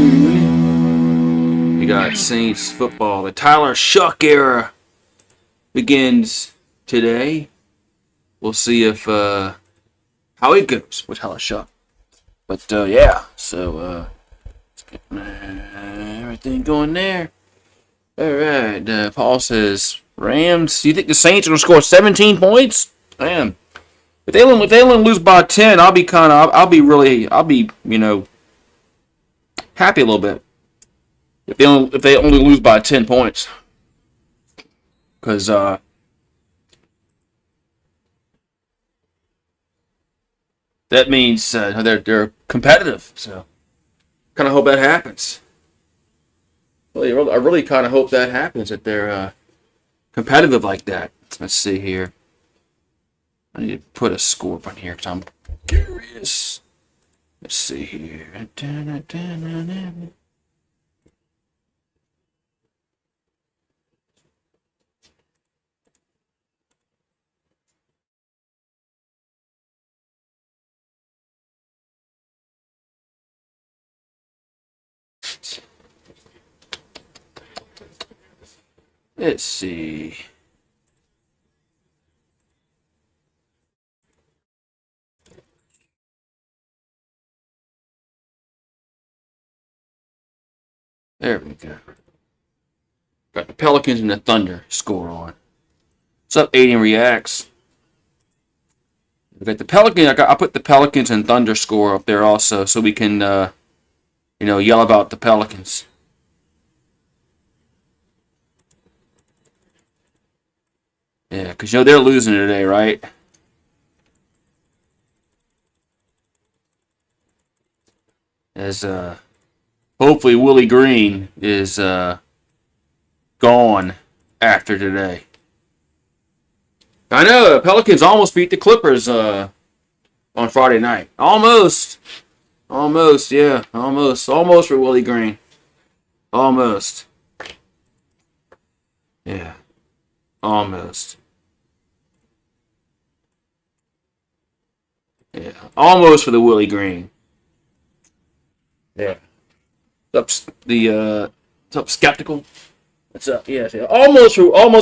afternoon. We got Saints football. The Tyler Shuck era begins today. We'll see if how it goes with Tyler Shuck. But yeah, so let's get everything going there. All right, Paul says Rams. You think the Saints are gonna score 17 points? Man, if they only lose by 10, I'll be happy a little bit. If they only lose by 10 points, because that means they're competitive. So kind of hope that happens. I really kind of hope that happens, that they're competitive like that. Let's see here. I need to put a score up on here because I'm curious. Let's see here. Let's see. There we go. Got the Pelicans and the Thunder score on. What's up, Aiden Reacts? We got the Pelicans. I put the Pelicans and Thunder score up there also, so we can yell about the Pelicans. Yeah, because they're losing today, right? As hopefully Willie Green is gone after today. I know the Pelicans almost beat the Clippers on Friday night. Almost, yeah, almost for Willie Green. Almost, yeah, almost. Yeah, almost for the Willie Green. Yeah. What's up, skeptical? What's up? Yeah, almost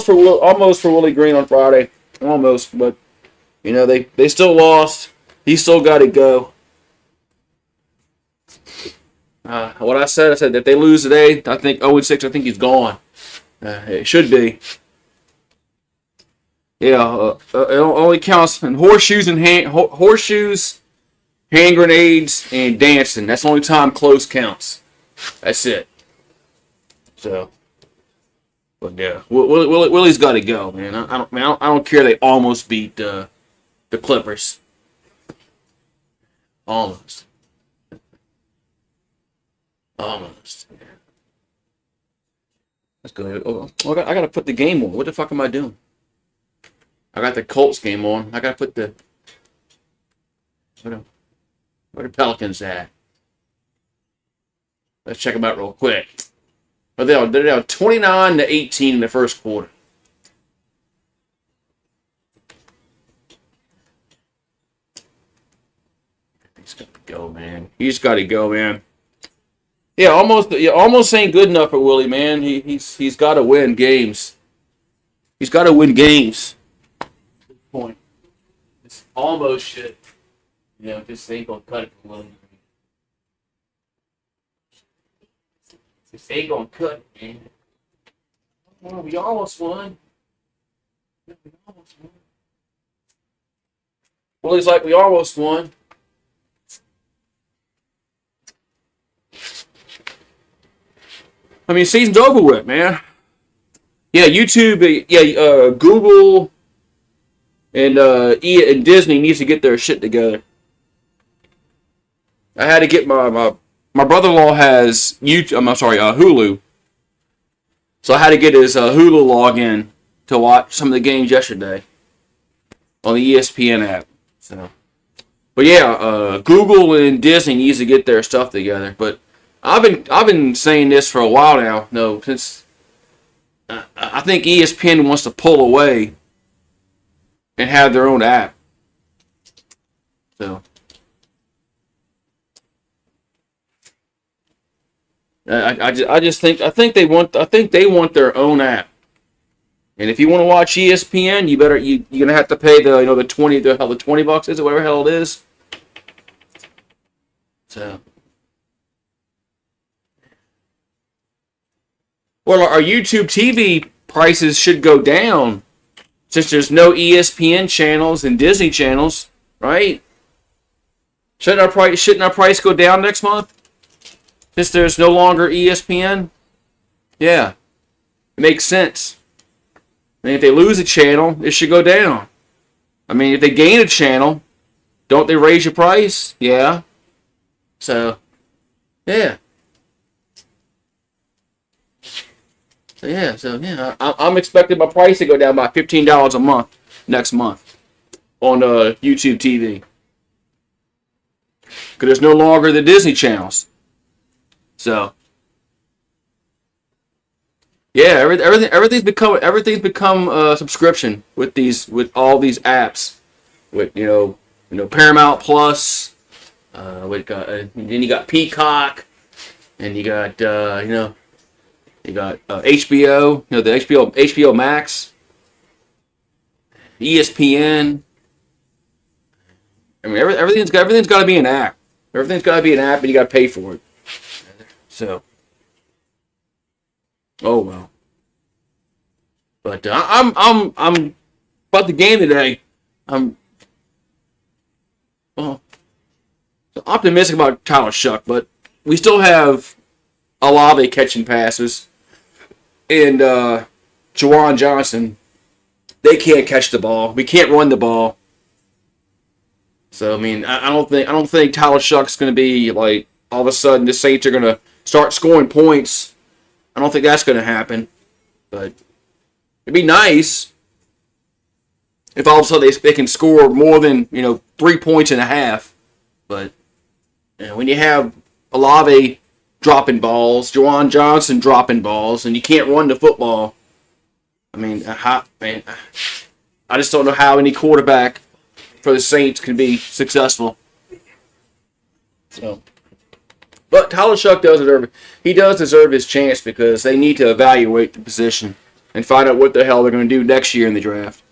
for Willie Green on Friday. Almost, but they still lost. He still got to go. What I said if they lose today, I think 0-6. I think he's gone. It should be. Yeah, it only counts in horseshoes, hand grenades, and dancing. That's the only time close counts. That's it. So, but yeah, Willie's got to go, man. I don't care. They almost beat the Clippers. Almost. Yeah. Let's go. Oh, I got to put the game on. What the fuck am I doing? I got the Colts game on. I got to put the... Where the Pelicans at? Let's check them out real quick. But they're down 29-18 in the first quarter. He's got to go, man. He's got to go, man. Yeah, almost ain't good enough for Willie, man. He's got to win games. He's got to win games. Good point. It's almost shit. This ain't gonna cut it for Willie. This ain't gonna cut it, man. Oh, we almost won. Willie's like, we almost won. I mean, season's over with, man. Yeah, YouTube, Google, and Disney needs to get their shit together. I had to get my brother-in-law has Hulu, so I had to get his Hulu login to watch some of the games yesterday on the ESPN app. So, but yeah, Google and Disney needs to get their stuff together. But I've been saying this for a while now. No, since I think ESPN wants to pull away and have their own app. So I think they want their own app. And if you want to watch ESPN, you're gonna have to pay the $20 is it, whatever the hell it is. So, well, our YouTube TV prices should go down since there's no ESPN channels and Disney channels, right? Shouldn't our price go down next month since there's no longer ESPN? Yeah, it makes sense. I mean, if they lose a channel, it should go down. I mean, if they gain a channel, don't they raise your price? Yeah. So, yeah. I'm expecting my price to go down by $15 a month next month on YouTube TV. Because there's no longer the Disney channels. So, yeah, everything's become a subscription with all these apps, with Paramount Plus, then you got Peacock, and you got HBO, the HBO Max, ESPN. I mean, everything's got to be an app. Everything's got to be an app, and you got to pay for it. So, oh well. But I'm about the game today. I'm optimistic about Tyler Shuck, but we still have Olave catching passes, and Juwan Johnson. They can't catch the ball. We can't run the ball. So I mean, I don't think Tyler Shuck's going to be like all of a sudden the Saints are going to start scoring points. I don't think that's going to happen, but it'd be nice if all of a sudden they can score more than 3 points and a half. But when you have Olave dropping balls, Juwan Johnson dropping balls, and you can't run the football, I mean, I just don't know how any quarterback for the Saints can be successful. So, but Tyler Shuck does deserve it. He does deserve his chance because they need to evaluate the position and find out what the hell they're going to do next year in the draft.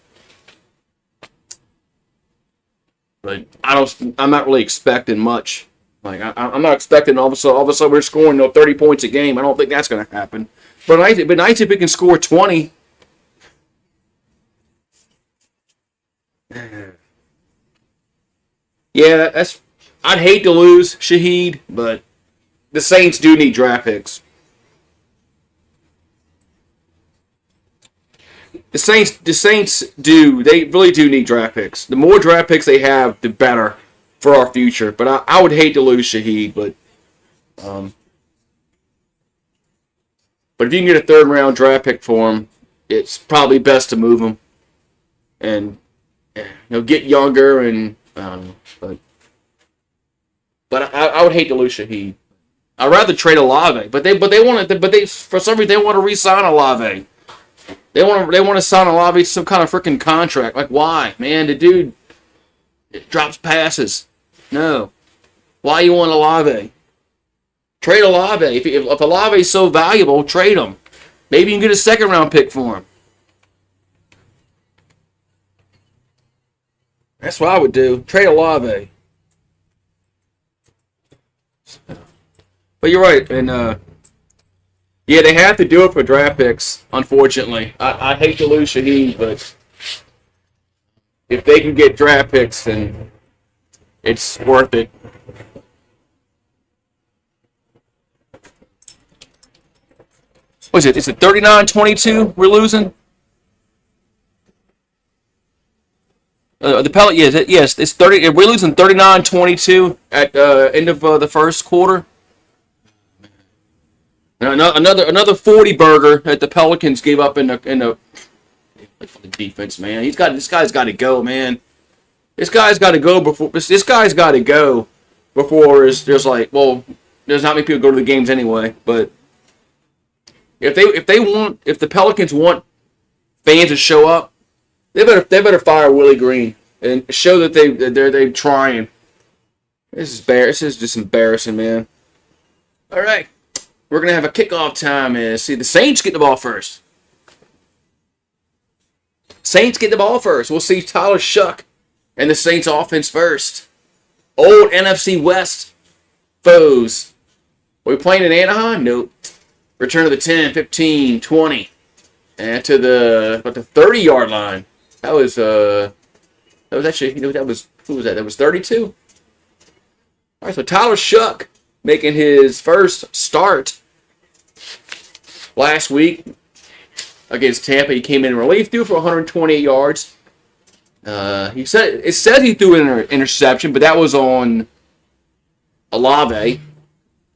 But I'm not really expecting much. Like I'm not expecting all of a sudden we're scoring 30 points a game. I don't think that's going to happen. But it'd be nice if we can score 20. Yeah, I'd hate to lose Shaheed, but the Saints do need draft picks. The Saints they really do need draft picks. The more draft picks they have, the better for our future. But I would hate to lose Shaheed, but if you can get a third round draft pick for him, it's probably best to move him and get younger and but I would hate to lose Shaheed. I'd rather trade Olave, but they for some reason they want to re-sign Olave. They want to sign Olave to some kind of freaking contract. Like why, man? The dude drops passes. No, why you want Olave? Trade Olave. If Olave is so valuable, trade him. Maybe you can get a second round pick for him. That's what I would do. Trade Olave. But you're right, and yeah, they have to do it for draft picks. Unfortunately, I hate to lose Shaheed, but if they can get draft picks, then it's worth it. What is it? Is it 39-22 we're losing? The pellet, yes, it's 30. We're losing 39-22 at end of the first quarter. Another 40 burger that the Pelicans gave up in the defense, man. This guy's got to go, man. This guy's got to go before there's like, well, there's not many people go to the games anyway. But if the Pelicans want fans to show up, they better fire Willie Green and show that they're trying. This is just embarrassing, man. All right. we're going to have a kickoff time. And see, the Saints get the ball first. Saints get the ball first. We'll see Tyler Shuck and the Saints offense first. Old NFC West foes. Are we playing in Anaheim? Nope. Return to the 10, 15, 20. And to the 30-yard line. That was actually, who was that? That was 32? All right, so Tyler Shuck making his first start last week against Tampa. He came in relief, threw for 128 yards. It said he threw an interception, but that was on Olave.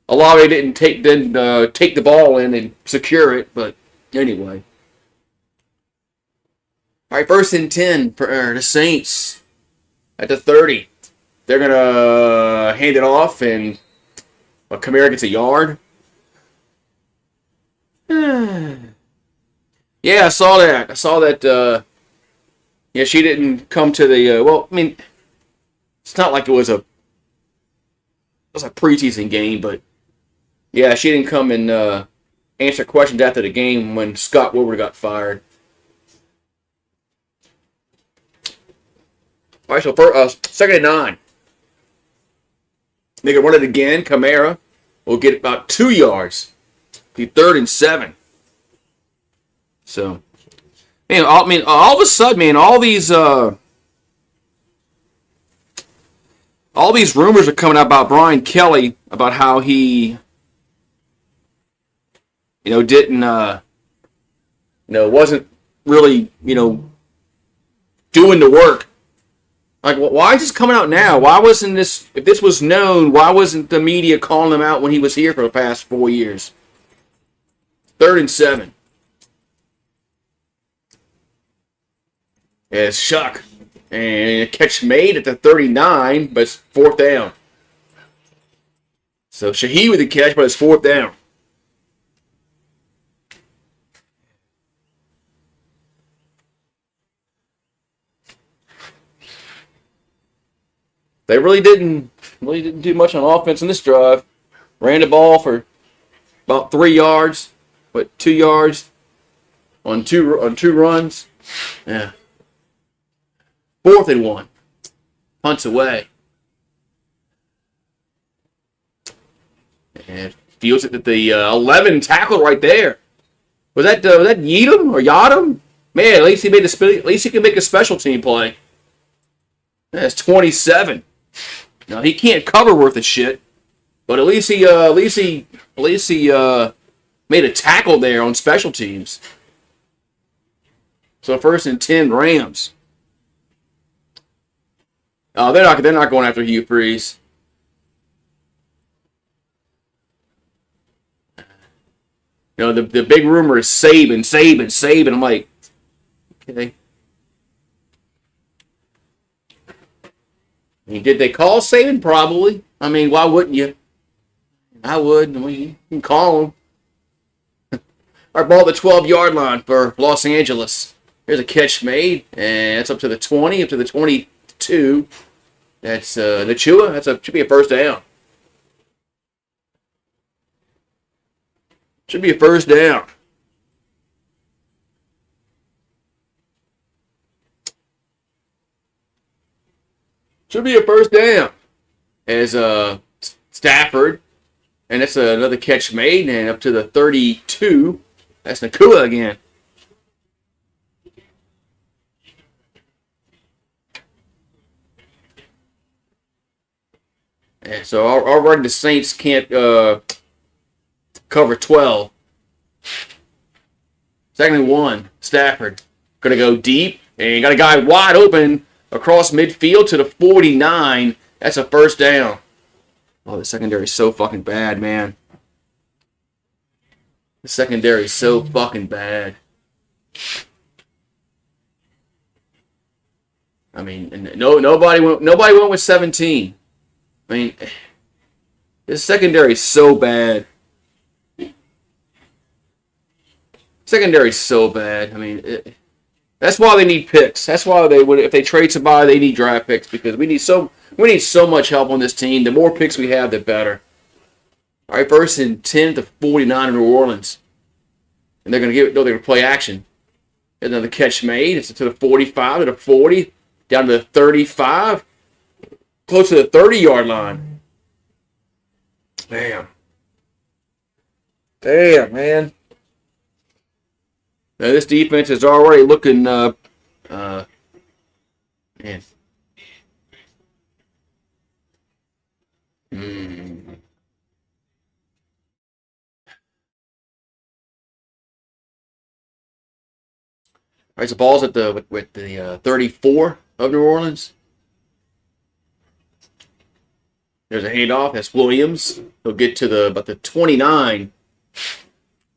Olave didn't take the ball in and secure it, but anyway. All right, 1st and 10 for the Saints at the 30. They're going to hand it off, and Kamara gets a yard. Yeah, I saw that. Yeah, she didn't come to the. Well, I mean, it's not like it was a preseason game, but yeah, she didn't come and answer questions after the game when Scott Woodward got fired. All right, so for 2nd and 9. They can run it again. Kamara will get about 2 yards. Be 3rd and 7. So, man, all of a sudden, man, all these rumors are coming out about Brian Kelly, about how he, didn't, wasn't really, doing the work. Like, why is this coming out now? Why wasn't this, if this was known, why wasn't the media calling him out when he was here for the past 4 years? 3rd and 7. It's Shuck. And a catch made at the 39, but it's 4th down. So Shaheed with the catch, but it's 4th down. They really didn't do much on offense in this drive. Ran the ball for about 3 yards, but 2 yards on two runs. Yeah. 4th and 1. Punts away. And feels it at the 11 tackle right there. Was that Yeadham or Yadam? Man, at least he can make a special team play. That's 27. Now he can't cover worth a shit, but at least he made a tackle there on special teams. So 1st and 10 Rams. They're not going after Hugh Freeze. The big rumor is Saban. I'm like, okay. I mean, did they call Saban? Probably. I mean, why wouldn't you? I would. I mean, you can call him. Our ball at the 12-yard line for Los Angeles. Here's a catch made, and it's up to the 20, up to the 22. That's Nachua. Should be a 1st down. Should be a 1st down. Should be a 1st down. As Stafford. And that's another catch made. And up to the 32. That's Nakua again. And so already the Saints can't cover 12. 2nd and 1. Stafford. Going to go deep. And got a guy wide open across midfield to the 49. That's a 1st down. Oh, the secondary is so fucking bad, man. The secondary is so fucking bad. I mean, nobody went with 17. I mean, this secondary is so bad. Secondary is so bad. I mean, that's why they need picks. That's why if they trade somebody, they need draft picks because we need so much help on this team. The more picks we have, the better. All right, first and 10 to 49 in New Orleans. And they're going to give it, no, they're going to play action. There's another catch made. It's to the 45, to the 40, down to the 35, close to the 30-yard line. Damn. Damn, man. Now, this defense is already looking, man. All right, so ball's at the with the 34 of New Orleans. There's a handoff. That's Williams. He'll get to about the 29.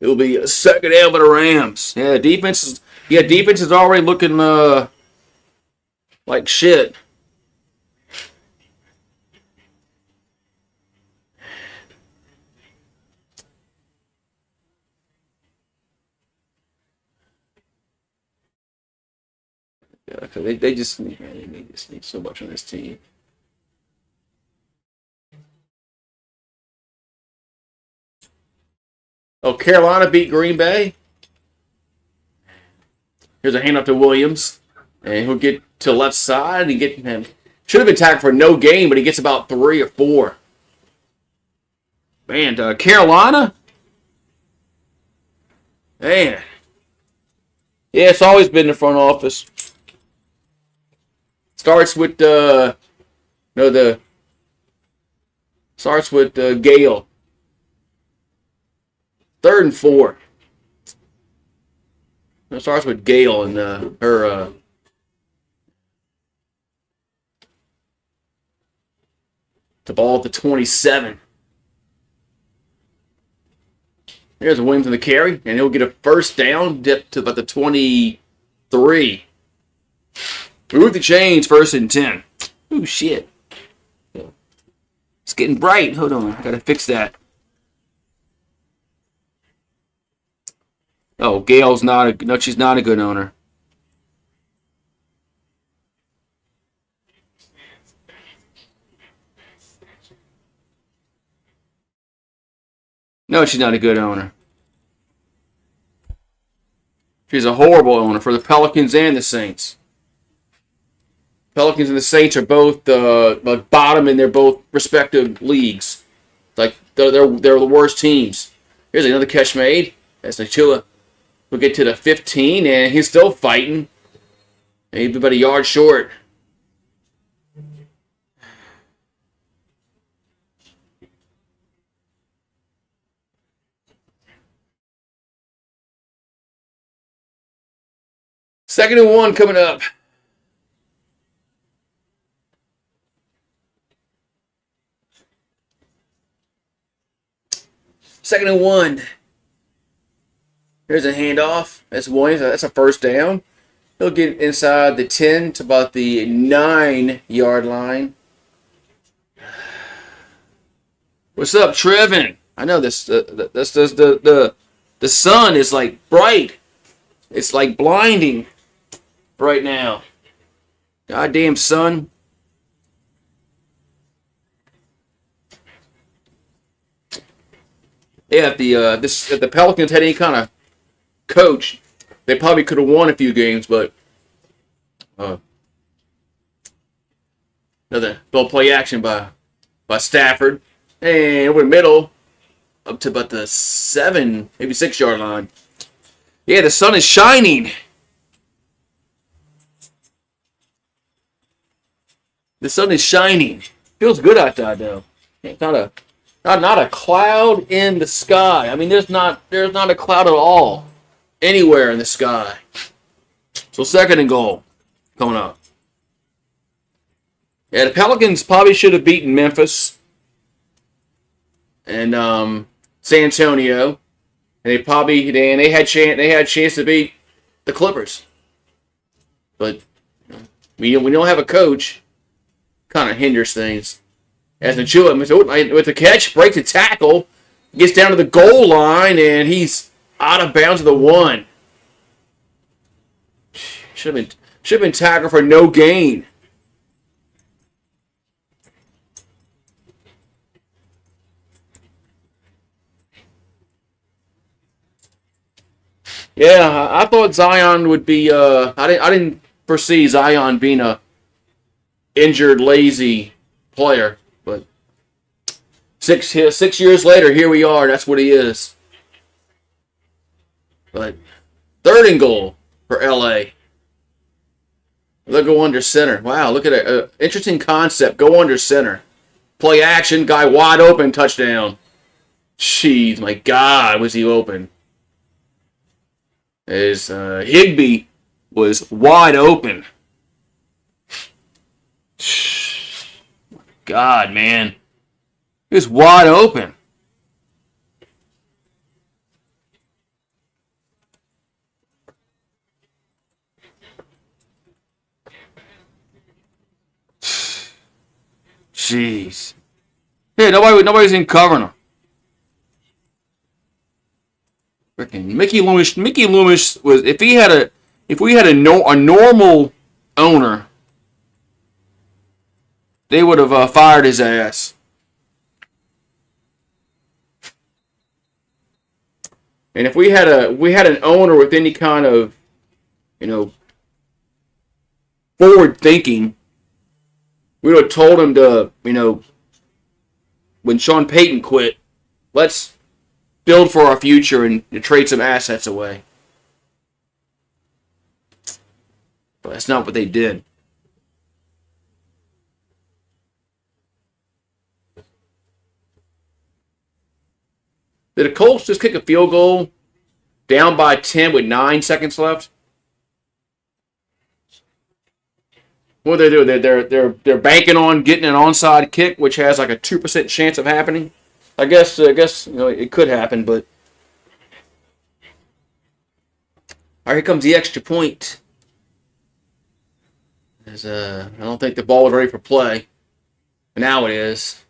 It'll be a second down for the Rams. Yeah, defense is already looking like shit. Yeah, they just need so much on this team. Oh, Carolina beat Green Bay. Here's a handoff to Williams, and he'll get to the left side and get him. Should have been tackled for no gain, but he gets about 3 or 4. Man, Carolina. Man, yeah, it's always been the front office. Starts with Gale. Third and 4. It starts with Gale and her. The ball at the 27. There's Williams in the carry, and he'll get a first down, dip to about the 23. Move the chains, first and 10. Ooh, shit. It's getting bright. Hold on, I gotta fix that. Oh, Gale's she's not a good owner. No, she's not a good owner. She's a horrible owner for the Pelicans and the Saints. Pelicans and the Saints are both bottom in their both respective leagues. Like they're the worst teams. Here's another catch made. That's Nachua. We'll get to the 15, and he's still fighting. He's about a yard short. Second and 1 coming up. Second and 1. Here's a handoff. That's Williams. That's a first down. He'll get inside the 10 to about the 9-yard line. What's up, Trevin? I know this. The sun is like bright. It's like blinding right now. Goddamn sun. Yeah, if the Pelicans had any kind of coach, they probably could have won a few games, but another ball play action by Stafford, and over the middle up to about the 7, maybe 6-yard line. Yeah, the sun is shining. The sun is shining. Feels good outside though. It's not a cloud in the sky. I mean, there's not a cloud at all anywhere in the sky. So second and goal coming up. Yeah, the Pelicans probably should have beaten Memphis and San Antonio, and they had chance to beat the Clippers, but we don't have a coach. Kind of hinders things. As Nachua with the catch, breaks the tackle, gets down to the goal line, and he's out of bounds of the 1. Should have been tackled for no gain. Yeah, I thought Zion would be. I didn't foresee Zion being a injured, lazy player, but 6 years later, here we are. That's what he is. But third and goal for LA. They'll go under center. Wow, look at it. Interesting concept. Go under center. Play action. Guy wide open. Touchdown. Jeez, my God, was he open? As Higbee was wide open. God, man. He was wide open. Jeez. Yeah, nobody's in covering him. Freaking Mickey Loomis. Mickey Loomis was if we had a normal owner, they would have fired his ass. And if we had an owner with any kind of, you know, forward thinking, we would have told him to, when Sean Payton quit, let's build for our future and trade some assets away. But that's not what they did. Did the Colts just kick a field goal down by 10 with 9 seconds left? What are they doing? They're banking on getting an onside kick, which has like a 2% chance of happening. I guess it could happen, but all right, here comes the extra point. I don't think the ball was ready for play. Now it is.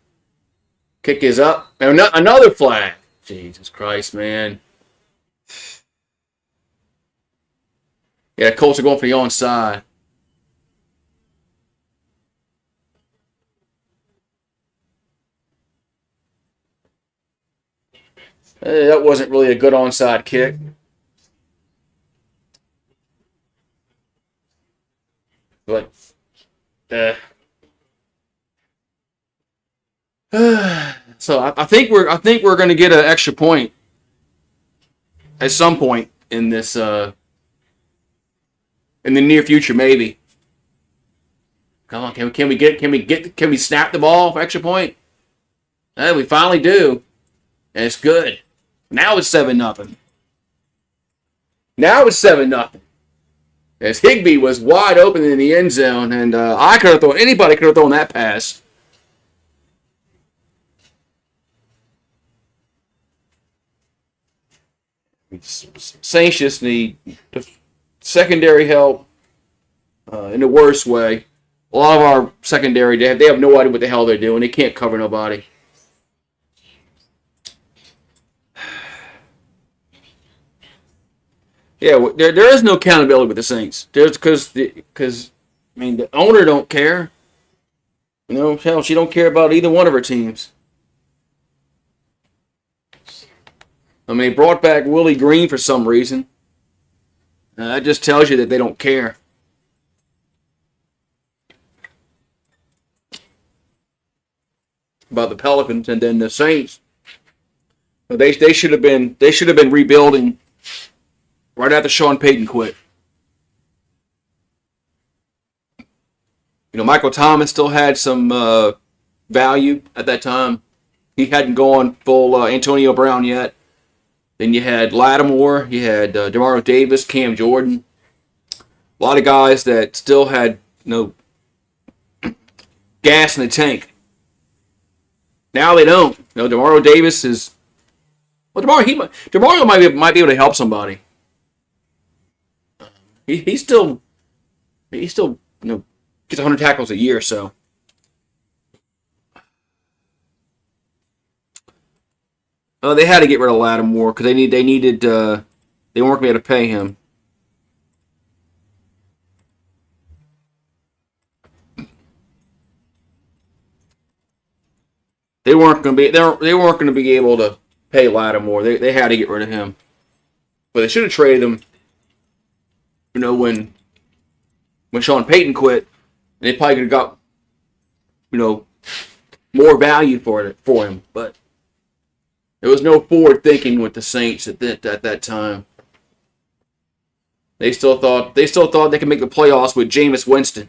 Kick is up. And another flag. Jesus Christ, man. Yeah, Colts are going for the onside. That wasn't really a good onside kick. But so I think we're going to get an extra point at some point in this in the near future, maybe. Come on, can we snap the ball for extra point? We finally do, and it's good. Now it's 7-0. Now it's 7-0. As Higbee was wide open in the end zone, and anybody could have thrown that pass. Saints just need secondary help in the worst way. A lot of our secondary, they have no idea what the hell they're doing. They can't cover nobody. Yeah, there is no accountability with the Saints. Because the owner don't care. Hell, she don't care about either one of her teams. They brought back Willie Green for some reason. That just tells you that they don't care. About the Pelicans, and then the Saints. They should have been rebuilding right after Sean Payton quit. Michael Thomas still had some value at that time. He hadn't gone full Antonio Brown yet. Then you had Lattimore, you had DeMario Davis, Cam Jordan. A lot of guys that still had gas in the tank. Now they don't. DeMario Davis is. Well, DeMario might be able to help somebody. He still gets 100 tackles a year, so. They had to get rid of Lattimore because they weren't going to be able to pay him. They weren't going to be able to pay Lattimore. They had to get rid of him. But they should have traded him, when Sean Payton quit, and they probably could have got, more value for him. But there was no forward thinking with the Saints at that time. They still thought they could make the playoffs with Jameis Winston.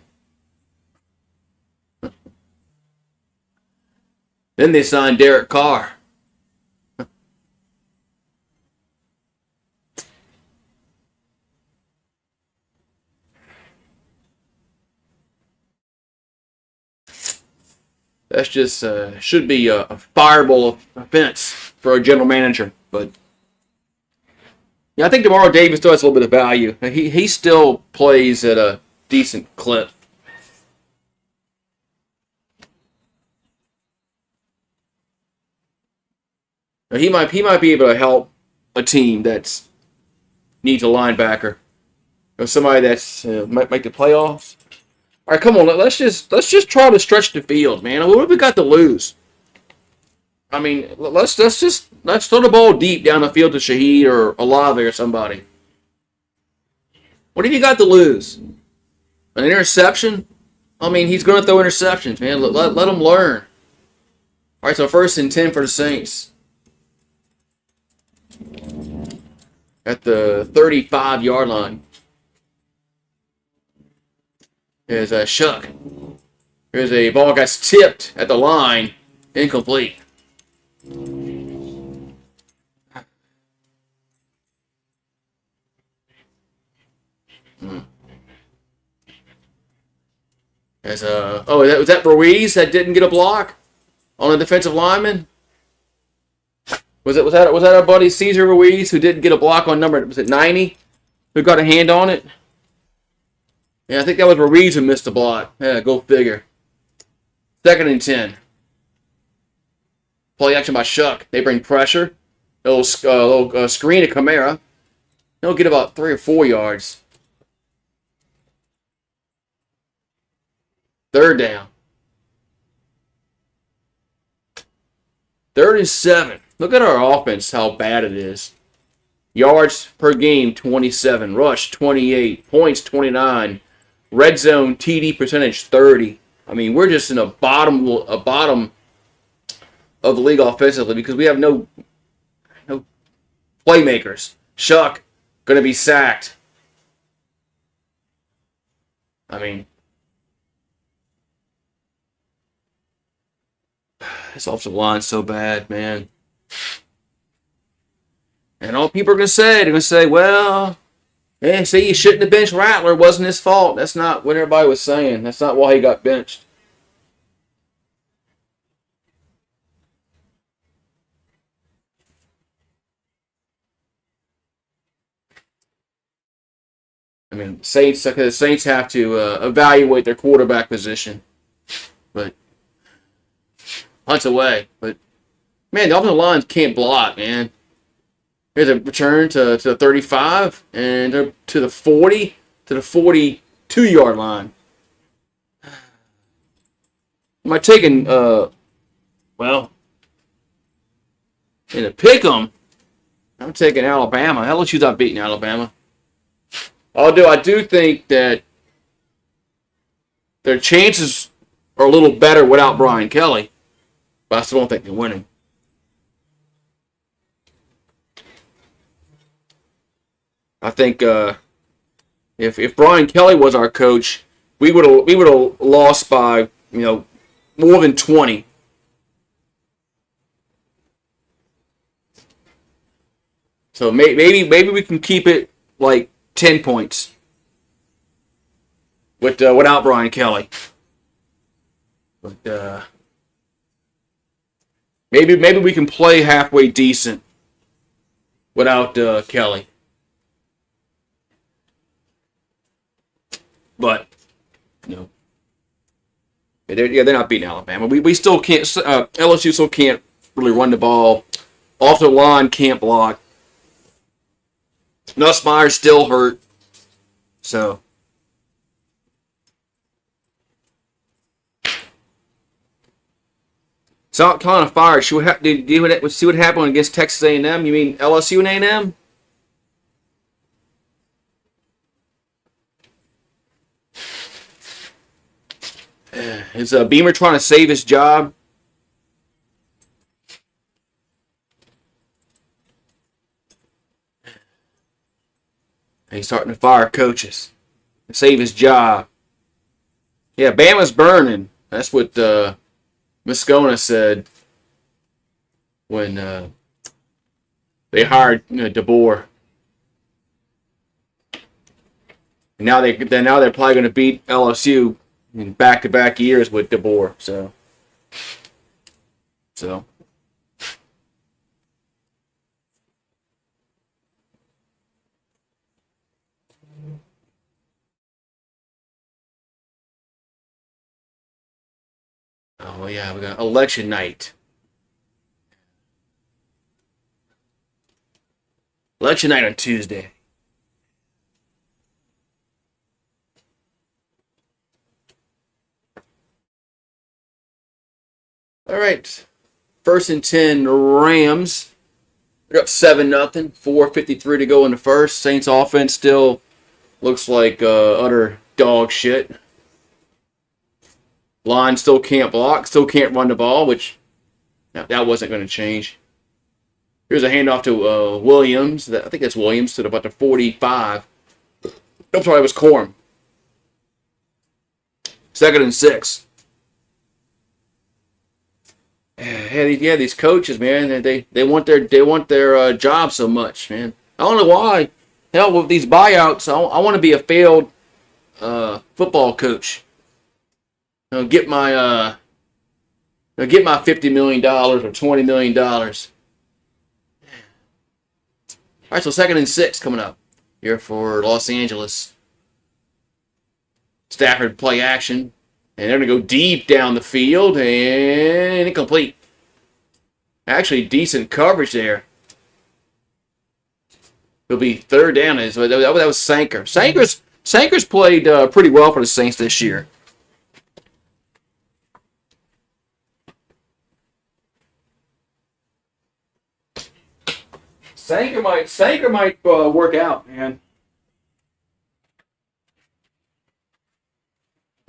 Then they signed Derek Carr. That's just should be a fireable offense for a general manager. But yeah, I think Demar Davis still has a little bit of value. He still plays at a decent clip. He might be able to help a team that needs a linebacker or somebody that's might make the playoffs. All right, come on. Let's just try to stretch the field, man. What have we got to lose? I mean, let's throw the ball deep down the field to Shaheed or Olave or somebody. What have you got to lose? An interception? I mean, he's going to throw interceptions, man. Let him learn. All right, so 1st and 10 for the Saints. At the 35-yard line. There's a shuck. Here's a ball gets tipped at the line. Incomplete. Was that Ruiz that didn't get a block on a defensive lineman? Was that our buddy Cesar Ruiz who didn't get a block on number, was it 90? Who got a hand on it? Yeah, I think that was Ruiz who missed the block. Yeah, go figure. 2nd and 10. Play action by Shuck. They bring pressure. A little screen to Kamara. He'll get about 3 or 4 yards. 3rd down. 3rd and 7. Look at our offense, how bad it is. Yards per game, 27. Rush, 28. Points, 29. Red zone TD percentage, 30. I mean, we're just in a bottom of the league offensively because we have no playmakers. Shuck, going to be sacked. I mean, this offensive line's so bad, man. And all people are going to say, they're going to say, well, yeah, see, you shouldn't have benched Rattler. It wasn't his fault. That's not what everybody was saying. That's not why he got benched. I mean, the Saints have to evaluate their quarterback position. But Hunt's away. But, man, the offensive lines can't block, man. Here's a return to the 35 and to the 40 to the 42-yard line. Am I taking, in a pick 'em, I'm taking Alabama. LSU's not beating Alabama. Although I do think that their chances are a little better without Brian Kelly, but I still don't think they're winning. I think if Brian Kelly was our coach, we would have lost by more than 20. So maybe we can keep it like 10 points without Brian Kelly. But maybe we can play halfway decent without Kelly. But they're not beating Alabama. We still can't. LSU still can't really run the ball. Off the line, can't block. Nussmeier's still hurt. So South Carolina fired. Did you see what happened against Texas A&M? You mean LSU and A&M? Is Beamer trying to save his job? He's starting to fire coaches to save his job. Yeah, Bama's burning. That's what Moscona said when they hired DeBoer. And now they're probably going to beat LSU in back-to-back years with DeBoer. So. Oh yeah, we got election night. Election night on Tuesday. All right. 1st and 10 Rams. They're up 7-0. 4:53 to go in the first. Saints offense still looks like utter dog shit. Line still can't block, still can't run the ball, which that wasn't going to change. Here's a handoff to Williams. I think that's Williams to about the 45. I'm sorry, it was Corum. 2nd and 6. Yeah, these coaches, man, they want their job so much, man. I don't know why. Hell, with these buyouts, I want to be a failed football coach. Get my $50 million or $20 million. All right, so 2nd and 6 coming up here for Los Angeles. Stafford play action, and they're going to go deep down the field, and incomplete. Actually, decent coverage there. It'll be 3rd down. That was Sanker. Sanker's played pretty well for the Saints this year. Sanker might work out, man.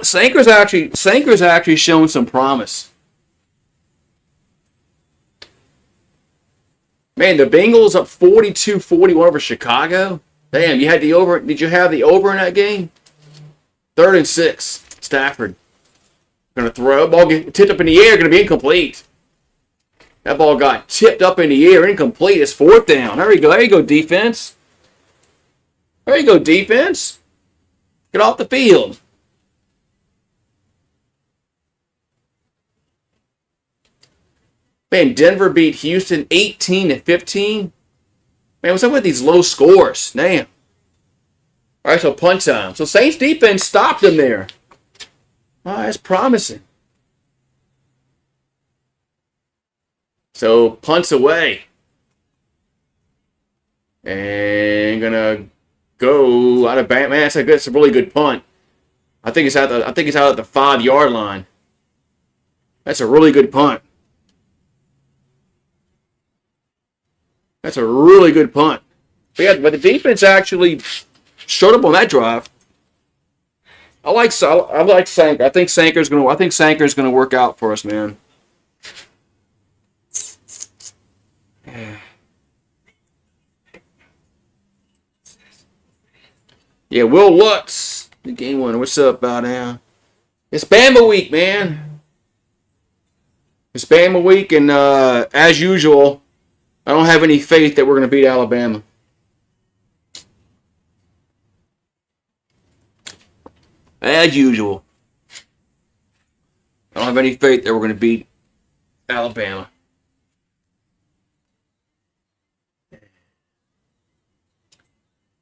Sanker's actually shown some promise. Man, the Bengals up 42-41 over Chicago. Damn, you had the over. Did you have the over in that game? 3rd and 6. Stafford gonna throw. Ball get tipped up in the air. Gonna be incomplete. That ball got tipped up in the air, incomplete. It's 4th down. There you go. There you go, defense. There you go, defense. Get off the field. Man, Denver beat Houston 18-15. Man, what's up with these low scores? Damn. All right, so punch time. So Saints defense stopped them there. Oh, that's promising. So punts away. And gonna go out of bounds. Man, that's a really good punt. I think it's out at the 5-yard line. That's a really good punt. That's a really good punt. But the defense actually showed up on that drive. I like Sanker. I think Sanker's gonna work out for us, man. Yeah, Will Lutz, the game winner. What's up, about now? It's Bama week, man. It's Bama week, and as usual, I don't have any faith that we're going to beat Alabama. As usual, I don't have any faith that we're going to beat Alabama.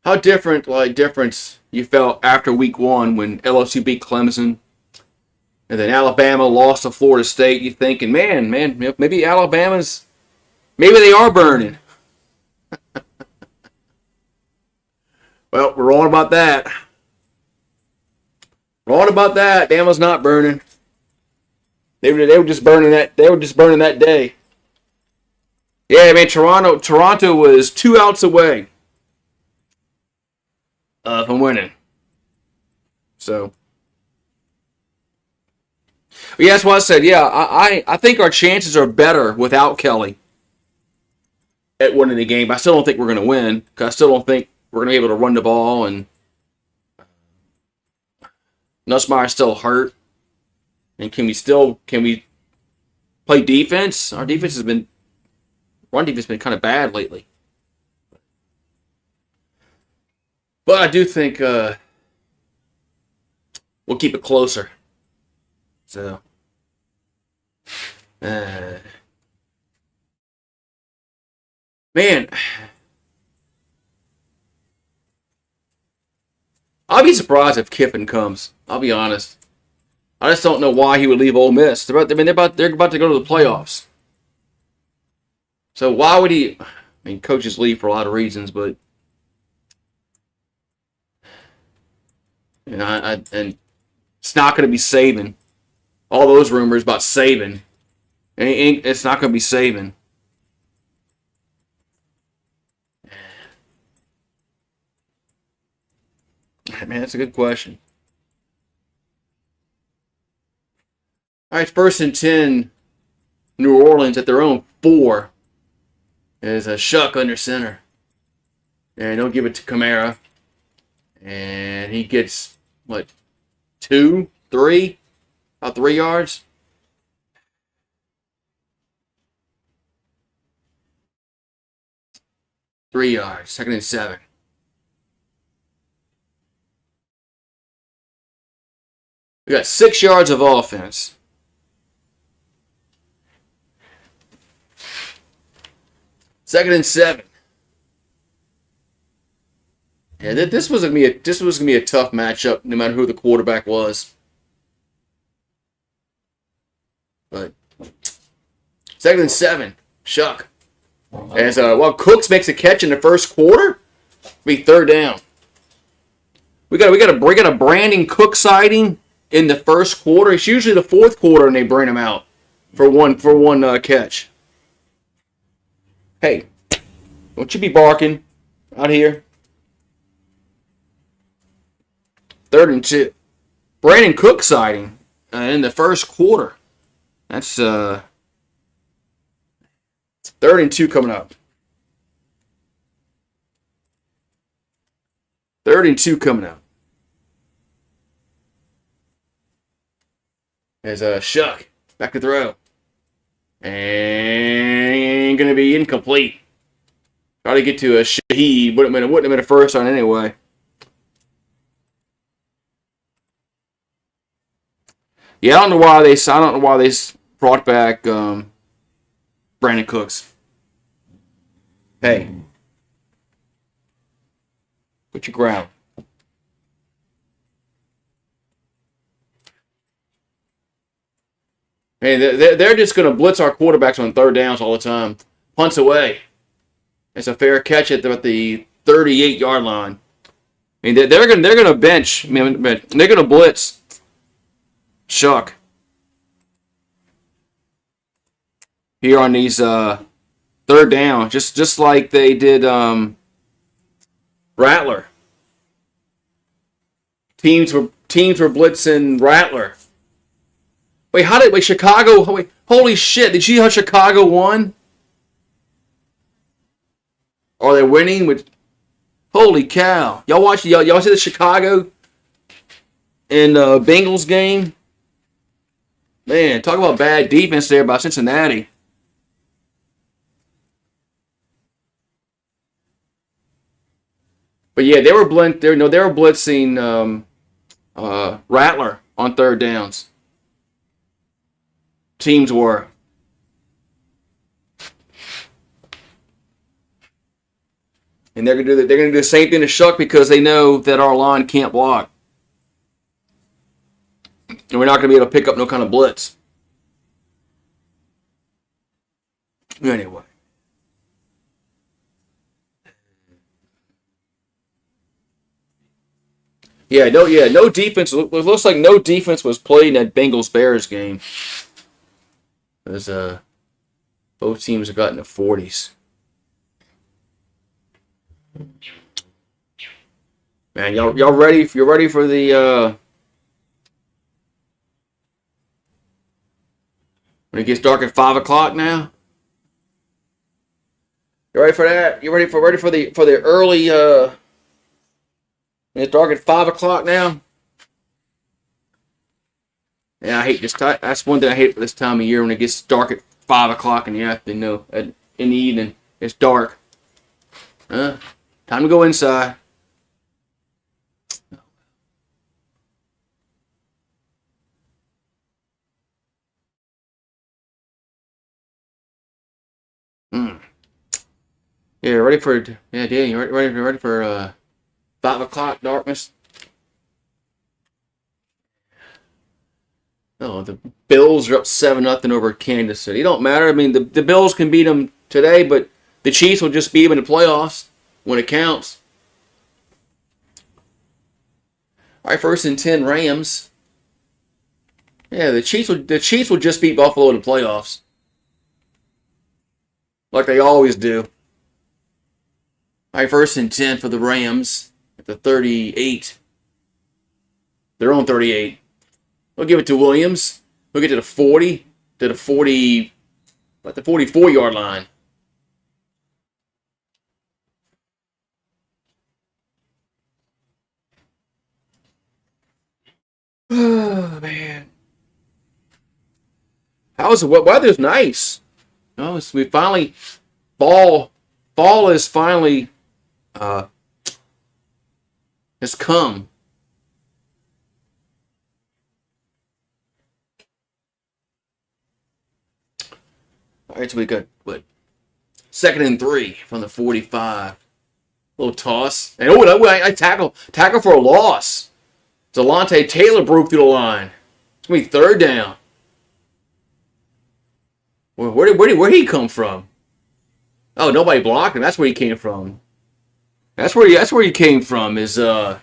How difference you felt after week 1 when LSU beat Clemson, and then Alabama lost to Florida State? You thinking, man, maybe maybe they are burning. Well, we're wrong about that. Wrong about that. Bama's not burning. They were just burning that. They were just burning that day. Yeah, man. Toronto was 2 outs away from winning. So But yeah, that's what I said. Yeah, I think our chances are better without Kelly at winning the game. I still don't think we're going to win because I still don't think we're going to be able to run the ball. And Nussmeier's still hurt. And can we play defense? Our defense run defense has been kind of bad lately. But I do think we'll keep it closer. So, man, I'll be surprised if Kiffin comes. I'll be honest. I just don't know why he would leave Ole Miss. They're about to go to the playoffs. So why would he? I mean, coaches leave for a lot of reasons, but and it's not going to be Saban. All those rumors about Saban, it's not going to be Saban. Man, that's a good question. All right, 1st and 10, New Orleans at their own 4. Is a Shuck under center. And they'll give it to Kamara. And he gets, 2, 3? About 3 yards? Three yards. 2nd and 7. We got 6 yards of offense. Second and 7. Yeah, this was gonna be a tough matchup, no matter who the quarterback was. But 2nd and 7, Shuck. As Cooks makes a catch in the first quarter, be 3rd down. We got a Brandon Cook sighting in the first quarter. It's usually the 4th quarter, and they bring him out for one catch. Hey, don't you be barking out here. 3rd and 2. Brandon Cook sighting in the first quarter. That's 3rd and 2 coming up. 3rd and 2 coming up. There's a Shuck back to throw. And going to be incomplete. Try to get to a Shaheed. Wouldn't have been a first down anyway. Yeah, I don't know why they brought back Brandon Cooks. Hey, put your ground. Hey, they're just going to blitz our quarterbacks on 3rd downs all the time. Punts away. It's a fair catch at the 38-yard line. I mean, they're going to bench. I mean, they're going to blitz Shuck here on these 3rd down, just like they did Rattler. Teams were blitzing Rattler. Wait, Chicago? Wait, holy shit! Did you see how Chicago won? Are they winning with? Holy cow! Y'all see the Chicago and Bengals game? Man, talk about bad defense there by Cincinnati. But yeah, they were blitzing Rattler on 3rd downs. Teams were. And they're gonna do the same thing to Shuck because they know that our line can't block. And we're not gonna be able to pick up no kind of blitz. Anyway. No defense. It looks like no defense was played in that Bengals-Bears game. As both teams have gotten the 40s. Man, y'all ready? You're ready for the When it gets dark at 5 o'clock now. You ready for that? You ready for the early it's dark at 5 o'clock now? Yeah, I hate this time. That's one thing I hate for this time of year when it gets dark at 5 o'clock in the afternoon. In the evening, it's dark. Time to go inside. Yeah, ready for Dan, you ready for 5 o'clock darkness? Oh, the Bills are up 7-0 over Kansas City. It don't matter. I mean, the Bills can beat them today, but the Chiefs will just beat them in the playoffs when it counts. All right, 1st and 10 Rams. Yeah, the Chiefs will just beat Buffalo in the playoffs, like they always do. All right, 1st and 10 for the Rams at the 38. Their own 38. We'll give it to Williams. We'll get to the 40, to the 40, like the 44-yard line. Oh, man. How's the weather's nice? Oh, we finally, fall is finally, has come. All right, so we got, 2nd and 3 from the 45. Little toss. And I tackle for a loss. Delonte Taylor broke through the line. It's going to be 3rd down. Where'd he come from? Oh, nobody blocked him. That's where he came from. That's where he came from. As nobody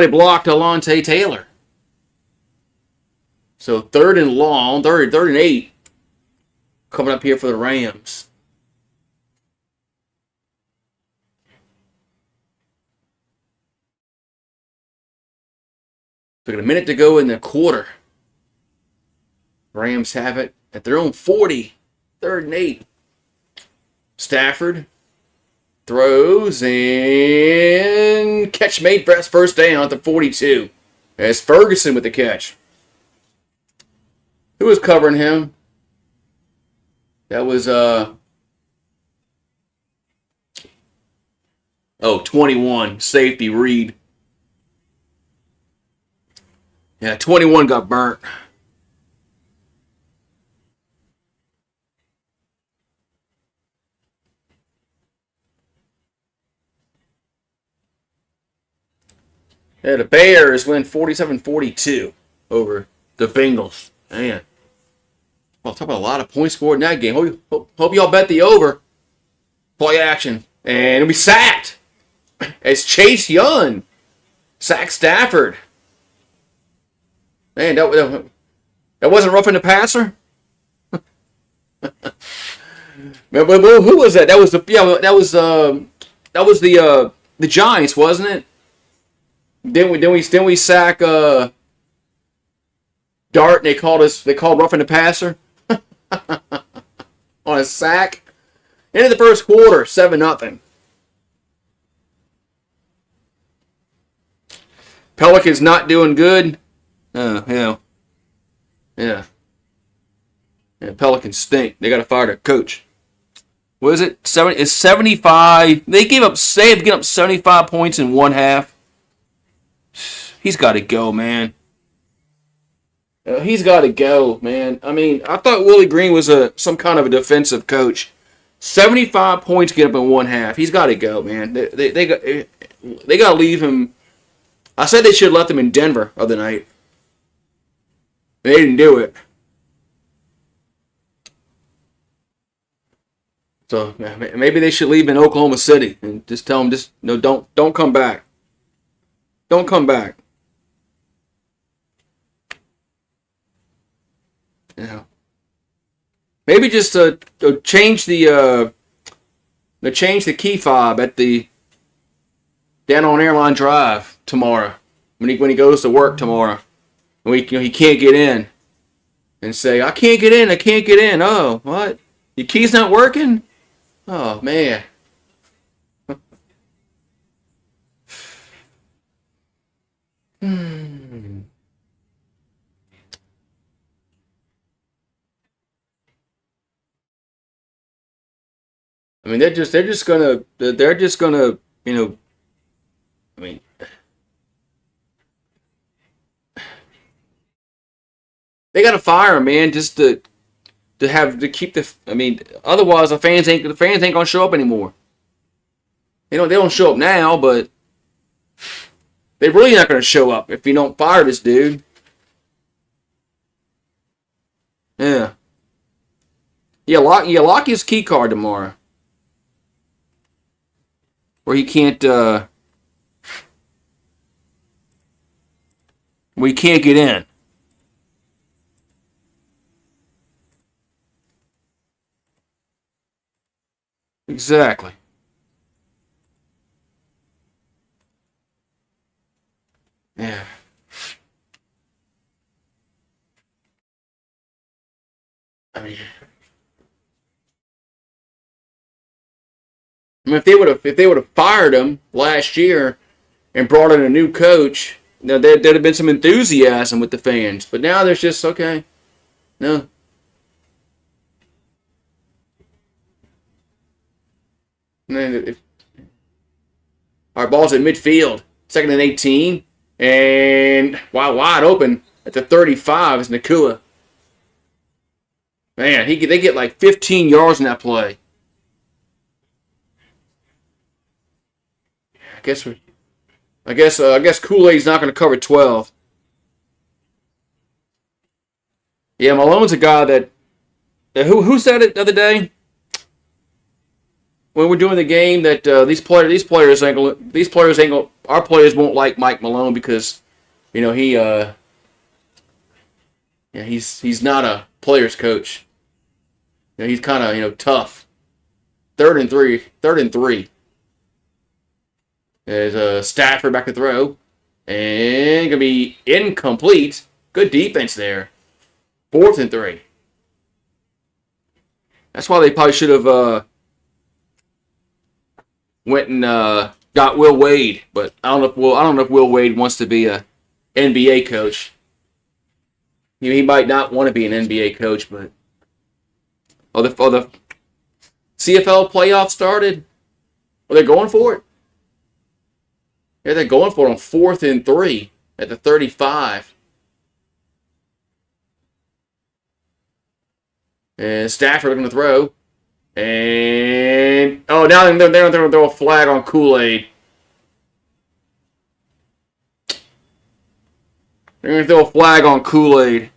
blocked Delonte Taylor. So 3rd and long, 3rd and 8. Coming up here for the Rams. Took a minute to go in the quarter. Rams have it at their own 40. 3rd and 8. Stafford throws and catch made for his 1st down at the 42. As Ferguson with the catch. Who was covering him? That was 21 safety Reed. Yeah, 21 got burnt. Yeah, the Bears win 47-42 over the Bengals. Man. Well, talk about a lot of points scored in that game. Hope y'all bet the over. Play action. And we sacked. As Chase Young sacked Stafford. Man, that wasn't roughing the passer? Who was that? That was the Giants, wasn't it? Then we sack Dart and they called roughing the passer on a sack. End of the 1st quarter, 7-0. Pelicans not doing good. Yeah. Pelicans stink. They got to fire their coach. What is it? It's 75. They have given up 75 points in one half. He's got to go, man. He's got to go, man. I mean, I thought Willie Green was some kind of a defensive coach. 75 points get up in one half. He's got to go, man. They got to leave him. I said they should have left him in Denver the other night. They didn't do it. So maybe they should leave in Oklahoma City and just tell him don't come back. Don't come back. Yeah. Maybe just change the key fob at the down on Airline Drive tomorrow when he goes to work tomorrow. When he can't get in. and say, I can't get in, I can't get in. Oh, what? Your key's not working? Oh, man. Hmm. I mean, they're just gonna, I mean, they gotta fire him, man, just to keep the. I mean, otherwise the fans ain't gonna show up anymore. They don't show up now, but they're really not gonna show up if you don't fire this dude. Yeah, lock his key card tomorrow, where he can't where he can't get in. Exactly. Yeah. I mean, if they would have fired him last year and brought in a new coach, there'd have been some enthusiasm with the fans. But now there's just okay. No. Our ball's at midfield, second and 18, and wide open at the 35 is Nakua. Man, they get like 15 yards in that play. I guess I guess Kool-Aid's not going to cover 12. Yeah, Malone's a guy that who said it the other day when we're doing the game that our players won't like Mike Malone because he yeah, he's not a player's coach. He's kind of tough. Third and three. There's Stafford back to throw, and gonna be incomplete. Good defense there. Fourth and three. That's why they probably should have went and got Will Wade, but I don't know if Will Wade wants to be a NBA coach. He might not want to be an NBA coach, but the CFL playoffs started. Are they going for it? Yeah, they're going for it on fourth and three at the 35. And Stafford looking to throw. And now they're going to throw a flag on Kool-Aid. They're going to throw a flag on Kool-Aid.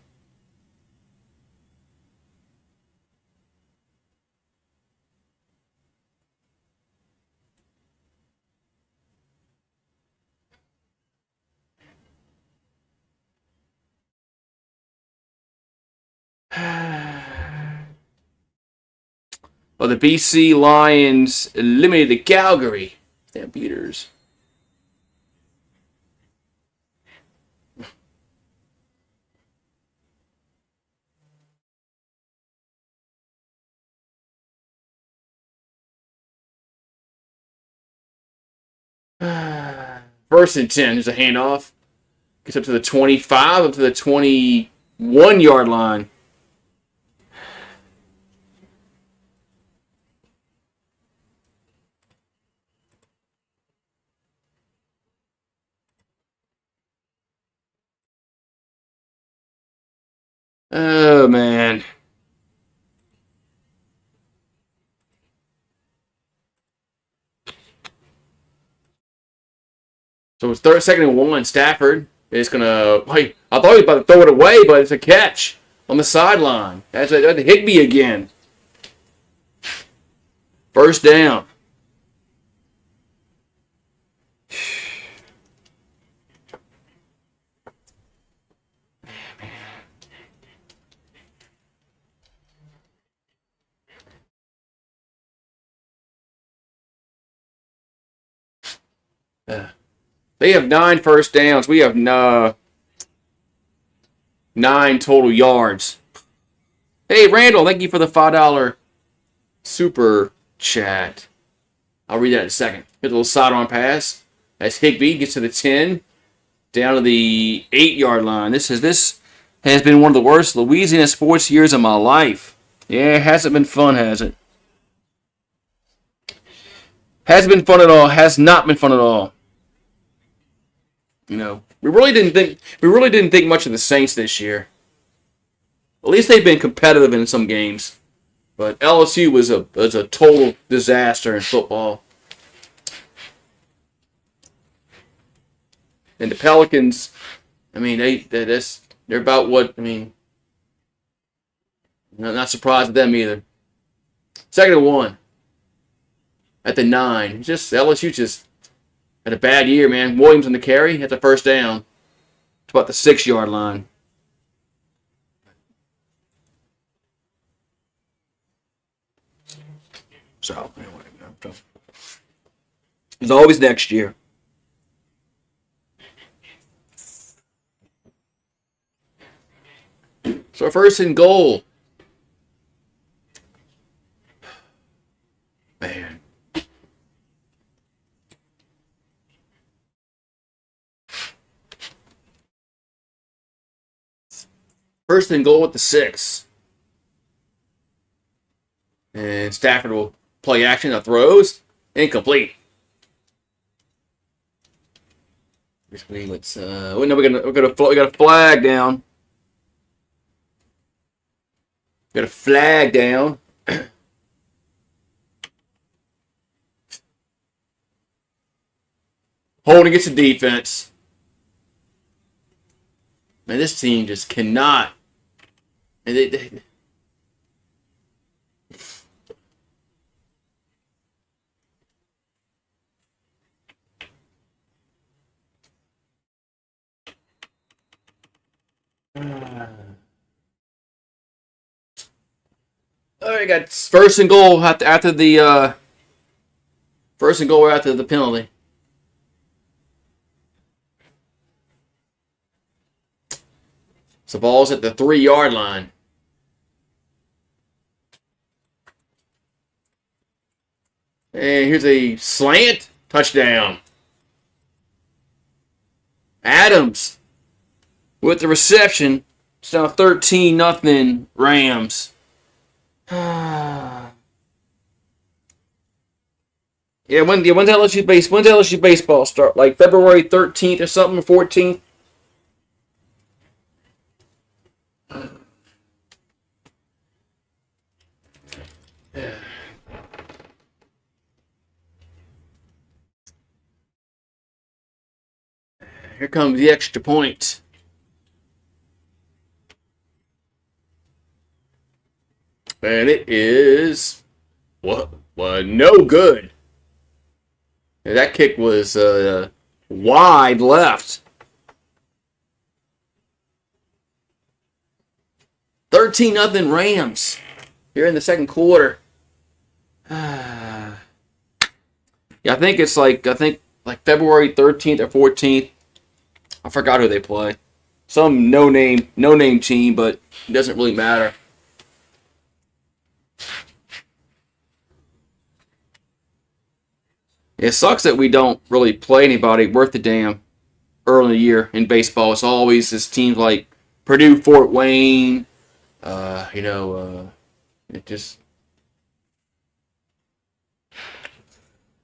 Well, the BC Lions eliminated the Calgary Stampeders. First and 10. There's a handoff. Gets up to the 25, up to the 21-yard line. Oh, man. So it's second and one. Stafford is going to... Hey, I thought he was about to throw it away, but it's a catch on the sideline. That's Higbee again. First down. They have 9 first downs. We have 9 total yards. Hey, Randall, thank you for the $5 super chat. I'll read that in a second. Here's a little sidearm pass. As Higbee gets to the 10, down to the 8-yard line. This has been one of the worst Louisiana sports years of my life. Yeah, it hasn't been fun, has it? Hasn't been fun at all. Has not been fun at all. You know, we really didn't think much of the Saints this year. At least they've been competitive in some games. But LSU was a total disaster in football. And the Pelicans, I mean, they're about what, I mean, not surprised at them either. 2nd and 1 at the 9. LSU just had a bad year, man. Williams on the carry at the first down. It's about the 6-yard line. So, anyway, there's always next year. So 1st and goal. Man. 1st and goal at the 6. And Stafford will play action. The throws. Incomplete. Basically, we got a flag down. Got a flag down. Holding against the defense. Man, this team just cannot. And all right, got 1st and goal after the 1st and goal after the penalty. So the ball's at the 3-yard line. And here's a slant touchdown. Adams with the reception. It's now 13-0 Rams. Yeah, when's LSU baseball start? Like February 13th or something, 14th? Here comes the extra point. And it is no good. And that kick was wide left. 13-0 Rams here in the 2nd quarter. Yeah, I think it's like February 13th or 14th. I forgot who they play. Some no name team, but it doesn't really matter. It sucks that we don't really play anybody worth a damn early in the year in baseball. It's always this teams like Purdue, Fort Wayne. It just. I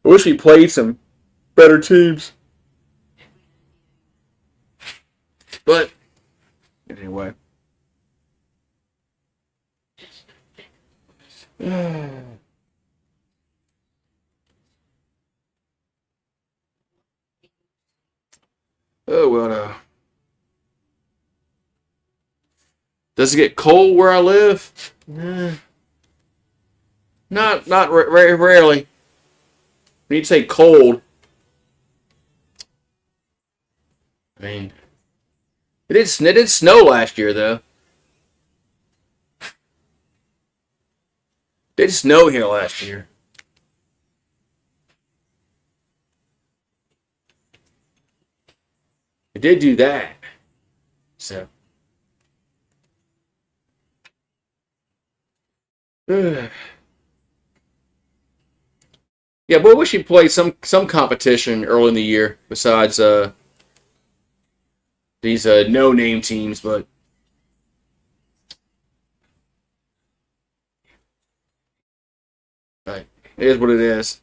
wish we played some better teams. But anyway. Oh, well, does it get cold where I live? Not very rarely. When you say cold, I mean, it did snow last year, though. It did snow here last year. It did do that. So. Yeah, but I wish he played some competition early in the year besides these no name teams. But it is what it is.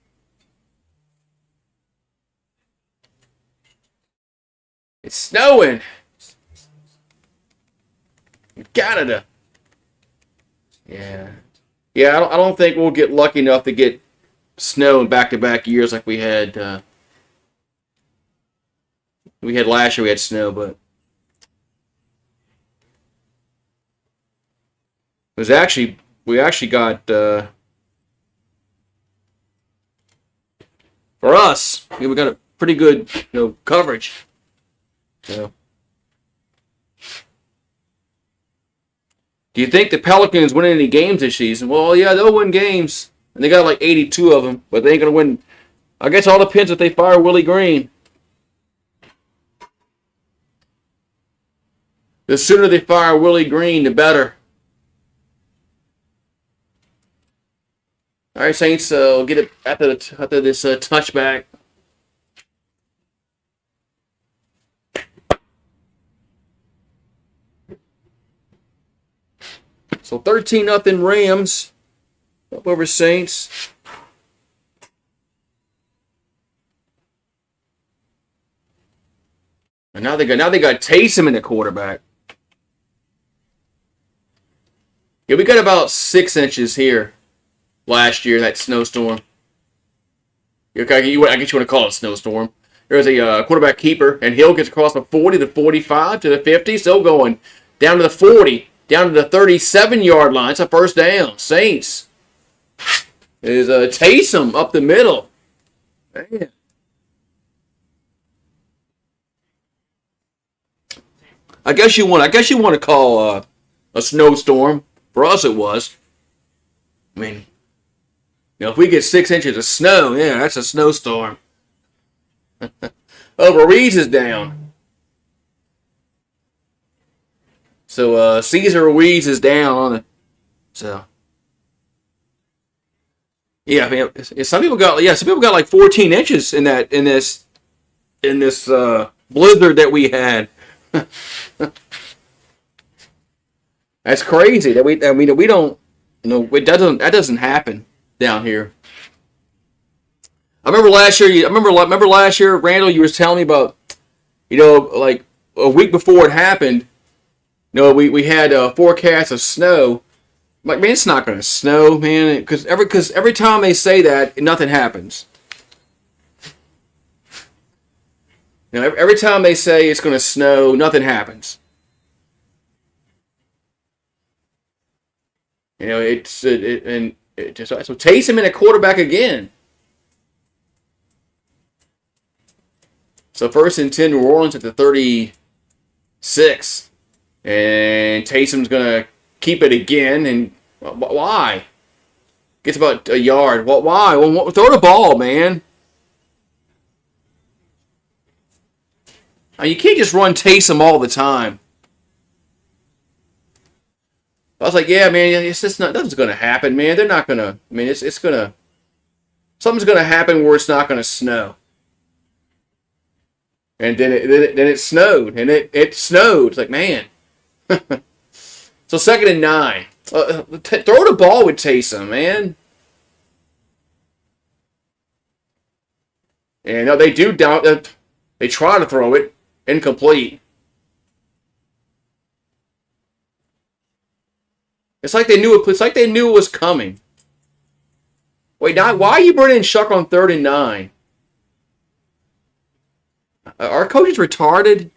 It's snowing in Canada. Yeah, yeah. I don't think we'll get lucky enough to get snow in back-to-back years like we had last year. We had snow, but it was actually we actually got for us. We got a pretty good coverage. So, do you think the Pelicans win any games this season? Well, yeah, they'll win games, and they got like 82 of them, but they ain't gonna win. I guess it all depends if they fire Willie Green. The sooner they fire Willie Green, the better. All right, Saints. We'll get it after this touchback. So 13-0 Rams up over Saints. And now they got Taysom in the quarterback. Yeah, we got about 6 inches here last year, that snowstorm. Okay, I guess you want to call it a snowstorm. There's a quarterback keeper, and Hill gets across the 40, the 45, to the 50, still going down to the 40, down to the 37-yard line. It's a first down. Saints. Is Taysom up the middle. Man. I guess you want to call a snowstorm. For us, it was. I mean, if we get 6 inches of snow, yeah, that's a snowstorm. Oh, Ruiz is down. So Cesar Ruiz is down on it. So yeah, I mean, some people got like 14 inches in this blizzard that we had. That's crazy that we don't that doesn't happen down here. I remember last year, Randall, you were telling me about, like a week before it happened, we had a forecast of snow. I'm like, man, it's not going to snow, man, because every time they say that, nothing happens. Every time they say it's going to snow, nothing happens. So Taysom in a quarterback again. So 1st and 10, New Orleans at the 36, and Taysom's gonna keep it again. And why? Gets about a yard. Why? Well, throw the ball, man. You can't just run Taysom all the time. I was like, yeah, man, nothing's going to happen, man. They're not going to, I mean, something's going to happen where it's not going to snow. And then it snowed, and it snowed. It's like, man. So 2nd and 9. Throw the ball with Taysom, man. And they do they try to throw it incomplete. It's like they knew it was coming. Wait, now why are you bringing in Shuck on 3rd and 9? Our coach is retarded.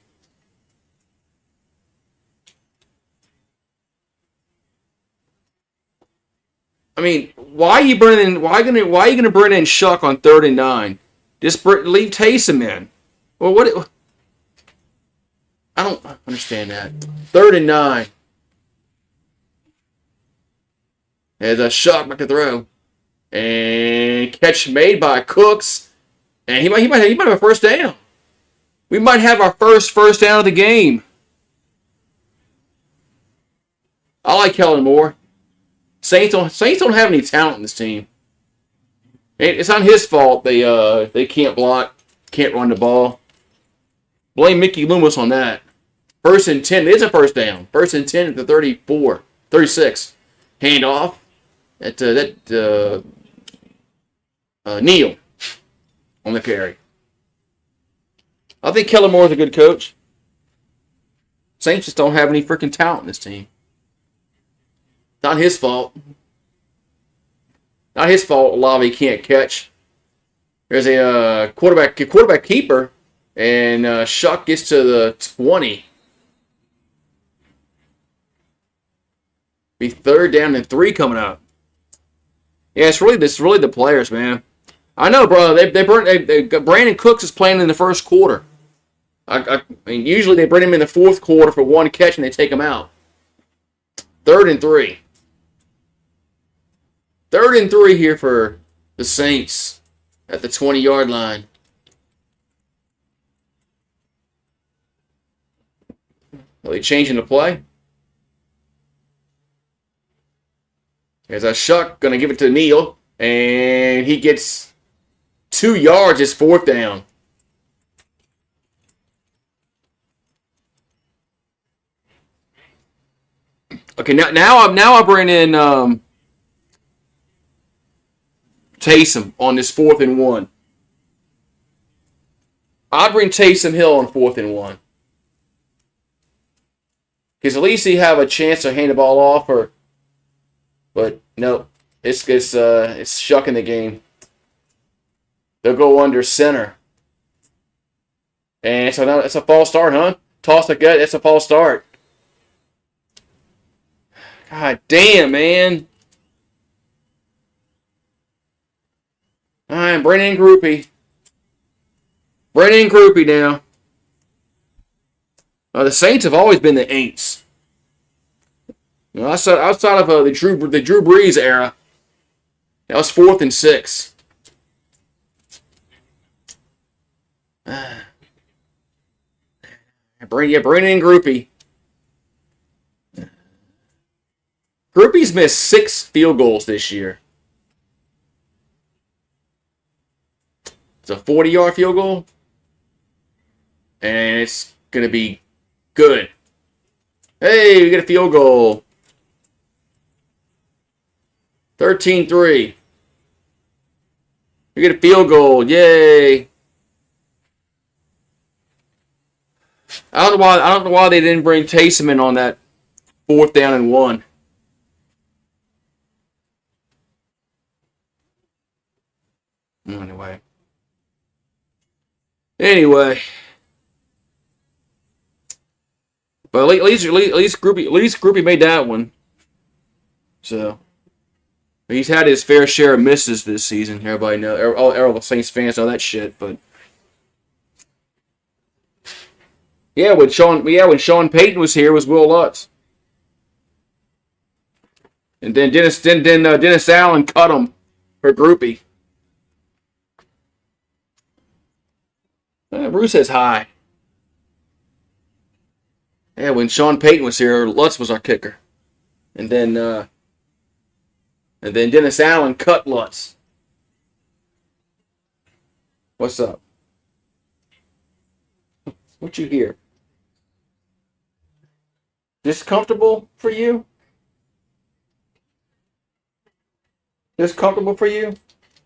I mean, why are you gonna bring in Shuck on 3rd and 9? Just leave Taysom in. Well, what? I don't understand that. 3rd and 9. There's a Shuck back to throw, and catch made by Cooks, and he might have a first down. We might have our first down of the game. I like Kellen Moore. Saints don't have any talent in this team. It's not his fault they can't block, can't run the ball. Blame Mickey Loomis on that. First and 10. It is a first down. First and 10 at the 36. Handoff. Neal on the carry. I think Kellen Moore's a good coach. Saints just don't have any freaking talent in this team. Not his fault. Not his fault Olave can't catch. There's a quarterback keeper, and Shuck gets to the 20. Be 3rd down and 3 coming up. Yeah, it's really the players, man. I know, bro. Brandon Cooks is playing in the first quarter. I mean, usually they bring him in the fourth quarter for one catch and they take him out. 3rd and 3. 3rd and 3 here for the Saints at the 20-yard line. Are they changing the play? There's a Shuck, going to give it to Neal, and he gets 2 yards. It's 4th down. Okay, now I bring in Taysom on this 4th and 1. I bring Taysom Hill on 4th and 1. Because at least he have a chance to hand the ball off, but no, it's Shuck in the game. They'll go under center. And so now it's a false start, huh? Toss the gut, it's a false start. God damn, man. All right, bring in Groupie. Bring in Groupie now. The Saints have always been the Aints. You know, outside of the Drew Brees era, that was 4th and 6. Bring in Groupie. Groupie's missed 6 field goals this year. It's a 40-yard field goal, and it's gonna be good. Hey, we get a field goal. 13-3. We get a field goal. Yay. I don't know why they didn't bring Taysom in on that 4th down and 1. Anyway. But at least Groupie made that one. So he's had his fair share of misses this season. Everybody knows. All the Saints fans know that shit. But yeah, when Sean Payton was here, was Will Lutz, and then Dennis Allen cut him for Groupie. Bruce says hi. Yeah, when Sean Payton was here, Lutz was our kicker, and then Dennis Allen cut Lutz. What's up? What you hear? This comfortable for you? This comfortable for you?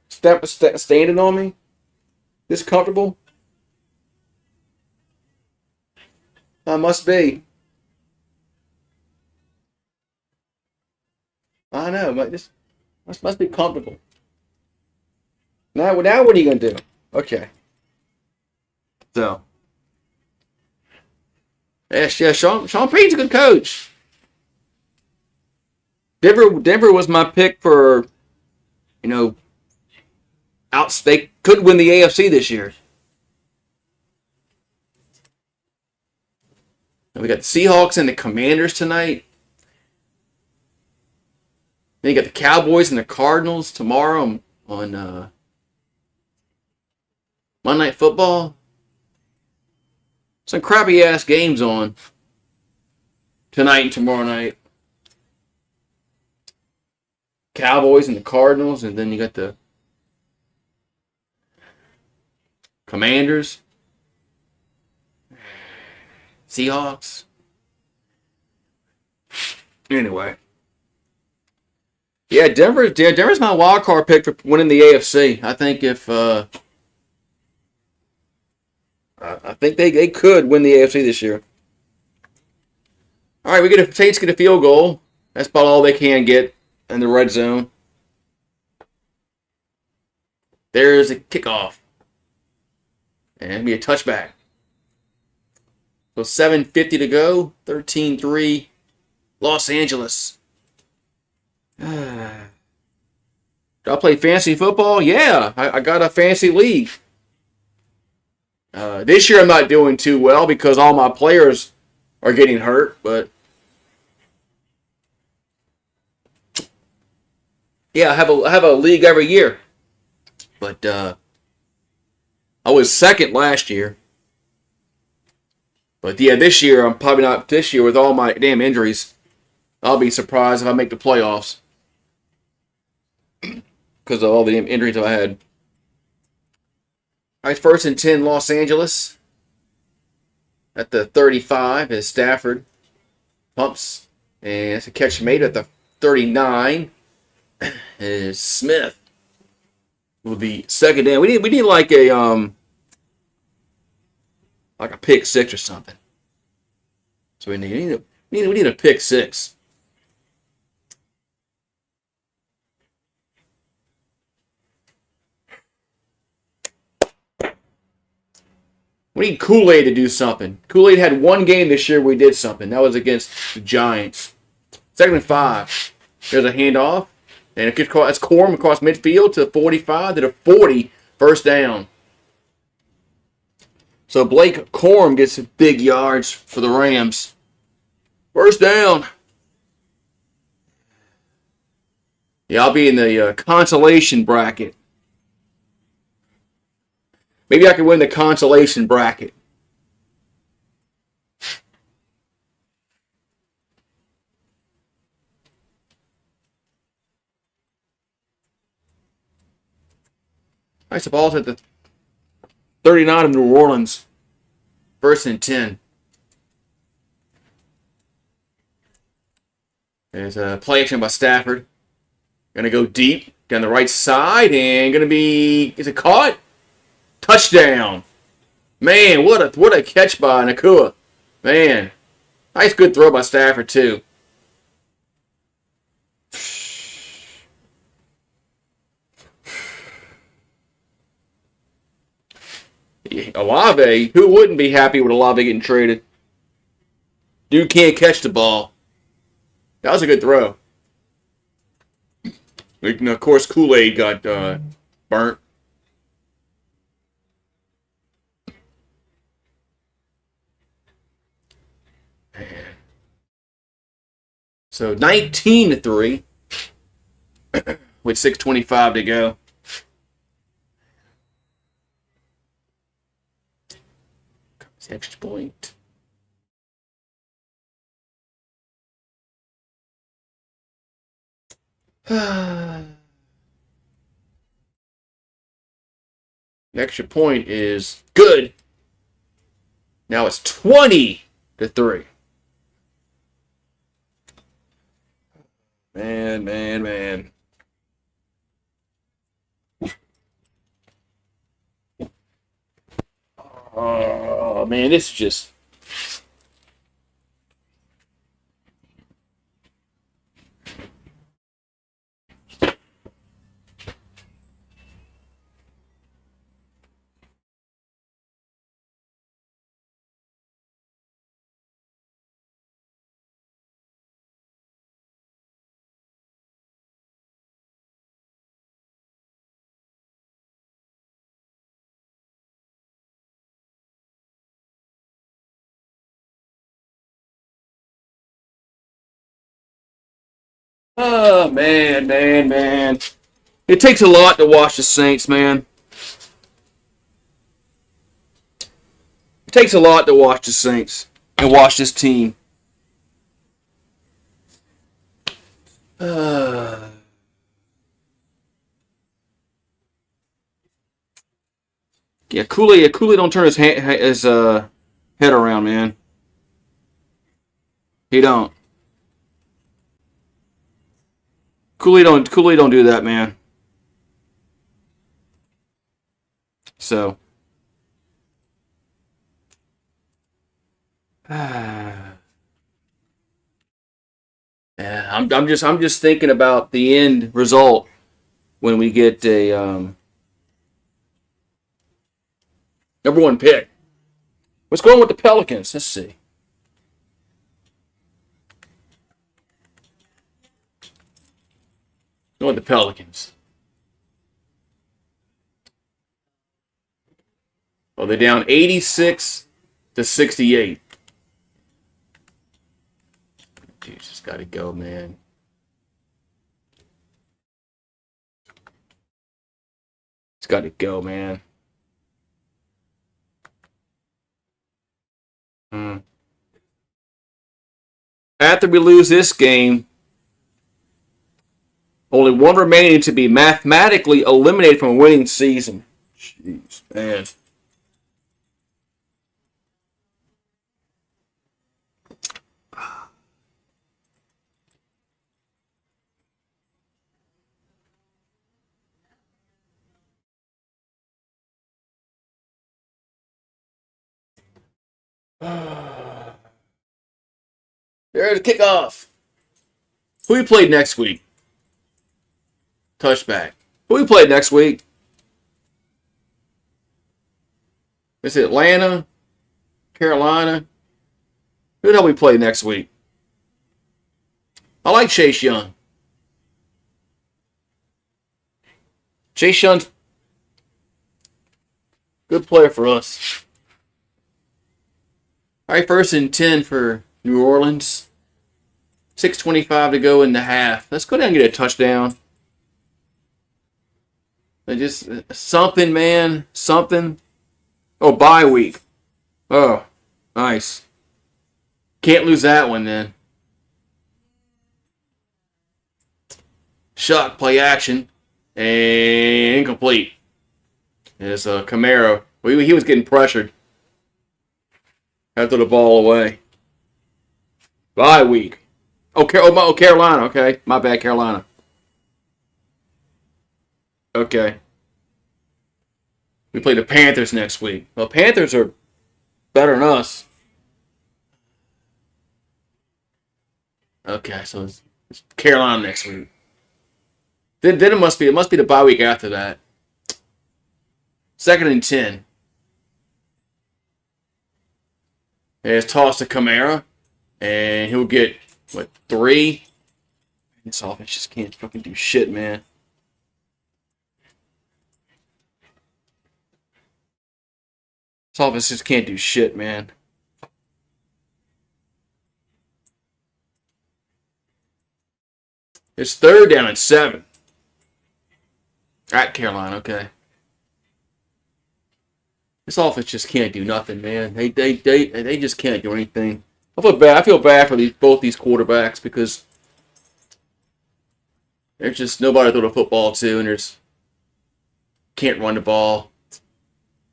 Standing on me? This comfortable? Must be. I know, but this must be comfortable. Now what are you gonna do? Okay. So. Yeah, Sean Payton's a good coach. Denver was my pick for, they could win the AFC this year. And we got the Seahawks and the Commanders tonight. Then you got the Cowboys and the Cardinals tomorrow on Monday Night Football. Some crappy ass games on tonight and tomorrow night. Cowboys and the Cardinals, and then you got the Commanders, Seahawks. Anyway. Yeah, Denver's my wild card pick for winning the AFC. I think I think they could win the AFC this year. All right, Saints get a field goal. That's about all they can get in the red zone. There's a kickoff. And it'll be a touchback. So 7:50 to go. 13-3. Los Angeles. Do I play fantasy football? Yeah, I got a fantasy league. This year I'm not doing too well because all my players are getting hurt, but yeah, I have a league every year. But I was second last year. But yeah, this year I'm probably not. This year with all my damn injuries, I'll be surprised if I make the playoffs because of all the injuries I had. All right, 1st and 10, Los Angeles. At the 35 is Stafford. Pumps. And it's a catch made at the 39 is Smith. Will be second down. We need like a pick six or something. So we need a pick six. We need Kool-Aid to do something. Kool-Aid had one game this year where we did something. That was against the Giants. 2nd and 5. There's a handoff. And it gets across Corum across midfield to the 45 to the 40. First down. So Blake Corum gets big yards for the Rams. First down. Yeah, I'll be in the consolation bracket. Maybe I could win the consolation bracket. All right, so ball's at the 39 of New Orleans. 1st and 10. There's a play action by Stafford. Going to go deep down the right side and going to be, is it caught? Touchdown. Man, what a catch by Nakua. Man, nice good throw by Stafford too. Olave, who wouldn't be happy with Olave getting traded? Dude can't catch the ball. That was a good throw. And of course, Kool-Aid got burnt. So 19-3 with 6:25 to go. Extra point. The extra point is good. Now it's 20-3. Man. Oh, man, this is just... Oh, man. It takes a lot to watch the Saints, man. It takes a lot to watch the Saints and watch this team. Yeah, Cooley don't turn his head around, man. He don't. Cooley don't do that, man. So, yeah, I'm just thinking about the end result when we get a number one pick. What's going on with the Pelicans? Let's see. Going with the Pelicans. Oh, they're down 86-68. Jesus, gotta go, man. It's gotta go, man. After we lose this game, only one remaining to be mathematically eliminated from a winning season. Jeez, man. There's a kickoff. Who we played next week? Touchback. Who we played next week? Is it Atlanta? Carolina? Who the hell we play next week? I like Chase Young. Chase Young's good player for us. All right, 1st and 10 for New Orleans. 6:25 to go in the half. Let's go down and get a touchdown. Just something, man. Something. Oh, bye week. Oh, nice. Can't lose that one then. Shot, play action. And incomplete. It's Camaro. He was getting pressured. Had to throw the ball away. Bye week. Oh, Carolina. Okay. My bad, Carolina. Okay. We play the Panthers next week. Well, Panthers are better than us. Okay, so it's Carolina next week. Then it must be the bye week after that. 2nd and 10. And it's tossed to Kamara, and he'll get 3. This offense just can't fucking do shit, man. This offense just can't do shit, man. It's 3rd down and 7. At Carolina, okay. This offense just can't do nothing, man. They just can't do anything. I feel bad for both these quarterbacks because there's just nobody to throw the football to, and there's can't run the ball.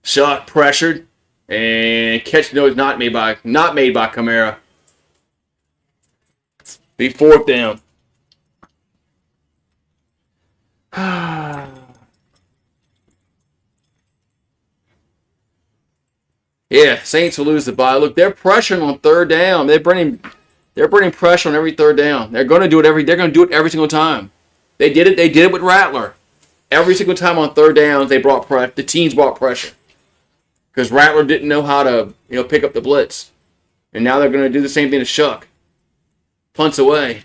Shot pressured, and catch not made by Kamara. Be 4th down. Yeah, Saints will lose the bye. Look, they're pressuring on 3rd down. They're bringing pressure on every 3rd down. They're going to do it every single time. They did it with Rattler. Every single time on 3rd downs, the teams brought pressure. Because Rattler didn't know how to, pick up the blitz. And now they're going to do the same thing to Shuck. Punts away.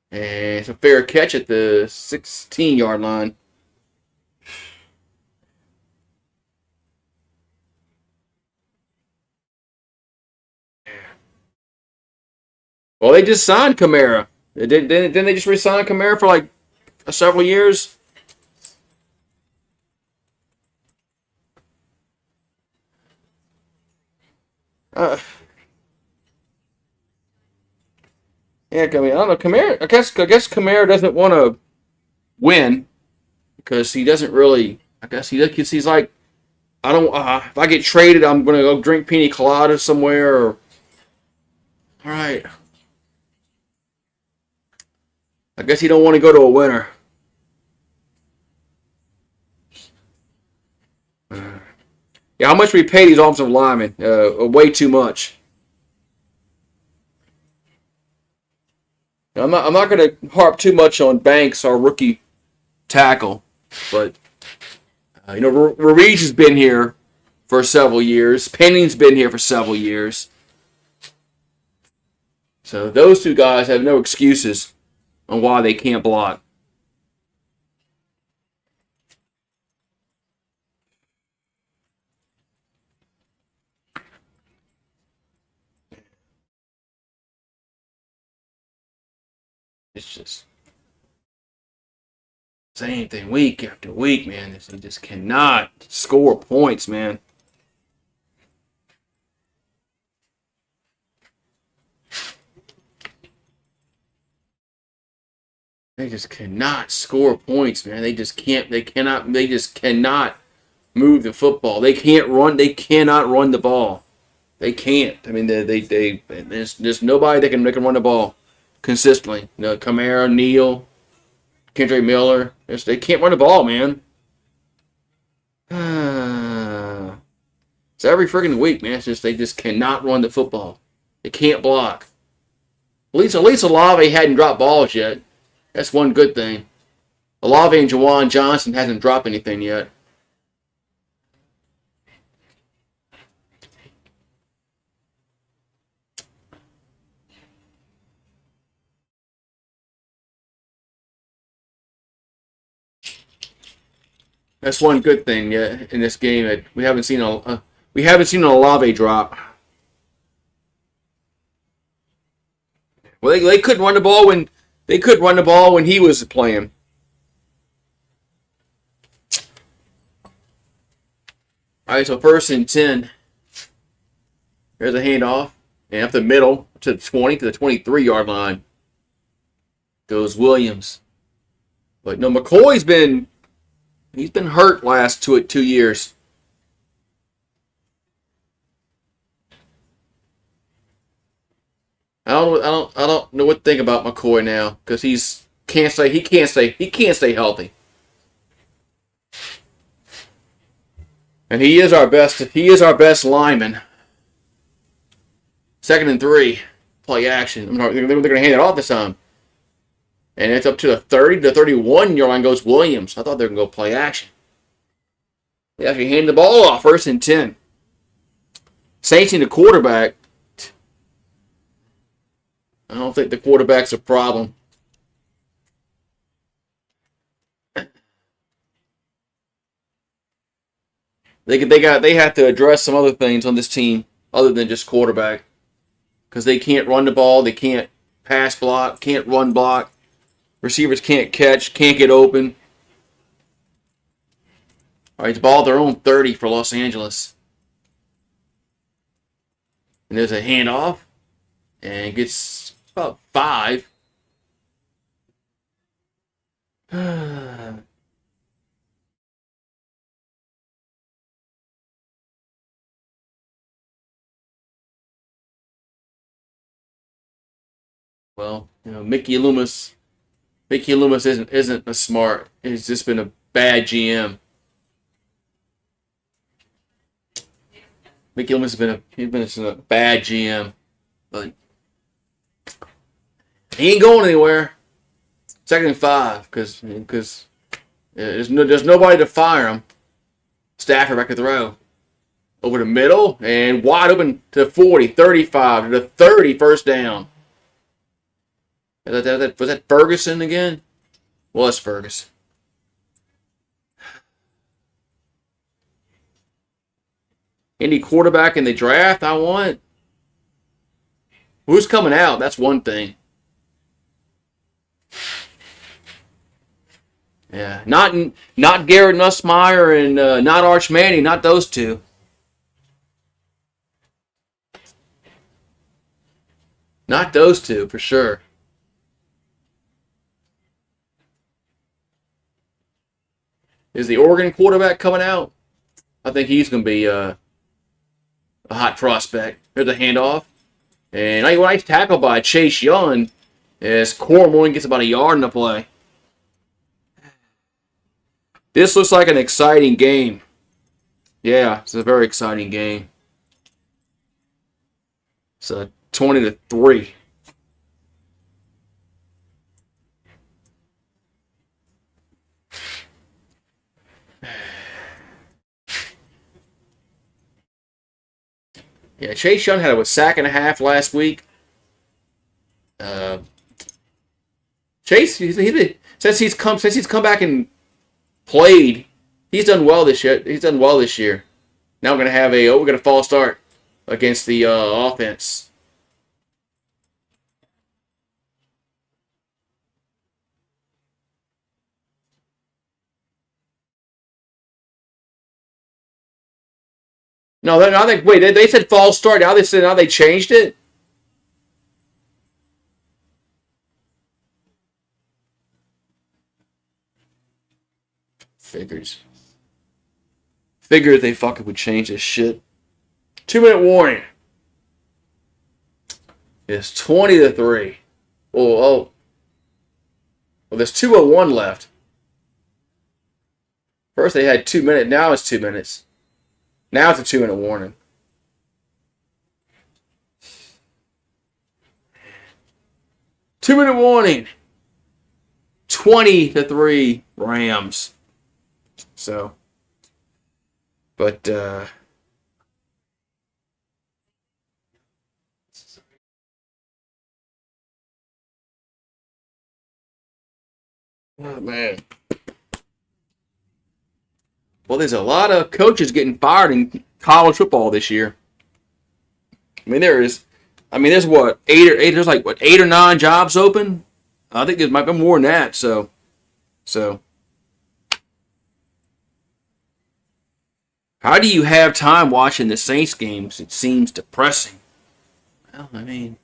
And it's a fair catch at the 16-yard line. Well, they just signed Kamara. Didn't they just re-sign Kamara for several years? Yeah, I don't know. Kamara. I guess Kamara doesn't want to win. because he doesn't really. I guess he's like, I don't. If I get traded, I'm gonna go drink pina colada somewhere. Or, all right. I guess he don't want to go to a winner. Yeah, how much we pay these offensive linemen? Way too much. I'm not going to harp too much on Banks, our rookie tackle, but Ruiz has been here for several years. Penning's been here for several years. So those two guys have no excuses on why they can't block. It's just same thing week after week, man. They just cannot score points, man. They just cannot score points, man. They just can't. They cannot. They just cannot move the football. They can't run. They cannot run the ball. They can't. I mean, there's nobody that can run the ball consistently. Kamara, Neal, Kendrick Miller. They can't run the ball, man. It's every freaking week, man. It's just they just cannot run the football. They can't block. At least Olave hadn't dropped balls yet. That's one good thing. Olave and Juwan Johnson hasn't dropped anything yet. That's one good thing in this game. We haven't seen an Olave drop. Well, they couldn't run the ball when he was playing. All right, so 1st and 10. There's a handoff, and up the middle to the 20 to the 23-yard line goes Williams. But no, McCoy's been hurt last 2 years. I don't know what to think about McCoy now because he can't stay healthy. And he is our best lineman. 2nd and 3, play action. They're going to hand it off this time. And it's up to the 30 to 31-yard line goes Williams. I thought they were going to go play action. They actually hand the ball off, 1st and 10. Saints need a quarterback. I don't think the quarterback's a problem. They have to address some other things on this team other than just quarterback. Because they can't run the ball, they can't pass block, can't run block. Receivers can't catch, can't get open. All right, it's ball at their own 30 for Los Angeles. And there's a handoff. And gets about 5. Well, Mickey Loomis isn't a smart. He's just been a bad GM. Mickey Loomis has been a bad GM, but he ain't going anywhere. 2nd and 5, because there's nobody to fire him. Stafford back to throw. Over the middle and wide open to 40, 35 to the 30, 1st down. Was that Ferguson again? Was Ferguson. Any quarterback in the draft I want? Who's coming out? That's one thing. Yeah, not Garrett Nussmeier and not Arch Manning, not those two. Not those two for sure. is the Oregon quarterback coming out. I think he's going to be a hot prospect. Here's a handoff. And nice tackle by Chase Young as Cormorant gets about a yard in the play. This looks like an exciting game. Yeah, it's a very exciting game. It's a 20-3. Yeah, Chase Young had a sack and a half last week. Chase, since he's come back and played, he's done well this year. Now we're gonna have a false start against the offense. No, I think. Wait, they said false start. Now they changed it. Figures they fucking would change this shit. 2-minute warning. It's 20-3. Well, there's 2:01 left. First they had 2 minutes. Now it's 2 minutes. Now it's a 2-minute warning. Two-minute warning. 20-3 Rams. So, but oh man. Well, there's a lot of coaches getting fired in college football this year. I mean, there's what, there's like what, 8 or 9 jobs open? I think there might be more than that, so how do you have time watching the Saints games? It seems depressing. Well, I mean,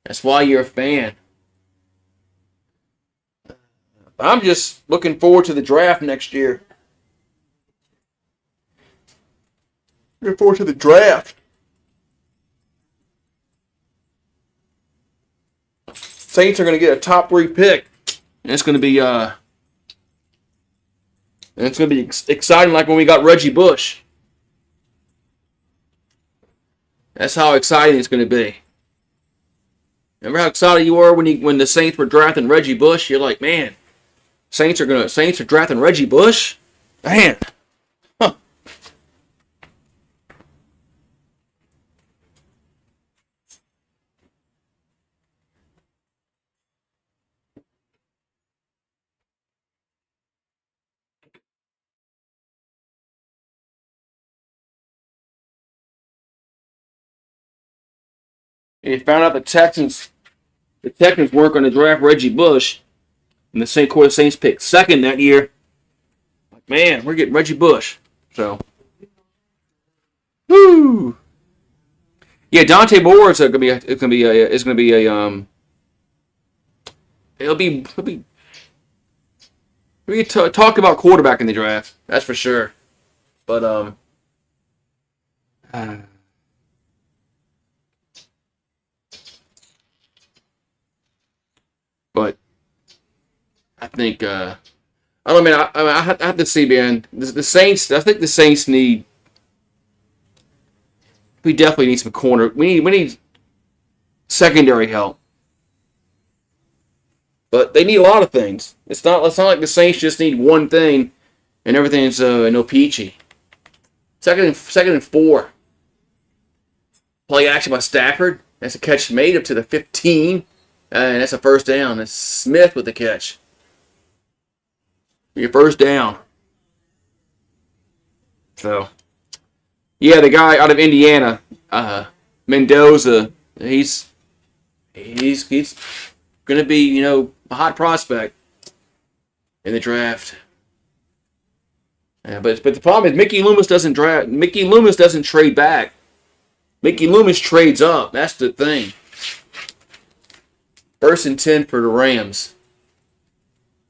that's why you're a fan. I'm just looking forward to the draft next year. Looking forward to the draft. Saints are going to get a top 3 pick, and it's going to be exciting, like when we got Reggie Bush. That's how exciting it's going to be. Remember how excited you were when the Saints were drafting Reggie Bush? You're like, man. Saints are drafting Reggie Bush? Man. Huh. They found out the Texans weren't going to draft Reggie Bush. And the Saints picked second that year. Like, man, we're getting Reggie Bush. So, woo. Yeah, Dante Moore is gonna be talk about quarterback in the draft. That's for sure. But but. I think I don't mean I have to see, man. The Saints. I think the Saints need. We definitely need some corner. We need secondary help. But they need a lot of things. It's not like the Saints just need one thing, and everything's no peachy. Second and 4. Play action by Stafford. That's a catch made up to the 15, and that's a first down. It's Smith with the catch. Your first down. So, yeah, the guy out of Indiana, Mendoza, he's gonna be, a hot prospect in the draft. Yeah, but the problem is Mickey Loomis doesn't draft. Mickey Loomis doesn't trade back. Mickey Loomis trades up. That's the thing. 1st and 10 for the Rams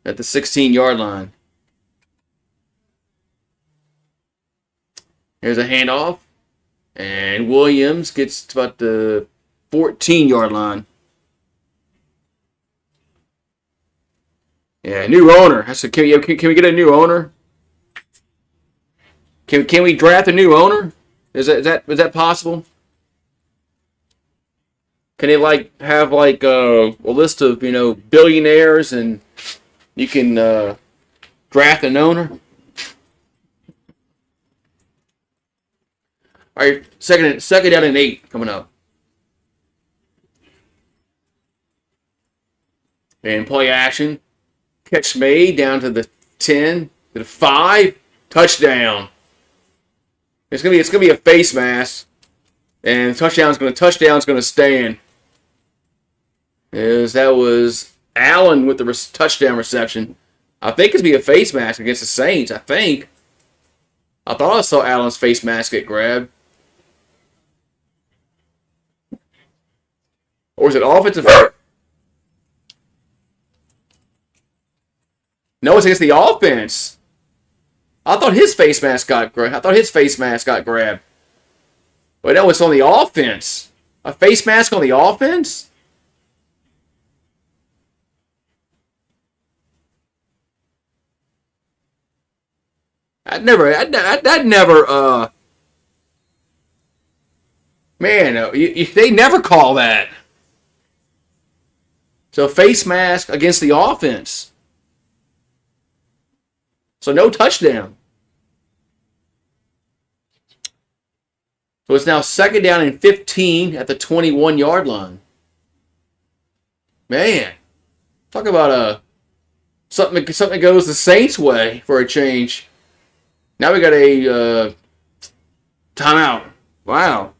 at the 16-yard line. Here's a handoff. And Williams gets to about the 14-yard line. Yeah, new owner. Can we get a new owner? Can we draft a new owner? Is that possible? Can they have a list of billionaires and you can draft an owner? All right, second down and 8 coming up. And play action. Catch made down to the 10, to the 5, touchdown. It's gonna be a face mask, and touchdown's gonna stand. That was Allen with the touchdown reception. I think it's gonna be a face mask against the Saints. I thought I saw Allen's face mask get grabbed. Or is it offensive? No, it's against the offense. I thought his face mask got grabbed. But no, it's on the offense. A face mask on the offense? They never call that. So face mask against the offense. So no touchdown. So it's now second down and 15 at the 21-yard line. Man, talk about something goes the Saints' way for a change. Now we got a timeout. Wow.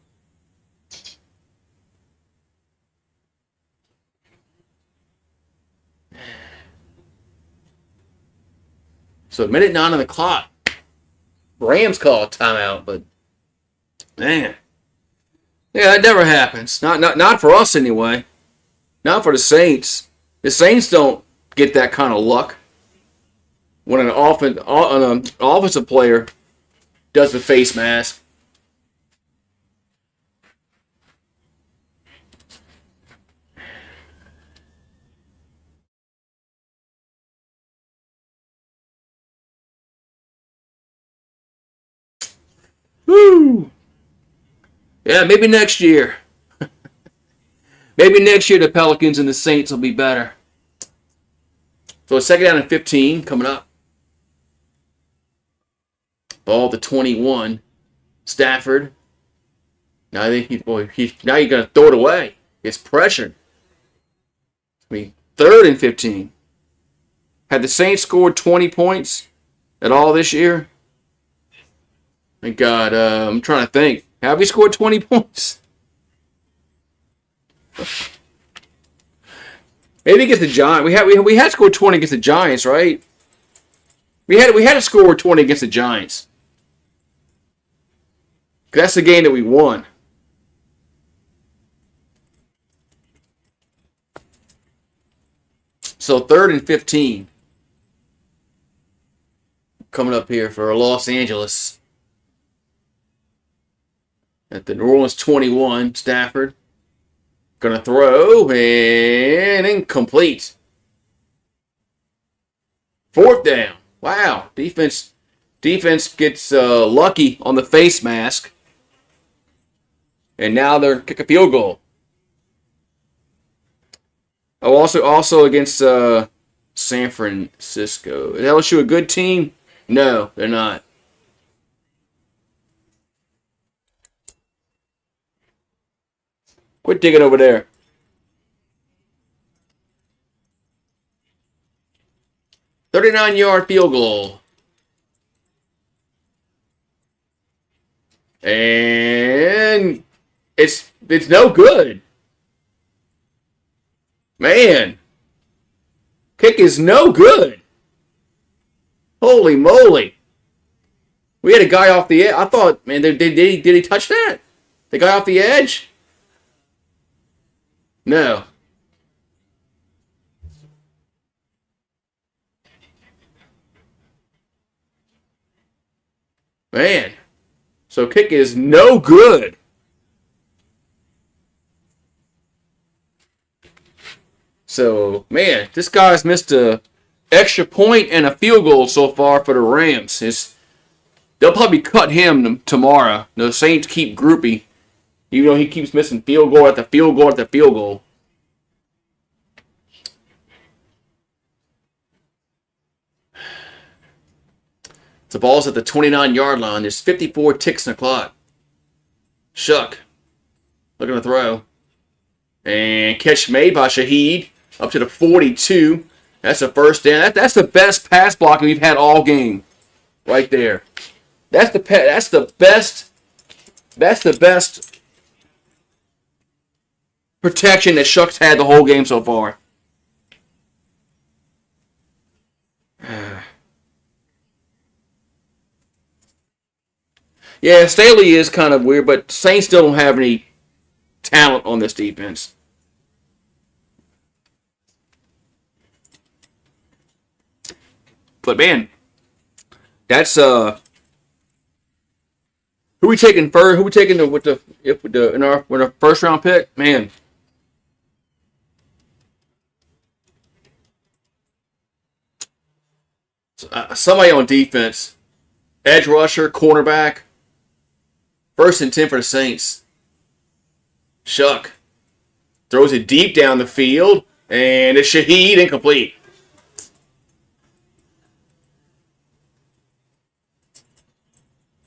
So minute 9 on the clock. Rams call a timeout, but man, yeah, that never happens. Not for us anyway. Not for the Saints. The Saints don't get that kind of luck when an offensive player does the face mask. Woo! Yeah, maybe next year. Maybe next year the Pelicans and the Saints will be better. So second down and 15 coming up. Ball to 21. Stafford. Now I think now you're gonna throw it away. It's pressured. I mean, third and 15. Had the Saints scored 20 points at all this year? Thank God. I'm trying to think. Have we scored 20 points? Maybe against the Giants. We had scored 20 against the Giants, right? We had to score 20 against the Giants. That's the game that we won. So third and 15 coming up here for Los Angeles. At the New Orleans 21, Stafford. Gonna throw and incomplete. Fourth down. Wow. Defense gets lucky on the face mask. And now they're kick a field goal. Oh, also against San Francisco. Is LSU a good team? No, they're not. Quit digging over there. "39-yard field goal. And it's no good. Man. Kick is no good. Holy moly. We had a guy off the edge. I thought, man, did he touch that? The guy off the edge? No. Man. So kick is no good. So, man, this guy's missed a extra point and a field goal so far for the Rams. They'll probably cut him tomorrow. The Saints keep Groupie, even though he keeps missing field goal after field goal after field goal. The ball's at the 29-yard line. There's 54 ticks in the clock. Shuck. Looking to throw. And catch made by Shaheed. Up to the 42. That's a first down. That's the best pass blocking we've had all game. Right there. That's the best protection that Shuck's had the whole game so far. Yeah, Staley is kind of weird, but Saints still don't have any talent on this defense. But man, that's who we taking first? Who we taking in our first round pick? Man, somebody on defense, edge rusher, cornerback. 1st and 10 for the Saints. Shuck throws it deep down the field, and it's Shaheed, incomplete.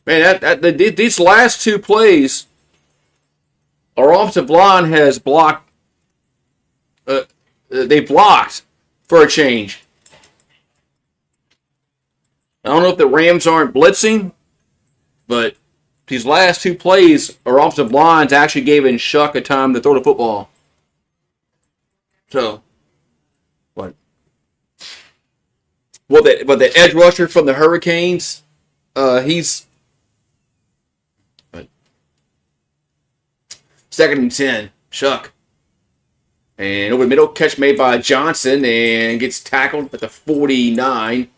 Man, these last two plays, our offensive line has blocked. They blocked for a change. I don't know if the Rams aren't blitzing, but these last two plays, our offensive lines actually gave Shuck a time to throw the football. So, what? Well, the edge rusher from the Hurricanes, he's 2nd and 10, Shuck. And over the middle, catch made by Johnson and gets tackled at the 49.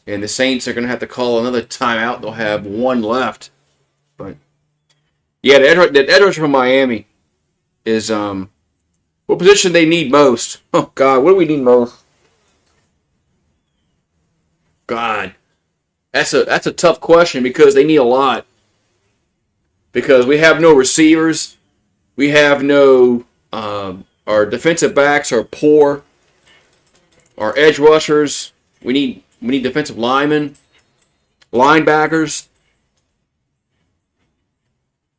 And the Saints are going to have to call another timeout. They'll have one left. But yeah, the edge rusher from Miami is what position they need most? Oh God, what do we need most? God, that's a tough question because they need a lot. Because we have no receivers, we have no our defensive backs are poor. Our edge rushers, we need defensive linemen, linebackers.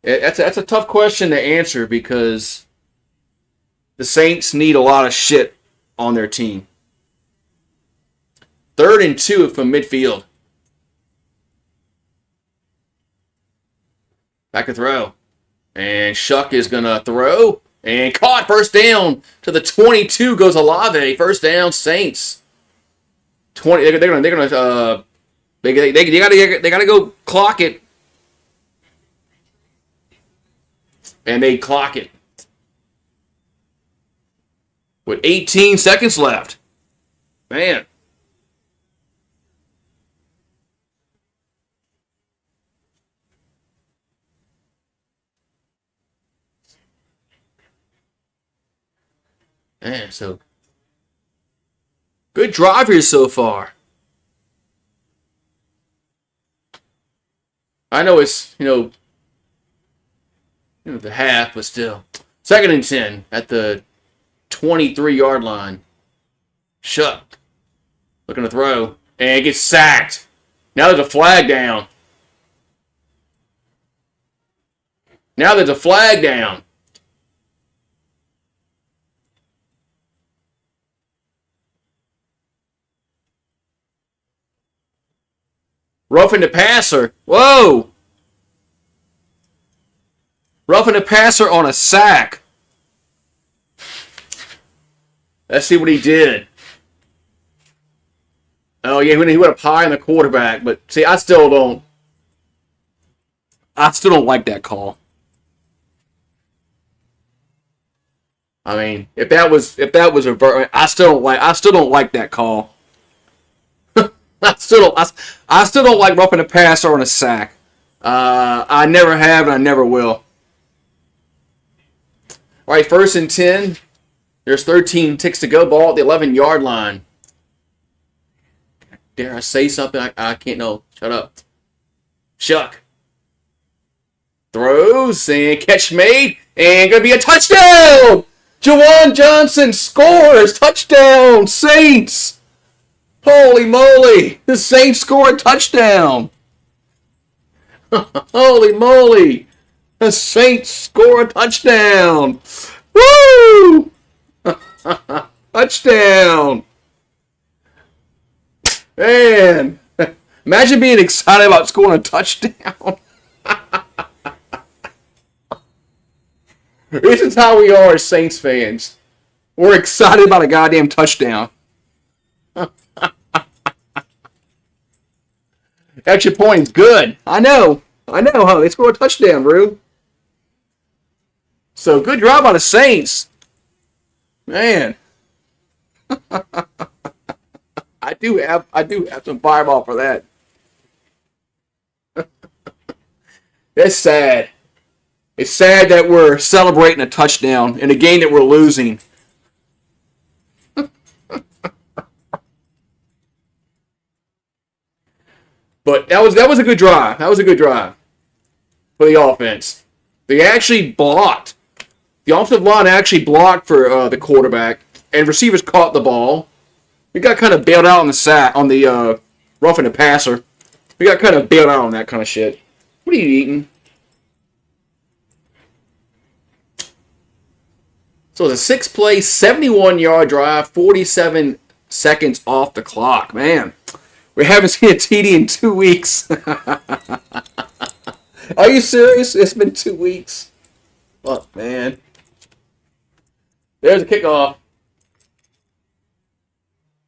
That's a tough question to answer because the Saints need a lot of shit on their team. 3rd and 2 from midfield. Back to throw. And Shuck is going to throw. And caught, first down to the 22 goes Olave. First down, Saints. 20. They gotta go clock it. And they clock it. With 18 seconds left. Man. Man, so good drive here so far. I know it's, the half, but still. 2nd and 10 at the 23-yard line. Shuck. Looking to throw. And gets sacked. Now there's a flag down. Roughing the passer. Whoa! Roughing the passer on a sack. Let's see what he did. Oh, yeah, he went up high on the quarterback. But, see, I still don't like that call. I mean, if that was I still don't like that call. I still don't like roughing the passer on a sack. I never have and I never will. All right, 1st and 10. There's 13 ticks to go. Ball at the 11-yard line. Dare I say something? I can't know. Shut up. Shuck. Throws and catch made. And going to be a touchdown! Jawan Johnson scores! Touchdown! Saints! Holy moly! The Saints score a touchdown! Holy moly! The Saints score a touchdown! Woo! Touchdown! Man! Imagine being excited about scoring a touchdown. This is how we are as Saints fans. We're excited about a goddamn touchdown. Extra points, good. I know, huh? They scored a touchdown, Rue. So good job by the Saints. Man. I do have some fireball for that. It's sad. It's sad that we're celebrating a touchdown in a game that we're losing. But that was a good drive. That was a good drive for the offense. They actually blocked. The offensive line actually blocked for the quarterback, and receivers caught the ball. We got kind of bailed out on the sack, on the roughing the passer. We got kind of bailed out on that kind of shit. What are you eating? So it's a 6-play, 71-yard drive, 47 seconds off the clock. Man, we haven't seen a TD in 2 weeks. Are you serious? It's been 2 weeks. Oh, man. There's a kickoff.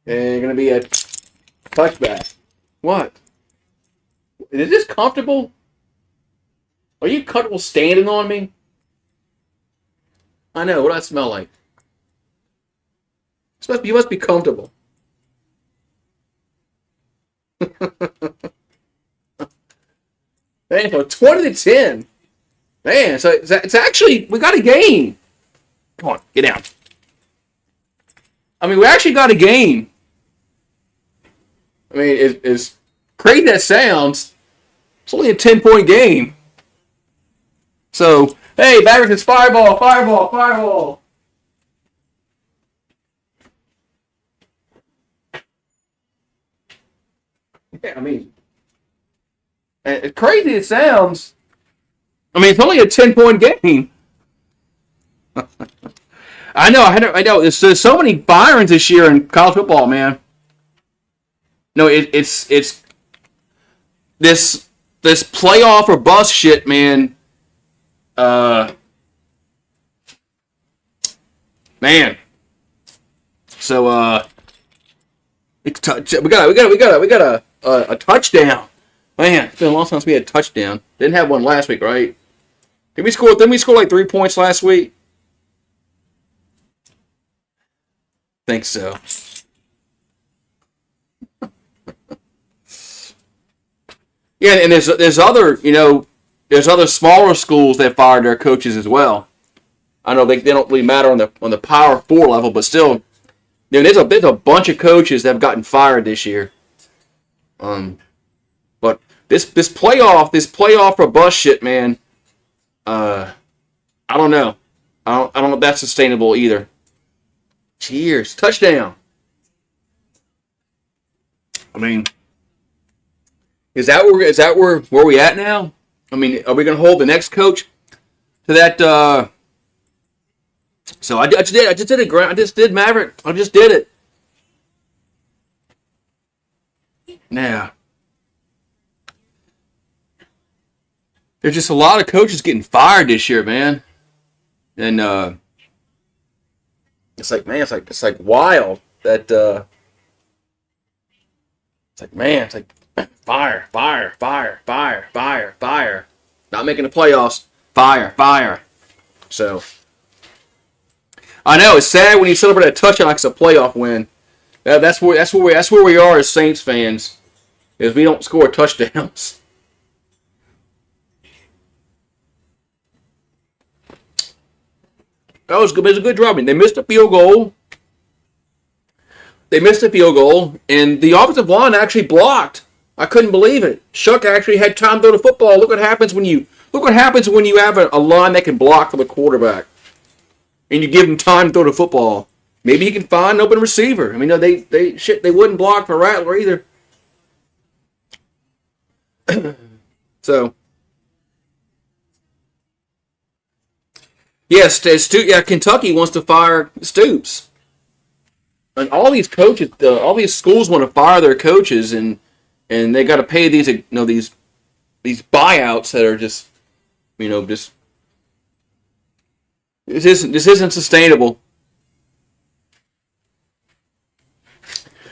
And going to be a touchback. What? Is this comfortable? Are you comfortable standing on me? I know. What do I smell like? You must be comfortable. Man, so 20-10. Man, so it's actually, we got a game. Come on, get down. I mean, we actually got a game. I mean, as crazy that sounds, it's only a 10-point game. So, hey, Mavericks, it's fireball, fireball, fireball. Yeah, I mean, as crazy as it sounds, I mean, it's only a 10-point game. I know. There's so many Byrons this year in college football, man. No, it's this playoff or bust shit, man. Man. So we got a touchdown. Man, it's been a long time since we had a touchdown. Didn't have one last week, right? Didn't we score like 3 points last week? Think so. Yeah, and there's other smaller schools that fired their coaches as well. I know they don't really matter on the Power 4 level, but still, there's a bunch of coaches that have gotten fired this year. But this playoff or bust shit, man. I don't know. I don't know if that's sustainable either. Cheers, touchdown. I mean, is that where we at now? I mean, are we gonna hold the next coach to that? So I just did it, Grant. I just did Maverick. I just did it. Now, there's just a lot of coaches getting fired this year, man. And it's like, man, it's like wild that it's like, man, it's like fire. Not making the playoffs. Fire. So I know it's sad when you celebrate a touchdown like it's a playoff win. That's where we are as Saints fans, is we don't score touchdowns. That was good. It was a good drive. I mean, they missed a field goal. And the offensive line actually blocked. I couldn't believe it. Shuck actually had time to throw the football. Look what happens when you have a line that can block for the quarterback, and you give him time to throw the football. Maybe he can find an open receiver. I mean, no, they wouldn't block for Rattler either. So, yes, Kentucky wants to fire Stoops. And all these coaches, all these schools want to fire their coaches, and they got to pay these buyouts that are just this isn't sustainable.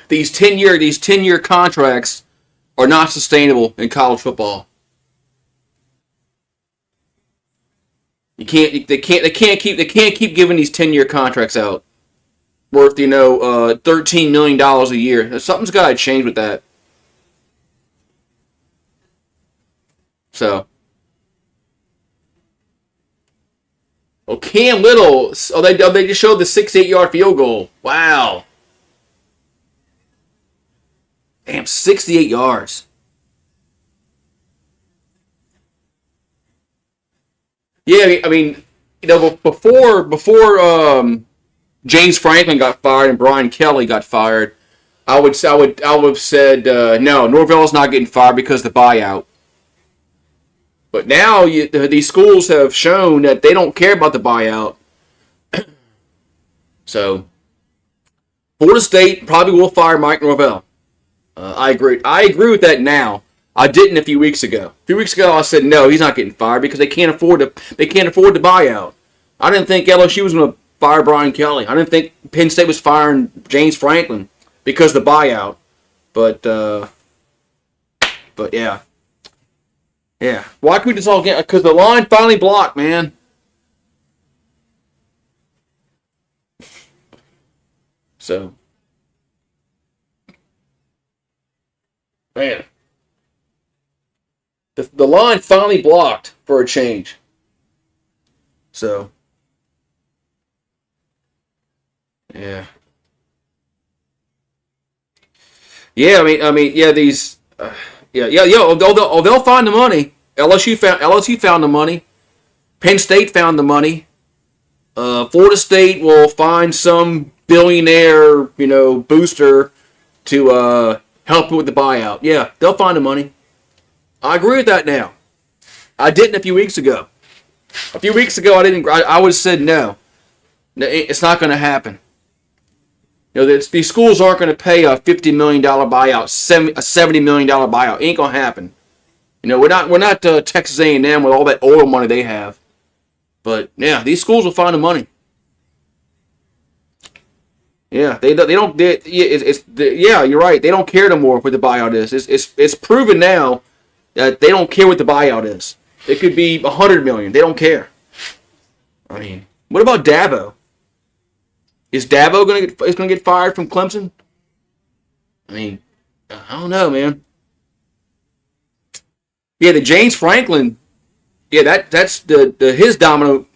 These 10-year contracts are not sustainable in college football. They can't keep giving these 10-year contracts out worth $13 million a year. Something's got to change with that. So, Cam Little. They just showed the 68-yard field goal. Wow. Damn, 68 yards. Yeah, I mean, before James Franklin got fired and Brian Kelly got fired, I would have said no, Norvell's not getting fired because of the buyout. But now these schools have shown that they don't care about the buyout. So, Florida State probably will fire Mike Norvell. I agree. I agree with that now. I didn't a few weeks ago. A few weeks ago, I said no, he's not getting fired because they can't afford the buyout. I didn't think LSU was going to fire Brian Kelly. I didn't think Penn State was firing James Franklin because of the buyout. But yeah. Yeah. Why can we just all get... Because the line finally blocked, man. So. Man. The line finally blocked for a change. So. Yeah. Yeah, I mean, yeah, these... They'll find the money. LSU found the money. Penn State found the money. Florida State will find some billionaire, booster to help with the buyout. Yeah, they'll find the money. I agree with that now. I didn't a few weeks ago. A few weeks ago, I would have said no. It's not going to happen. These schools aren't going to pay a $50 million buyout, a $70 million buyout. It ain't going to happen. We're not Texas A&M with all that oil money they have. But yeah, these schools will find the money. Yeah, they don't. You're right. They don't care no more what the buyout is. It's proven now that they don't care what the buyout is. It could be $100 million. They don't care. I mean, what about Dabo? Is Dabo going to get fired from Clemson? I mean, I don't know, man. Yeah, the James Franklin. Yeah, that's his domino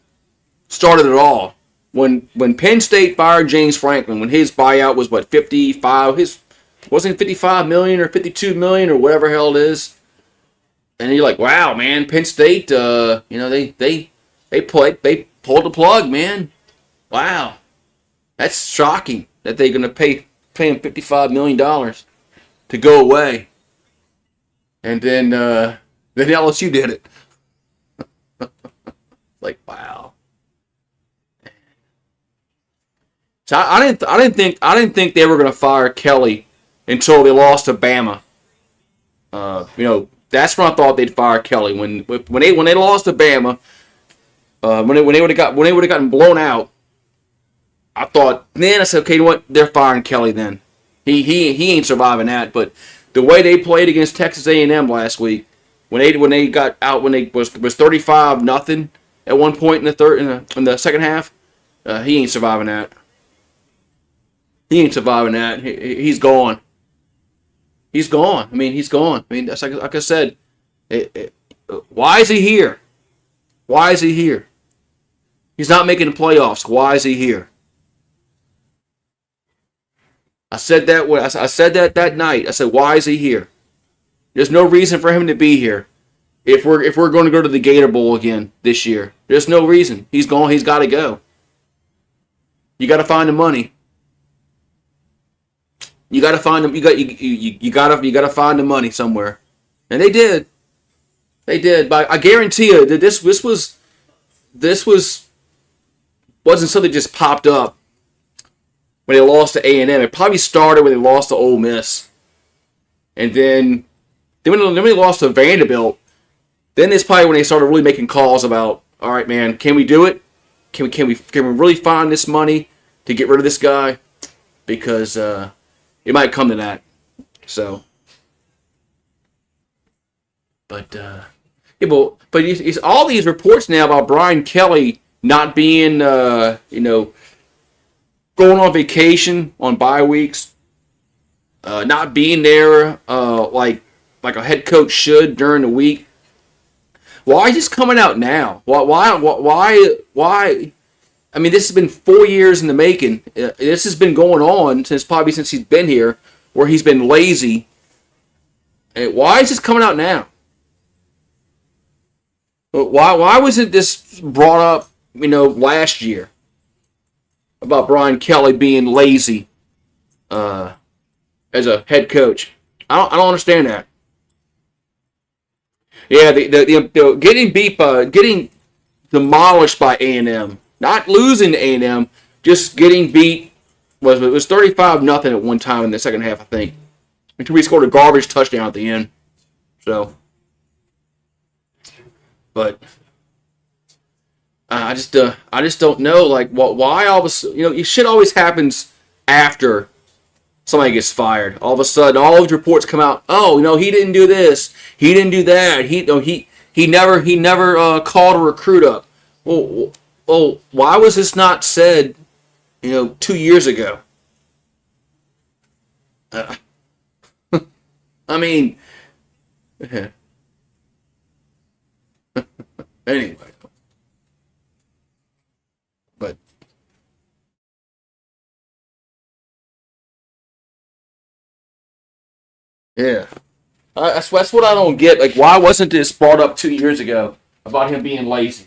started it all. When Penn State fired James Franklin, when his buyout was 55, wasn't it $55 million or $52 million or whatever hell it is, and you're like, wow, man, Penn State, they pulled the plug, man. Wow. That's shocking that they're going to pay him $55 million to go away. And then LSU did it. Like, wow. So I didn't think they were going to fire Kelly until they lost to Bama. That's when I thought they'd fire Kelly when they lost to Bama. When they would have gotten blown out. I thought, I said, okay, you know what? They're firing Kelly then. He ain't surviving that. But the way they played against Texas A&M last week, when they got out, when they was 35-0 at one point in the second half, he ain't surviving that. He ain't surviving that. He's gone. He's gone. I mean, he's gone. I mean, that's like I said. Why is he here? Why is he here? He's not making the playoffs. Why is he here? I said that that night. I said, why is he here? There's no reason for him to be here. If we're going to go to the Gator Bowl again this year, there's no reason. He's gone. He's got to go. You got to find the money. You got to find them. You got to find the money somewhere, and they did. They did. But I guarantee you that this wasn't something that just popped up when they lost to A&M. It probably started when they lost to Ole Miss, and then when they lost to Vanderbilt. Then it's probably when they started really making calls about, all right, man, can we do it? Can we really find this money to get rid of this guy? Because it might come to that. So, but it's all these reports now about Brian Kelly not being, going on vacation on bye weeks, not being there like a head coach should during the week. Why just coming out now? Why? I mean, this has been 4 years in the making. This has been going on since he's been here, where he's been lazy. And why is this coming out now? Why wasn't this brought up, last year about Brian Kelly being lazy as a head coach? I don't understand that. Yeah, the getting demolished by A&M, not losing to A&M, just getting beat was 35-0 at one time in the second half, I think, until we scored a garbage touchdown at the end. So, but I just don't know, like, why all of a sudden, shit always happens after somebody gets fired. All of a sudden, all of the reports come out. Oh, he didn't do this. He didn't do that. He never called a recruit up. Well, why was this not said, 2 years ago? I mean, anyway, but. Yeah. That's what I don't get. Like, why wasn't this brought up 2 years ago about him being lazy?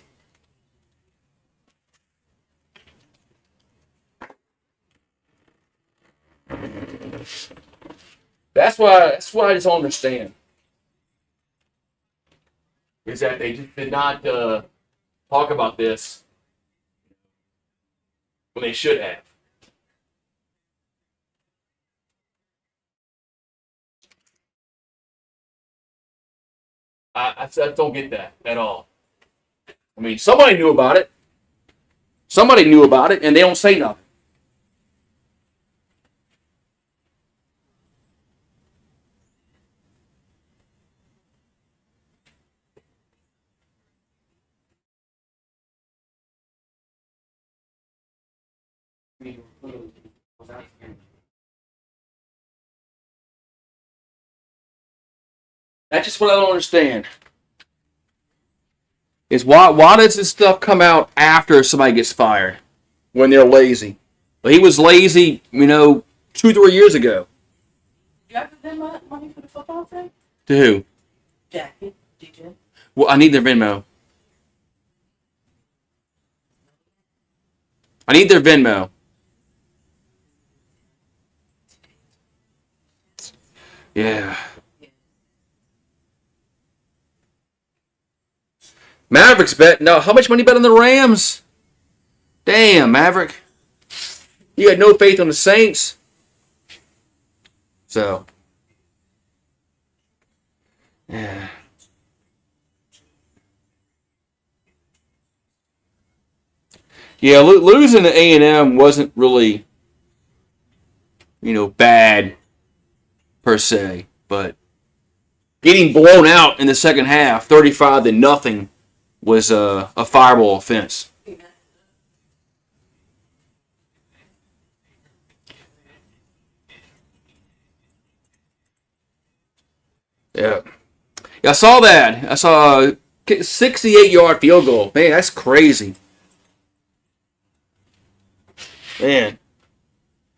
That's what I just don't understand. Is that they just did not talk about this when they should have. I don't get that at all. I mean, somebody knew about it. Somebody knew about it, and they don't say nothing. That's just what I don't understand. Is why does this stuff come out after somebody gets fired when they're lazy? Well, he was lazy, 2-3 years ago. Do you have to send money for the football thing? To who? Jackie, DJ. Well, I need their Venmo. I need their Venmo. Yeah. Mavericks bet. No, how much money bet on the Rams? Damn, Maverick. You had no faith on the Saints. So. Yeah. Yeah, losing to A&M wasn't really, bad per se, but getting blown out in the second half, 35-0, was a fireable offense. Yeah. I saw that. I saw a 68-yard field goal. Man, that's crazy. Man.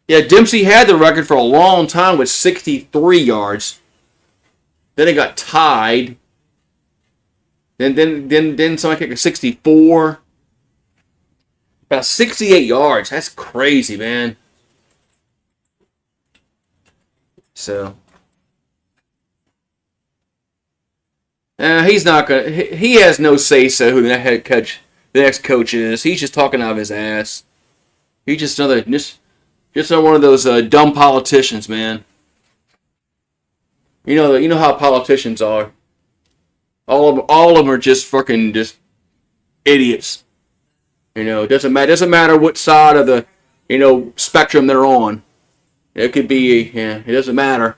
Yeah, Dempsey had the record for a long time with 63 yards. Then it got tied. Then someone kicked a 64. About 68 yards. That's crazy, man. So, he's not gonna. He has no say so who the head coach, the next coach is. He's just talking out of his ass. He's just one of those dumb politicians, man. You know how politicians are. All of them are just fucking just idiots. It doesn't matter what side of the spectrum they're on. It could be it doesn't matter.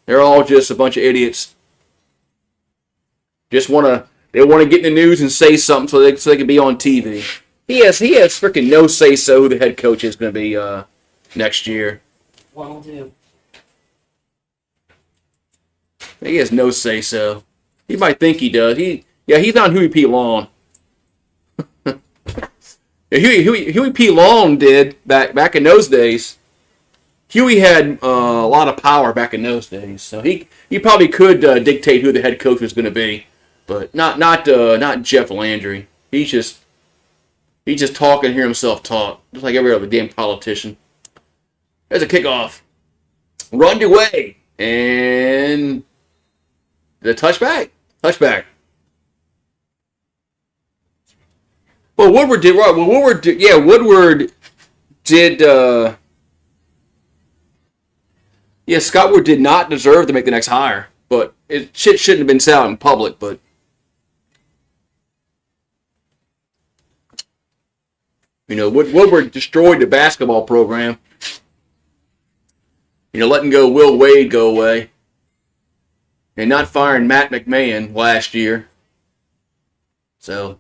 They're all just a bunch of idiots. They want to get in the news and say something so they can be on TV. He has freaking no say so who the head coach is going to be next year. Won't do. He has no say so. He might think he does. He's not Huey P. Long. Huey P. Long did back in those days. Huey had a lot of power back in those days, so he probably could dictate who the head coach was going to be, but not Jeff Landry. He's just talking to hear himself talk, just like every other damn politician. There's a kickoff, run away, and the touchback. Well, Woodward did right. Well, Woodward did. Scott Wood did not deserve to make the next hire, but shit shouldn't have been said out in public. But Woodward destroyed the basketball program. Letting go Will Wade go away, and not firing Matt McMahon last year. So,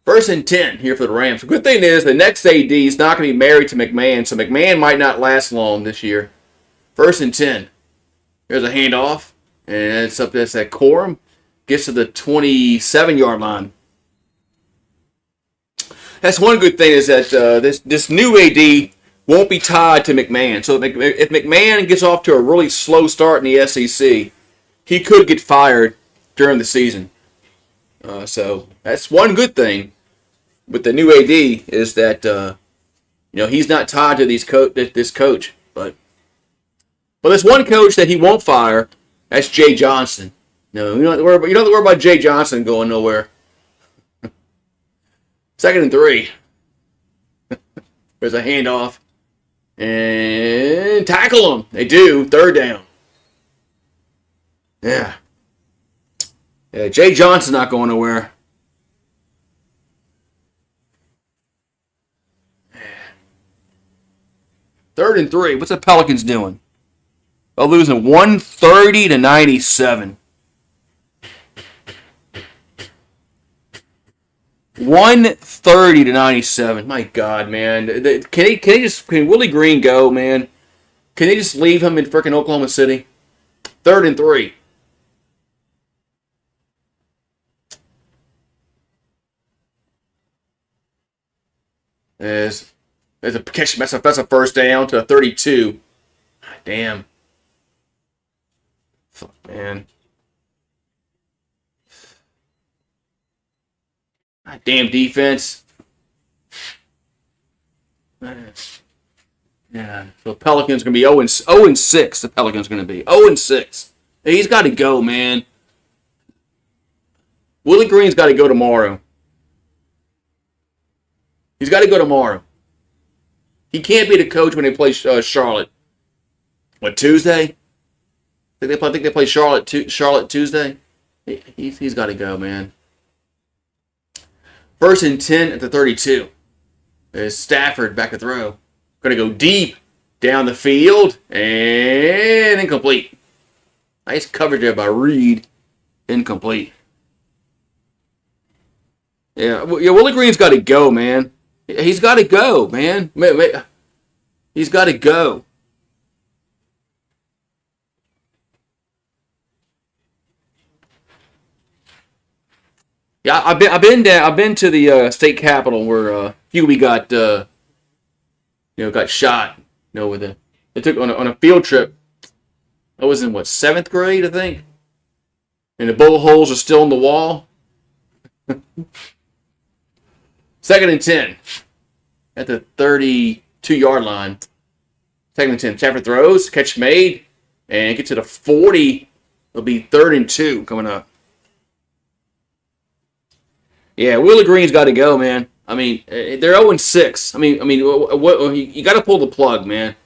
1st and 10 here for the Rams. The good thing is the next AD is not going to be married to McMahon, so McMahon might not last long this year. 1st and 10. There's a handoff, and it's up there. It's that Corum gets to the 27-yard line. That's one good thing is that this new AD won't be tied to McMahon. So if McMahon gets off to a really slow start in the SEC, he could get fired during the season. So that's one good thing with the new AD is that he's not tied to this coach. But there's one coach that he won't fire. That's Jay Johnson. No, you don't have to worry about Jay Johnson going nowhere. 2nd and 3. There's a handoff. And tackle him. They do. 3rd down. Yeah, Jay Johnson's not going nowhere. 3rd and 3. What's the Pelicans doing? They're losing 130-97. 130-97. My God, man. Can Willie Green go, man? Can they just leave him in frickin' Oklahoma City? 3rd and 3. There's a catch. That's a 1st down to a 32. God damn. Fuck, man. God damn defense. Yeah. So Pelicans going to be 0-6. The Pelicans going to be 0-6. He's got to go, man. Willie Green's got to go tomorrow. He's got to go tomorrow. He can't be the coach when they play Charlotte. What, Tuesday? I think they play Charlotte Tuesday. He's got to go, man. 1st and 10 at the 32. There's Stafford back to throw. Going to go deep down the field and incomplete. Nice coverage there by Reed. Incomplete. Yeah, Willie Green's got to go, man. He's got to go, man. He's got to go. Yeah, I've been to the state capitol where Huey got got shot. With they took on a field trip. I was in what, 7th grade, I think, and the bullet holes are still in the wall. 2nd and 10 at the 32-yard line. 2nd and 10. Stafford throws, catch made, and get to the 40. It'll be 3rd and 2 coming up. Yeah, Willie Green's got to go, man. I mean, they're 0-6. I mean, you got to pull the plug, man.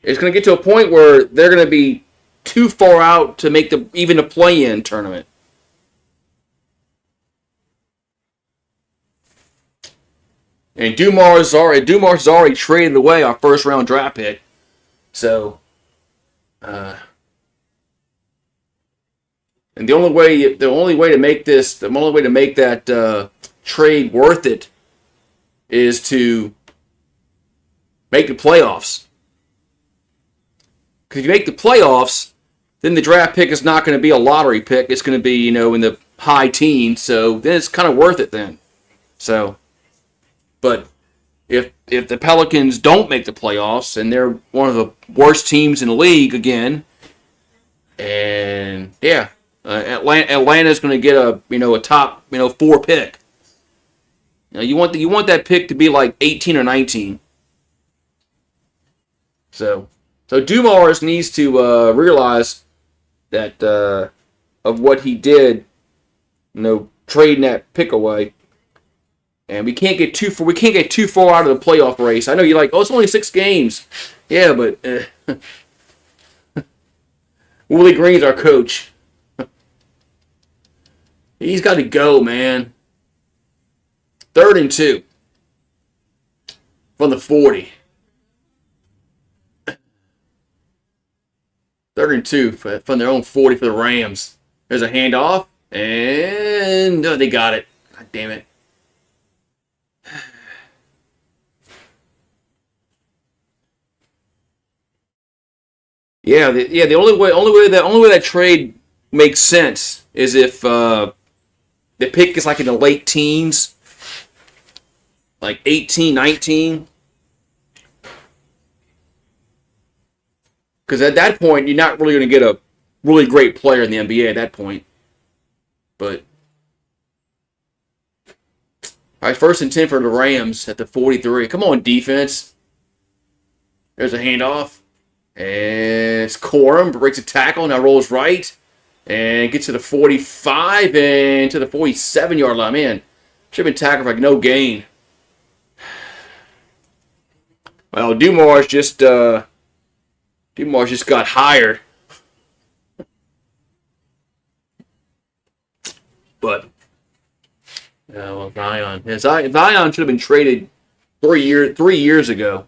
It's going to get to a point where they're going to be too far out to make even the play-in tournament. And Dumar's already traded away our first-round draft pick. So, and the only way to make that trade worth it is to make the playoffs. Because if you make the playoffs, then the draft pick is not going to be a lottery pick. It's going to be, in the high teens. So then it's kind of worth it then. So, but if the Pelicans don't make the playoffs and they're one of the worst teams in the league again, and yeah, Atlanta's going to get a top 4 pick. You want that pick to be like 18 or 19. So Dumars needs to realize that of what he did, trading that pick away, and we can't get too far out of the playoff race. I know you're like, it's only 6 games, yeah, but Willie Green's our coach. He's got to go, man. 3rd and 2 from the 40. 3rd and 2 from their own 40 for the Rams. There's a handoff, and they got it. God damn it. The only way that trade makes sense is if the pick is like in the late teens, like 18, 19. Because at that point, you're not really going to get a really great player in the NBA at that point. But, all right, 1st and 10 for the Rams at the 43. Come on, defense. There's a handoff. And it's Corum, breaks a tackle, now rolls right. And gets to the 45 and to the 47-yard line. Man, should have been tackled for like no gain. Well, Dumars just got hired. But Zion. Yeah, Zion should have been traded 3 years ago.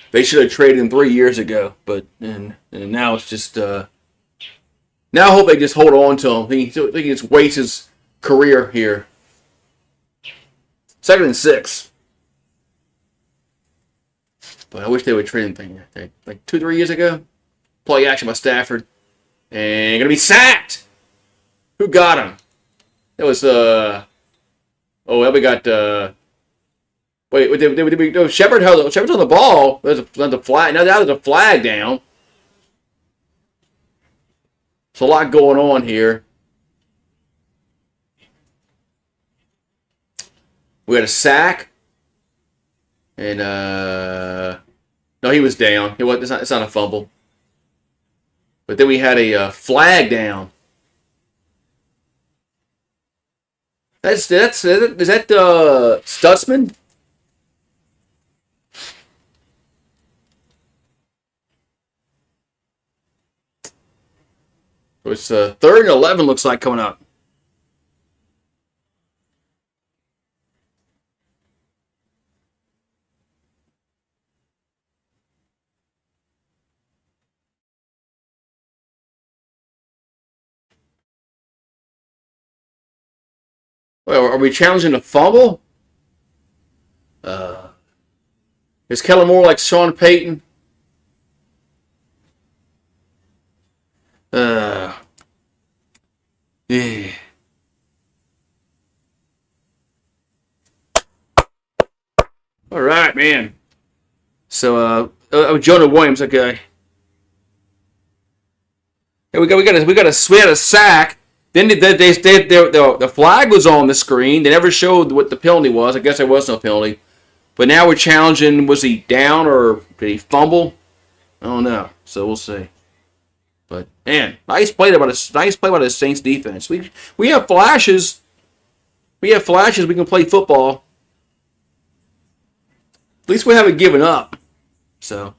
They should have traded him 3 years ago, but and now it's just now I hope they just hold on to him. He just wastes his career here. 2nd and 6. But I wish they would trade him like 2-3 years ago. Play action by Stafford, and gonna be sacked. Who got him? That was we got Wait, Shepard's on the ball. There's a flag. Now there's a flag down. There's a lot going on here. We had a sack. And, no, he was down. It's not a fumble. But then we had a flag down. Is that Stutzman? It's 3rd and 11 looks like coming up. Well, are we challenging a fumble? Is Kellen Moore like Sean Payton? Yeah. man. So, Jonah Williams, okay. Yeah, we had a sack. Then the flag was on the screen. They never showed what the penalty was. I guess there was no penalty. But now we're challenging, was he down or did he fumble? I don't know. So we'll see. But man, nice play by the Saints defense. We have flashes. We can play football. At least we haven't given up. So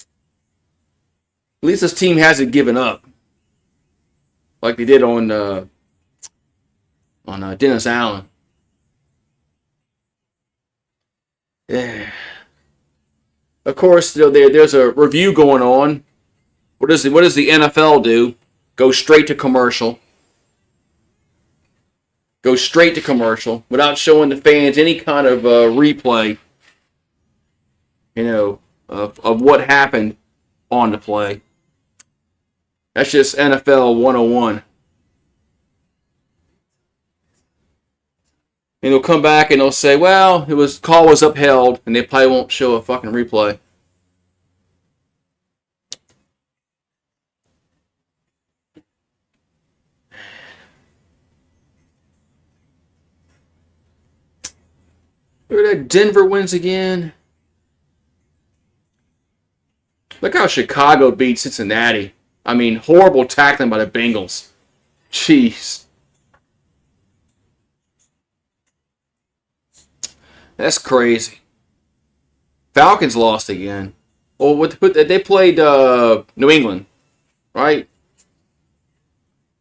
at least this team hasn't given up. Like they did on Dennis Allen. Yeah. Of course, there's a review going on. What does the NFL do? Go straight to commercial. Go straight to commercial without showing the fans any kind of replay. Of what happened on the play. That's just NFL 101. And they'll come back and they'll say, well, call was upheld, and they probably won't show a fucking replay. Look at that, Denver wins again. Look how Chicago beat Cincinnati. I mean, horrible tackling by the Bengals. Jeez. That's crazy. Falcons lost again. Well, they played New England, right?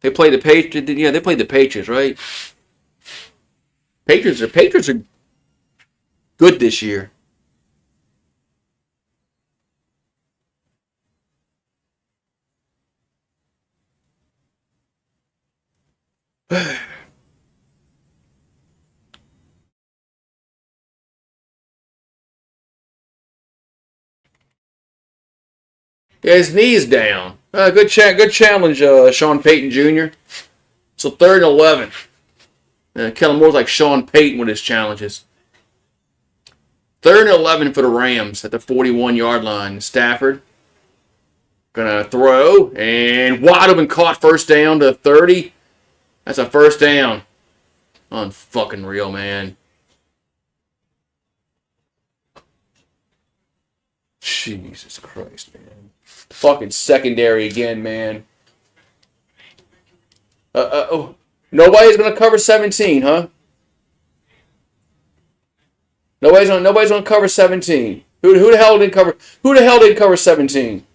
They played the Patriots. Yeah, they played the Patriots, right? Patriots are good this year. Yeah, his knee's down. Good challenge, Sean Payton Jr. So 3rd and 11. Kellen Moore's like Sean Payton with his challenges. 3rd and 11 for the Rams at the 41-yard line. Stafford gonna throw and wide open, caught, first down to 30. That's a first down. Unfucking real, man. Jesus Christ, man. Fucking secondary again, man. Nobody's gonna cover 17, huh? Nobody's gonna cover 17. Who the hell didn't cover? Who the hell didn't cover 17?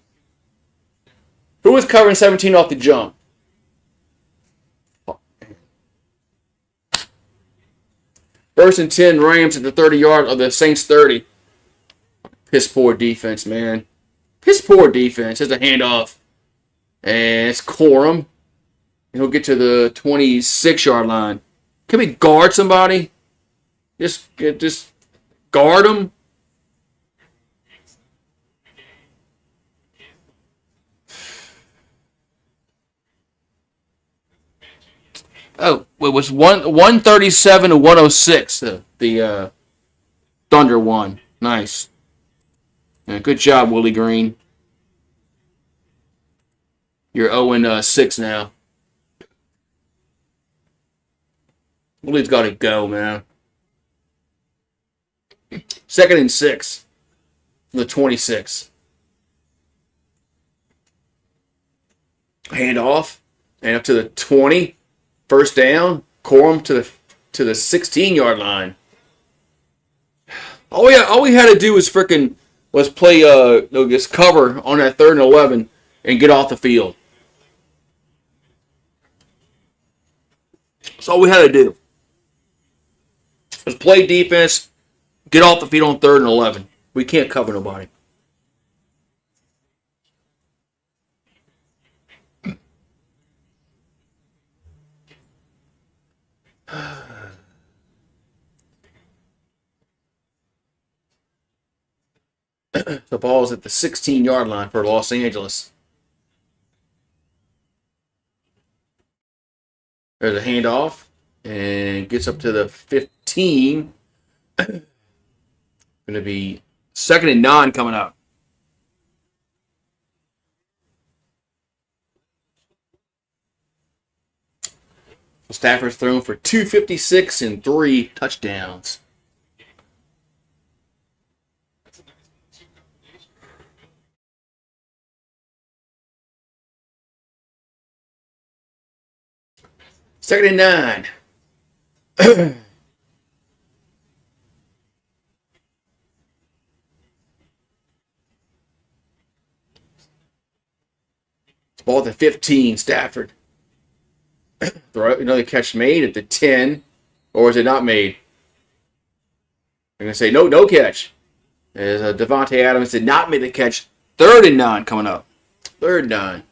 Who was covering 17 off the jump? First and 10, Rams at the 30-yard of the Saints 30. Piss poor defense, man. Piss poor defense. There's a handoff. And it's Corum. And he'll get to the 26-yard line. Can we guard somebody? Just guard him. Oh, it was 137 to 106. The Thunder won. Nice. Yeah, good job, Willie Green. You're 0-6 now. Willie's got to go, man. 2nd and 6. The 26. Handoff. And up to the 20. First down. Corum to the 16-yard line. All we had to do was play this cover on that 3rd and 11 and get off the field. That's all we had to do. Was play defense, get off the field on 3rd and 11. We can't cover nobody. The ball's at the 16-yard line for Los Angeles. There's a handoff and gets up to the 15. Going to be Second and 9 coming up. Stafford's thrown for 256 and 3 touchdowns. Second and 9. Ball at the 15, Stafford. Throw another catch made at the 10, or is it not made? I'm going to say no catch. As Devontae Adams did not make the catch. Third and 9 coming up. Third and 9.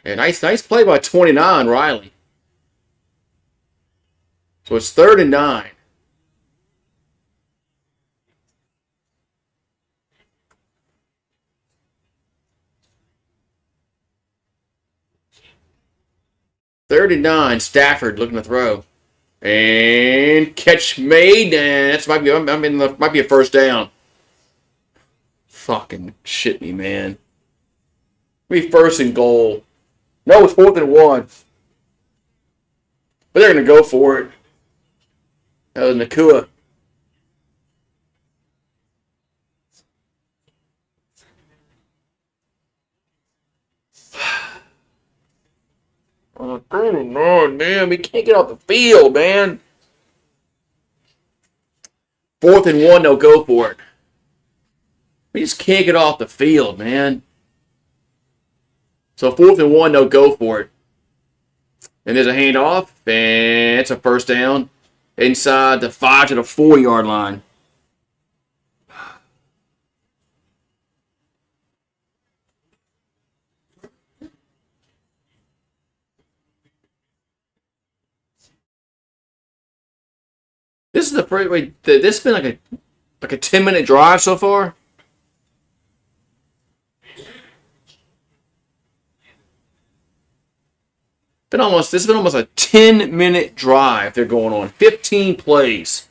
Yeah, nice play by 29, Riley. So it's third and 9. Third and 9, Stafford looking to throw. And catch made, and that might be a first down. Fucking shit me, man. Be first and goal. No, it's 4th and 1. But they're going to go for it. That was Nakua. Oh, 39, man. We can't get off the field, man. 4th and 1, they'll go for it. We just can't get off the field, man. So 4th and 1, they'll go for it. And there's a handoff, and it's a first down inside the 5 to the 4-yard line. This is the first way. This has been like a 10-minute drive so far. This has been almost a 10-minute drive they're going on. 15 plays.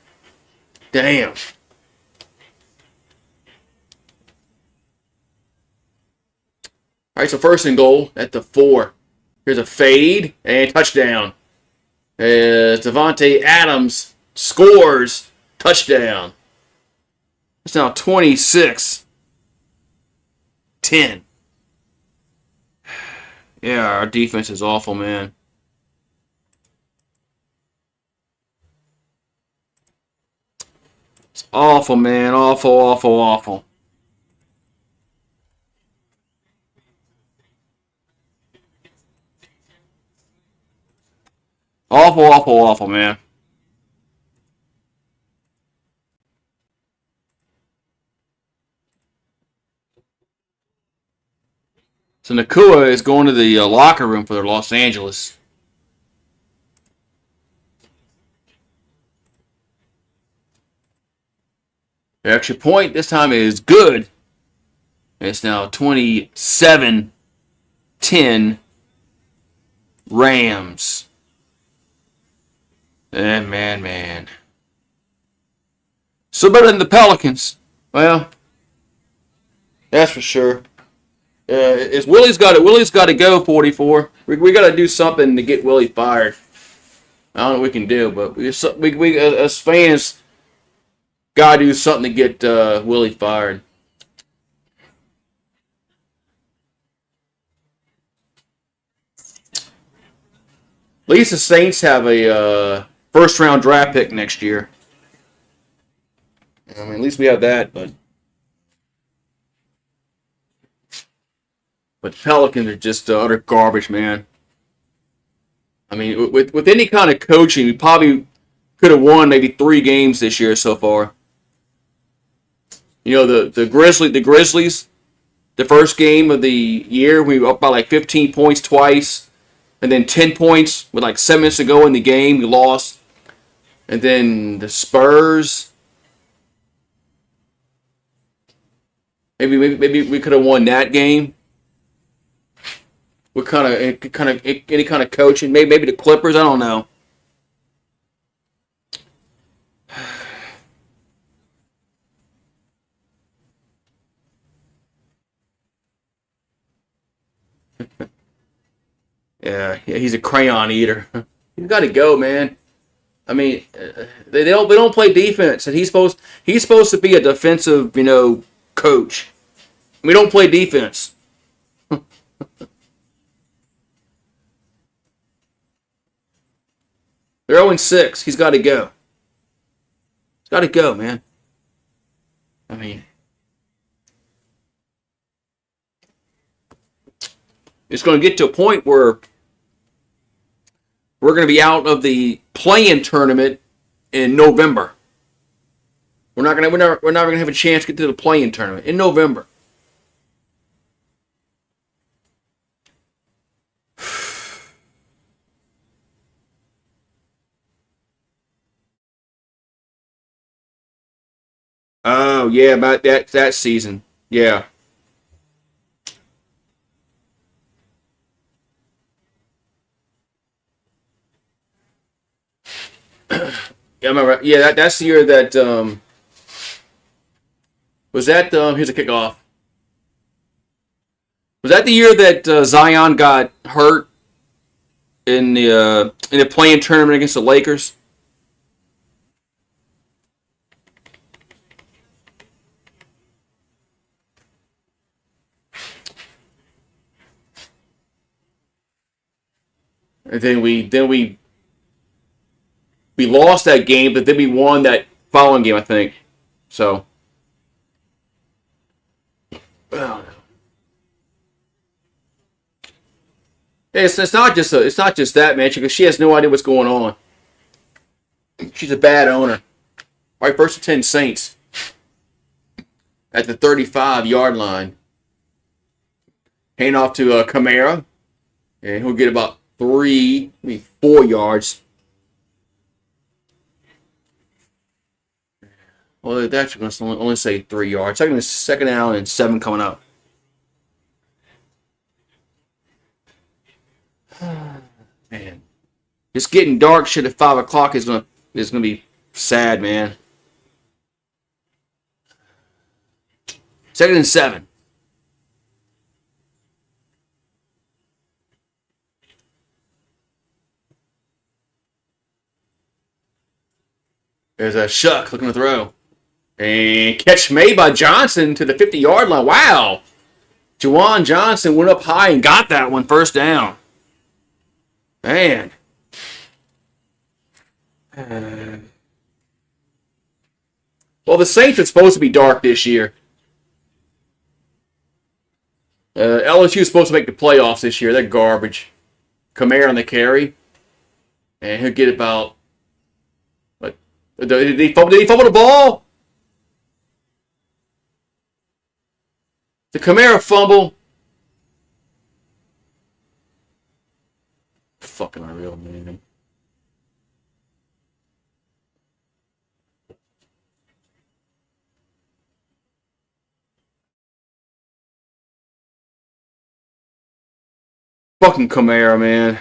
Damn. All right, so first and goal at the 4. Here's a fade and touchdown. Devontae Adams scores. Touchdown. It's now 26-10. Yeah, our defense is awful, man. It's awful, man. Awful. Awful, man. So Nakua is going to the locker room for Los Angeles. The extra point this time is good. It's now 27-10 Rams. And man. So better than the Pelicans. Well, that's for sure. Willie's got to go 44. We got to do something to get Willie fired. I don't know what we can do, but we as fans got to do something to get Willie fired. At least the Saints have a first-round draft pick next year. I mean, at least we have that, but Pelicans are just utter garbage, man. I mean, with any kind of coaching, we probably could have won maybe 3 games this year so far. You know, the Grizzlies, the first game of the year, we were up by like 15 points twice, and then 10 points with like 7 minutes to go in the game, we lost. And then the Spurs. Maybe we could have won that game. What any kind of coaching? Maybe the Clippers. I don't know. Yeah, he's a crayon eater. He's got to go, man. I mean, they don't play defense, and he's supposed to be a defensive, coach. We don't play defense. They're 0-6. He's got to go. He's got to go, man. I mean, it's going to get to a point where we're going to be out of the play-in tournament in November. We're not going to have a chance to get to the play-in tournament in November. Oh yeah, about that season. Yeah. Yeah, I remember. Yeah, that's the year that was that. Here's a kickoff. Was that the year that Zion got hurt in the play-in tournament against the Lakers? And then we lost that game, but then we won that following game, I think. So, oh, it's not just that, man. Because she has no idea what's going on. She's a bad owner. All right, 1st and 10 Saints at the 35-yard line. Hand off to Kamara, and he'll get about 4 yards. Well, they're actually going to only say 3 yards. Second down and 7 coming up. Man, it's getting dark. Shit at 5 o'clock is gonna be sad, man. 2nd and 7. There's a Shuck looking to throw. And catch made by Johnson to the 50-yard line. Wow. Juwan Johnson went up high and got that one, 1st down. Man. Well, the Saints are supposed to be dark this year. LSU is supposed to make the playoffs this year. They're garbage. Kamara on the carry. And he'll get about... Did he fumble the ball? The Kamara fumble. Fucking unreal, man. Fucking Kamara, man.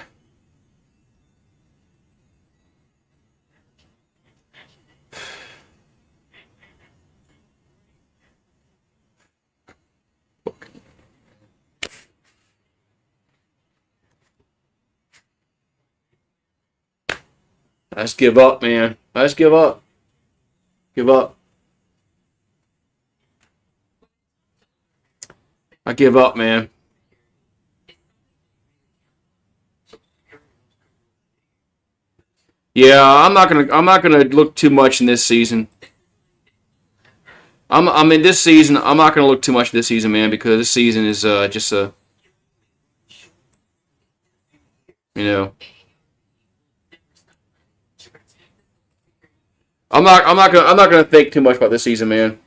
Let's give up, man. Let's give up. Give up. I give up, man. Yeah, I'm not gonna look too much in this season. This season. I'm not gonna look too much this season, man, because this season is just a you know. I'm not gonna think too much about this season, man.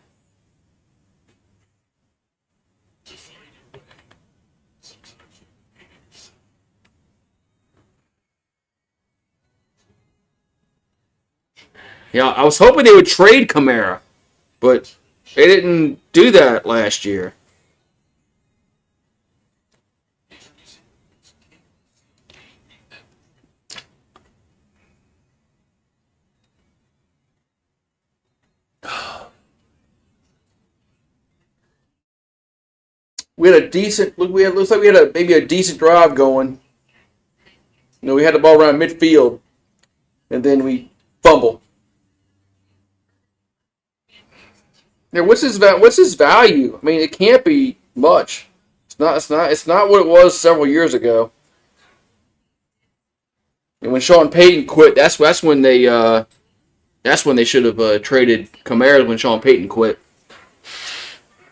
Yeah, I was hoping they would trade Kamara, but They didn't do that last year. We had a decent look. Looks like we had maybe a decent drive going. We had the ball around midfield, and then we fumble. Yeah, what's his value? I mean, it can't be much. It's not what it was several years ago. And when Sean Payton quit, that's when they should have traded Kamara when Sean Payton quit.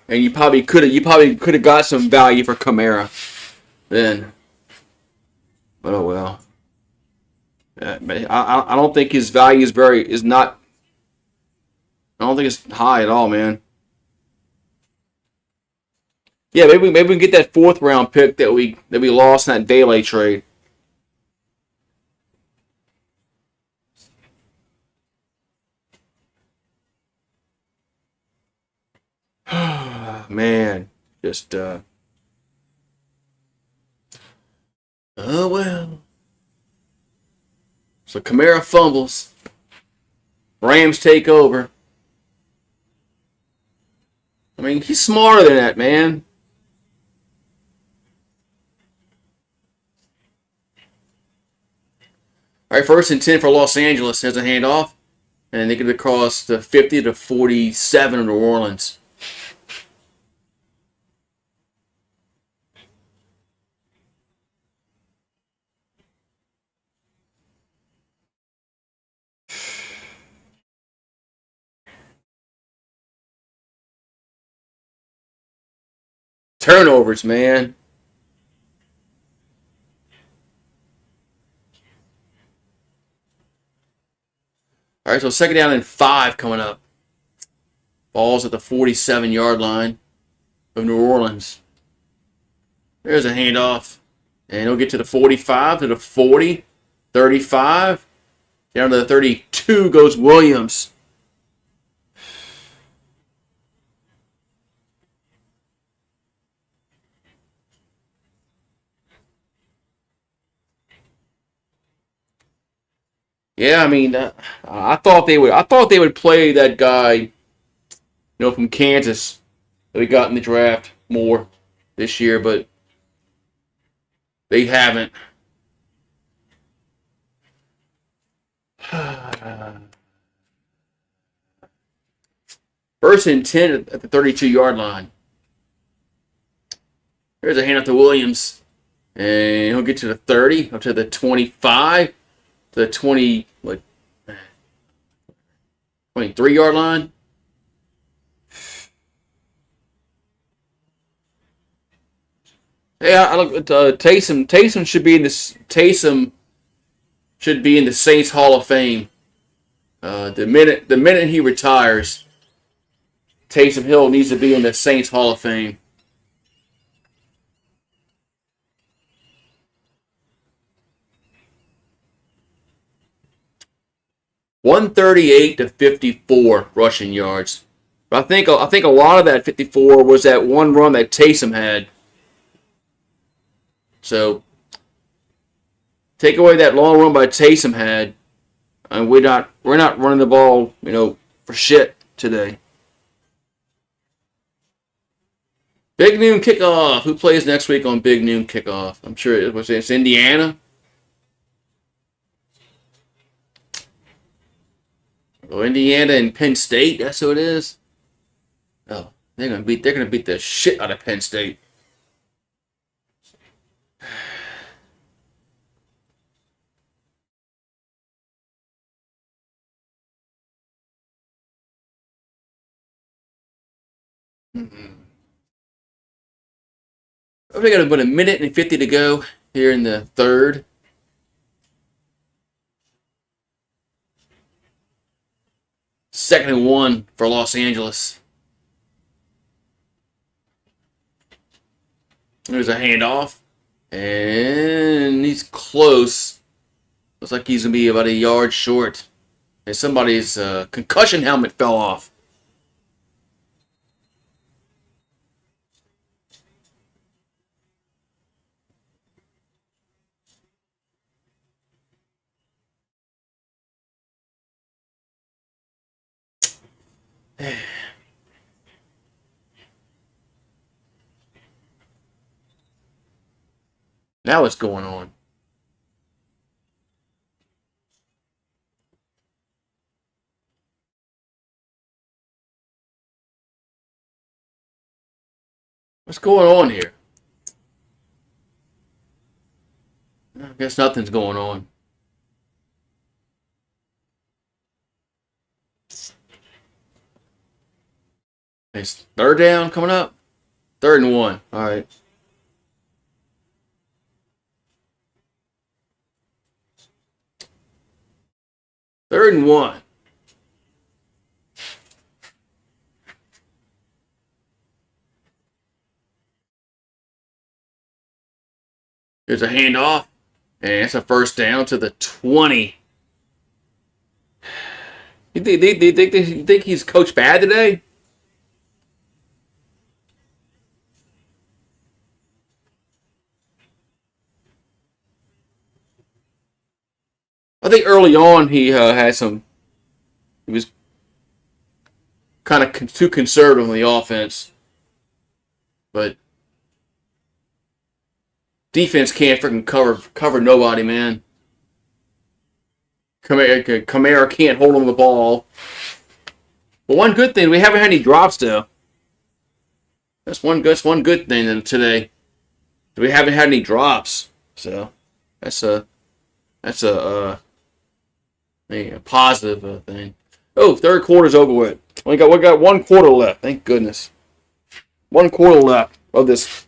And you probably could have got some value for Kamara then. But oh well. I don't think his value is not. I don't think it's high at all, man. Yeah, maybe we can get that 4th round pick that we lost in that Dele trade. Man, just oh well. So Kamara fumbles. Rams take over. I mean, he's smarter than that, man. All right, 1st and 10 for Los Angeles has a handoff, and they get it across the 50 to 47 of New Orleans. Turnovers, man. All right, so 2nd down and 5 coming up. Ball's at the 47-yard line of New Orleans. There's a handoff. And he'll get to the 45, to the 40, 35. Down to the 32 goes Williams. Yeah, I mean, I thought they would play that guy, from Kansas that we got in the draft more this year, but they haven't. 1st and 10 at the 32-yard line. There's a handoff to Williams, and he'll get to the 30, up to the 25, to the 23-yard line. Yeah, I look at Taysom. Taysom should be in this. Taysom should be in the Saints Hall of Fame. The minute he retires, Taysom Hill needs to be in the Saints Hall of Fame. $138 to 54 rushing yards. But I think a lot of that 54 was that one run that Taysom had. So take away that long run by Taysom had, and we're not running the ball, for shit today. Big Noon Kickoff. Who plays next week on Big Noon Kickoff? I'm sure it's Indiana. Oh, Indiana and Penn State. That's who it is. Oh, they're gonna beat the shit out of Penn State. We got about a minute and 50 to go here in the 3rd. Second and 1 for Los Angeles. There's a handoff. And he's close. Looks like he's going to be about a yard short. And somebody's concussion helmet fell off. Now what's going on? What's going on here? I guess nothing's going on. It's third down coming up. 3rd and 1. All right. Third and 1. There's a handoff, and it's a first down to the 20. You think he's coached bad today? I think early on he had some. He was kind of too conservative on the offense, but defense can't freaking cover nobody, man. Kamara can't hold on the ball. But one good thing, we haven't had any drops though. That's one good thing today. We haven't had any drops, so that's a positive thing. Oh, third quarter's over with. We got 1 quarter left. Thank goodness. 1 quarter left of this.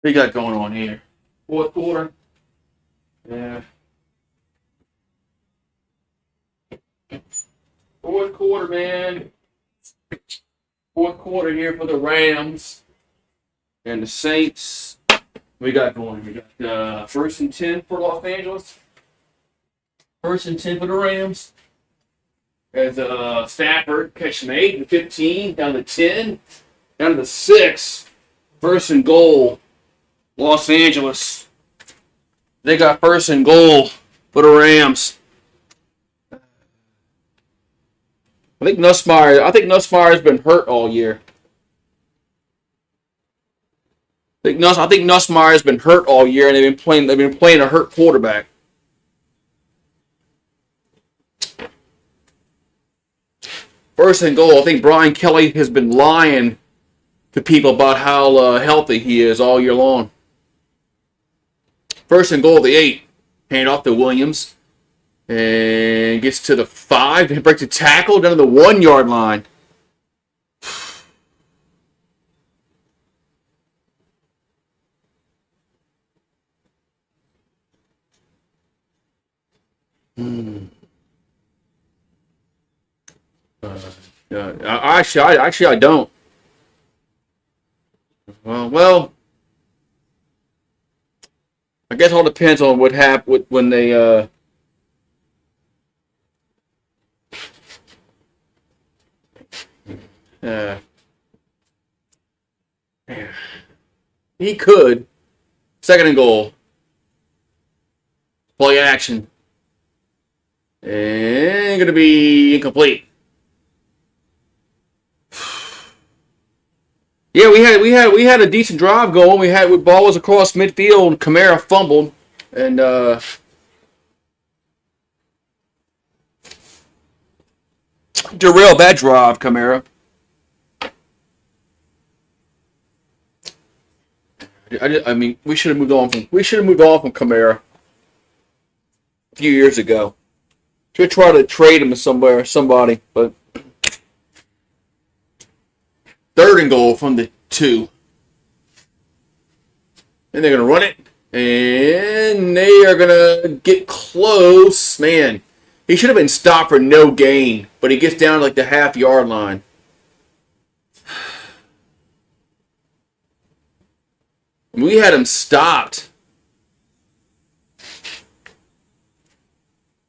What you got going on here? 4th quarter. Yeah. 4th quarter, man. 4th quarter here for the Rams and the Saints. We got going. We got 1st and 10 for Los Angeles. 1st and 10 for the Rams. As Stafford catching 8 and 15 down to 10, down to the 6. 1st and goal. Los Angeles. They got 1st and goal for the Rams. I think Nussmeier's been hurt all year. I think Nussmeier's been hurt all year, and they've been playing a hurt quarterback. First and goal. I think Brian Kelly has been lying to people about how healthy he is all year long. 1st and goal, the 8. Hand off to Williams. And gets to the 5. And breaks a tackle down to the 1-yard line. Actually, I don't. Well, I guess it all depends on what happened when they. He could. 2nd and goal. Play action. And gonna be incomplete. Yeah, we had a decent drive going. Ball was across midfield. Kamara fumbled, and derailed that drive. Kamara. I mean, we should have moved on from Kamara a few years ago. Should try to trade him to somebody, but 3rd and goal from the 2. And they're going to run it. And they are going to get close. Man, he should have been stopped for no gain. But he gets down to like the half-yard line. We had him stopped.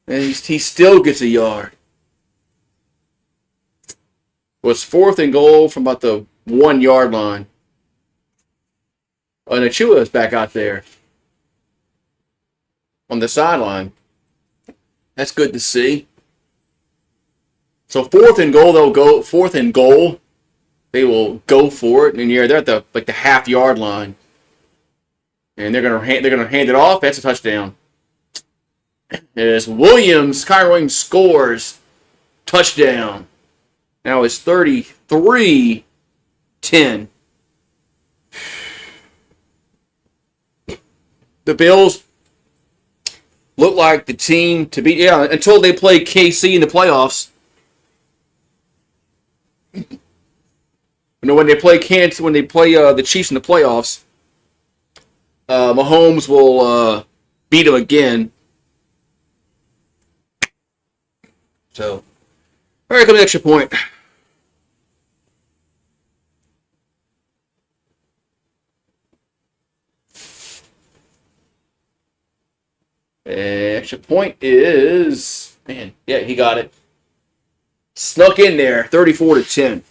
And he still gets a yard. It was 4th and goal from about the 1-yard line. And Achua is back out there on the sideline. That's good to see. So 4th and goal, they'll go 4th and goal. They will go for it, and they're at the half-yard line, and they're gonna hand it off. That's a touchdown. As Kyron Williams scores, touchdown. Now it's 33-10. The Bills look like the team to beat. Yeah, until they play KC in the playoffs. When they play the Chiefs in the playoffs, Mahomes will beat them again. So, all right, come the extra point. Extra point is, man, yeah, he got it. Snuck in there, 34-10.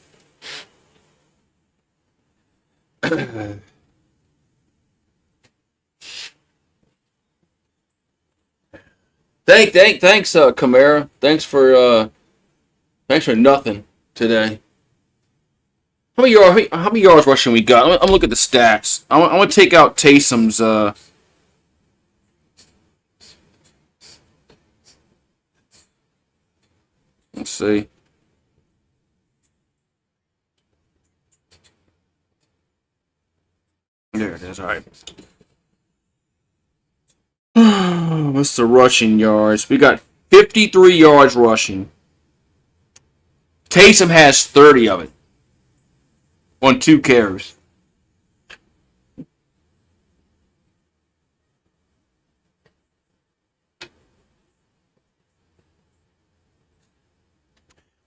Thanks, Kamara. Thanks for nothing today. How many yards rushing we got? I'm gonna look at the stats. I want to take out Taysom's. Let's see. There it is. All right. What's the rushing yards? We got 53 yards rushing. Taysom has 30 of it on 2 carries.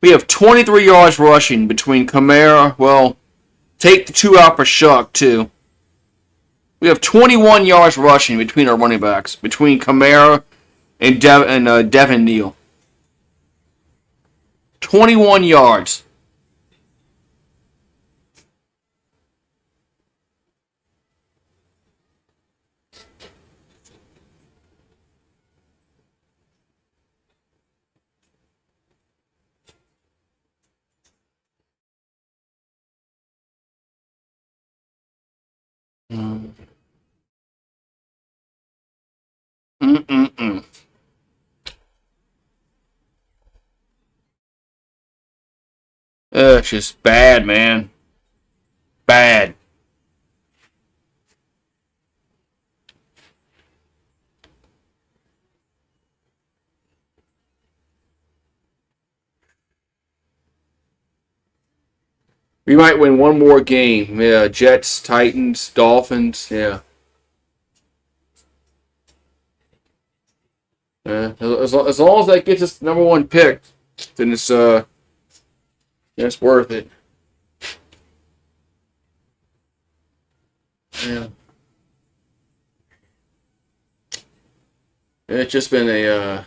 We have 23 yards rushing between Kamara. Well, take the 2 out for Shuck, too. We have 21 yards rushing between our running backs, between Kamara and Devin Neal. 21 yards. It's just bad, man. Bad. We might win one more game. Yeah, Jets, Titans, Dolphins. Yeah. As long as that gets us the number one pick, then it's worth it. Yeah. It's just been a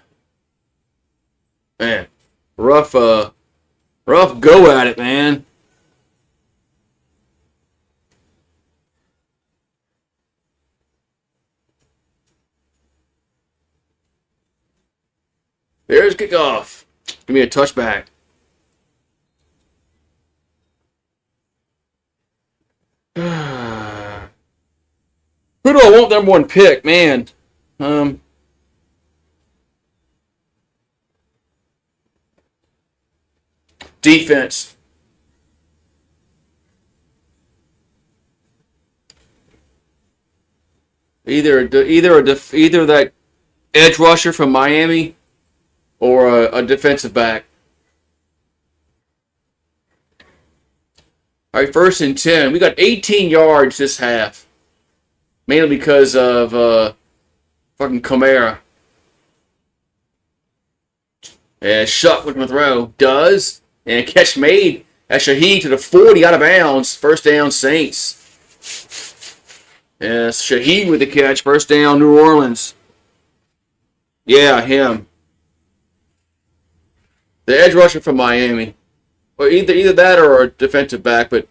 man, rough go at it, man. There's kickoff. Give me a touchback. Who do I want number one pick, man? Defense. Either that edge rusher from Miami or a defensive back. All right, 1st and 10. We got 18 yards this half, mainly because of fucking Kamara. And Shuck with my throw does, and catch made at Shaheed to the 40 out of bounds. First down, Saints. Yes, Shaheed with the catch. First down, New Orleans. Yeah, him. The edge rusher from Miami. Or either that or a defensive back, but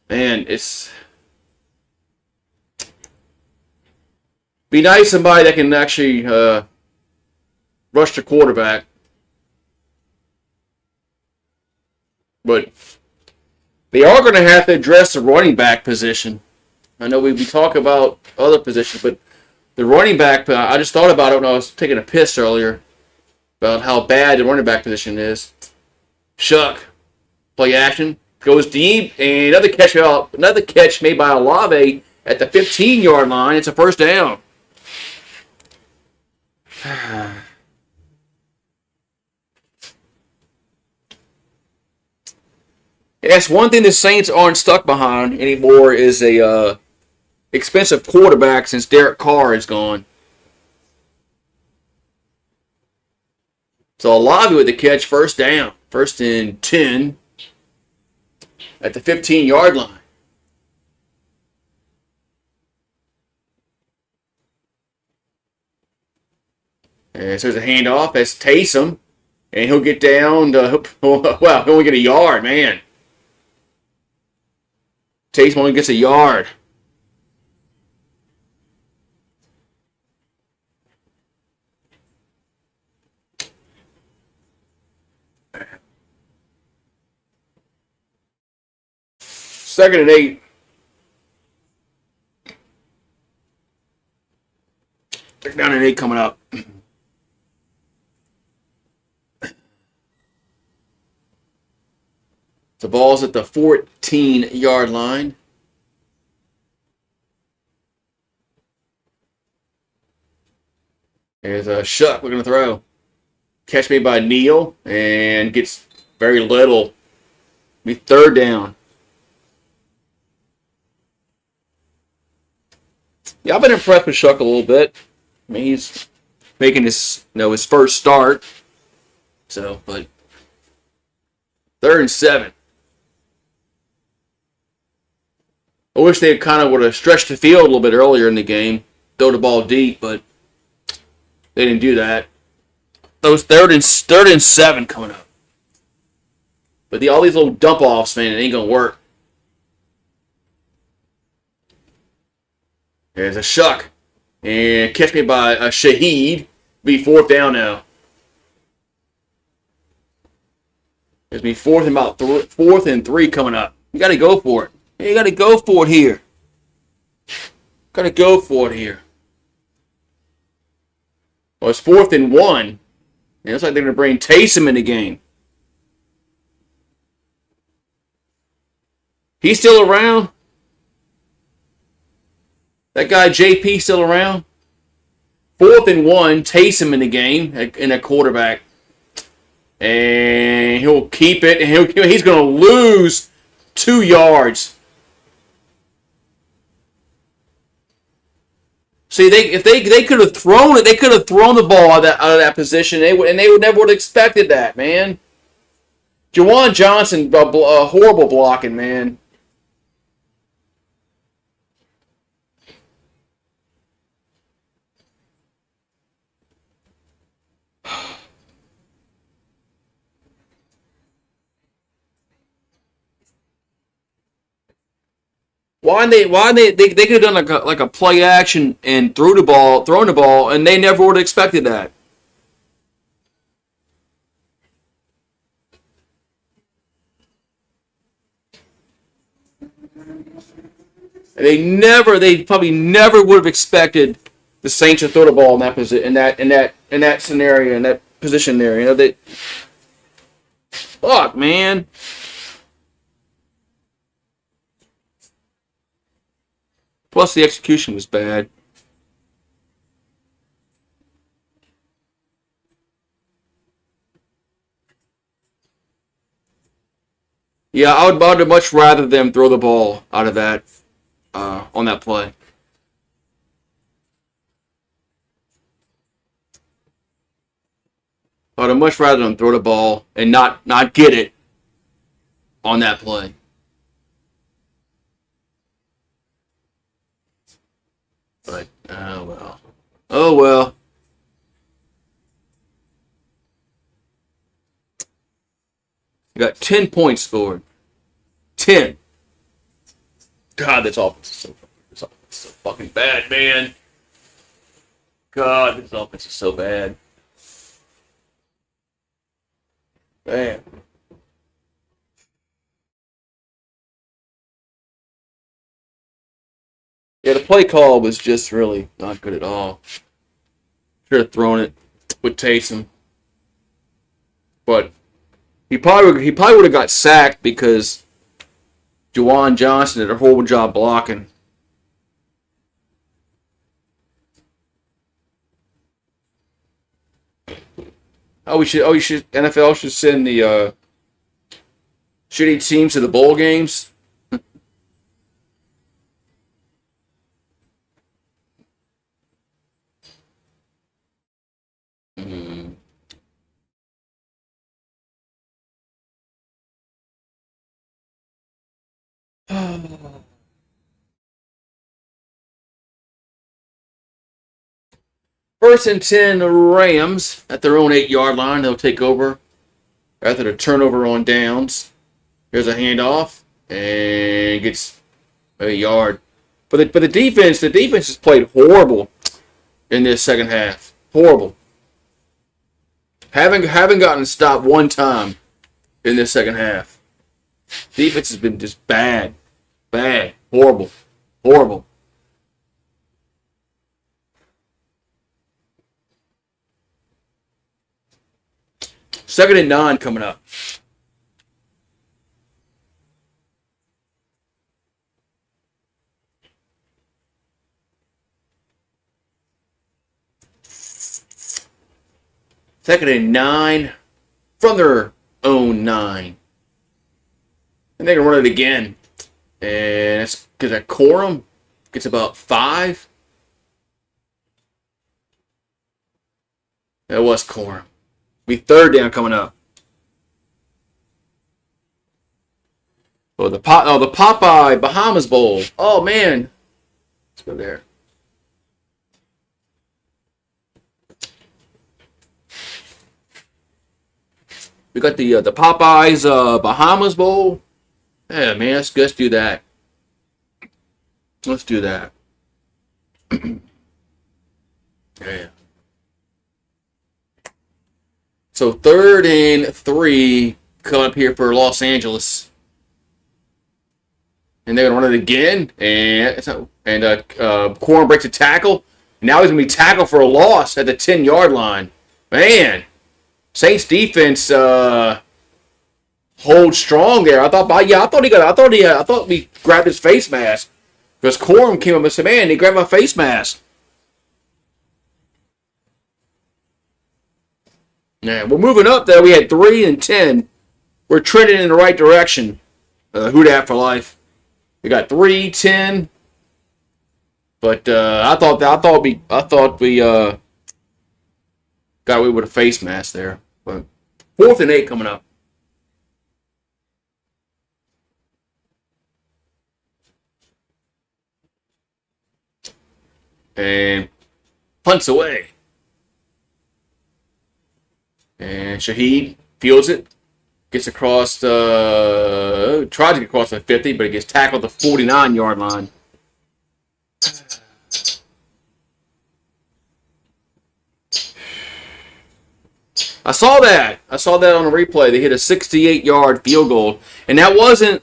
man, it's be nice somebody that can actually rush the quarterback. But they are going to have to address the running back position. I know we talk about other positions, but the running back, I just thought about it when I was taking a piss earlier about how bad the running back position is. Shuck. Play action. Goes deep. And another catch made by Olave at the 15-yard line. It's a first down. That's one thing the Saints aren't stuck behind anymore is a expensive quarterback since Derek Carr is gone. So Olave with the catch, first down. 1st and 10 at the 15-yard line. And so there's a handoff. That's Taysom. And he'll get down to, well, he'll only get a yard, man. Taysom only gets a yard. Second and 8. Second down and 8 coming up. The ball's at the 14-yard line. There's a Shuck looking to throw. Catch made by Neal and gets very little. Be third down. Yeah, I've been impressed with Shuck a little bit. I mean, he's making his first start. So, but 3rd and 7. I wish they kind of would have stretched the field a little bit earlier in the game, throw the ball deep, but they didn't do that. Those third and 7 coming up. But all these little dump offs, man, it ain't gonna work. There's a Shuck. And catch me by a Shaheed. Be 4th down now. There's me 4th and 3 coming up. You got to go for it. You got to go for it here. Got to go for it here. Well, it's 4th and 1. And it looks like they're going to bring Taysom in the game. He's still around. That guy JP still around. 4th and 1, Taysom in the game, in a quarterback. And he'll keep it, and he's going to lose 2 yards. See, if they could have thrown it, they could have thrown the ball out of that position, and they would never would have expected that, man. Juwan Johnson, horrible blocking, man. They could have done like a play action and thrown the ball, and they never would have expected that. They probably never would have expected the Saints to throw the ball in that position, in that scenario, in that position there. You know, fuck, man. Plus, the execution was bad. Yeah, I would much rather them throw the ball out of that on that play. I would much rather them throw the ball and not get it on that play. But, oh well. Oh well. You got 10 points scored. 10. God, this offense is so fucking bad, man. God, this offense is so bad. Man. Yeah, the play call was just really not good at all. Should have thrown it with Taysom. But he probably would have got sacked because Juwan Johnson did a horrible job blocking. NFL should send the shitty teams to the bowl games. First and 10, Rams at their own 8-yard line. They'll take over after the turnover on downs. Here's a handoff and gets a yard. But the defense has played horrible in this second half. Horrible. Haven't gotten stopped one time in this second half. Defense has been just bad. Bad. Horrible. Horrible. Second and 9 coming up. Second and 9 from their own 9. And they can run it again. And it's because that Corum gets about 5. That was Corum. Be third down coming up. Oh, the Popeye Bahamas Bowl. Oh man, let's go there. We got the Popeyes Bahamas Bowl. Yeah, man, let's do that. Let's do that. Yeah. So 3rd and 3 coming up here for Los Angeles, and they're gonna run it again. And Corum breaks a tackle. Now he's gonna be tackled for a loss at the 10-yard line. Man, Saints defense holds strong there. I thought we grabbed his face mask because Corum came up and said, "Man, he grabbed my face mask." Yeah, we're moving up there. We had 3 and 10. We're trending in the right direction. Who Dat for life. We got 3, 10. But I thought we got away with a face mask there. But 4th and 8 coming up. And punts away. And Shaheed fields it. Gets across tries to get across the 50, but it gets tackled at the 49-yard line. I saw that on the replay. They hit a 68-yard field goal, and that wasn't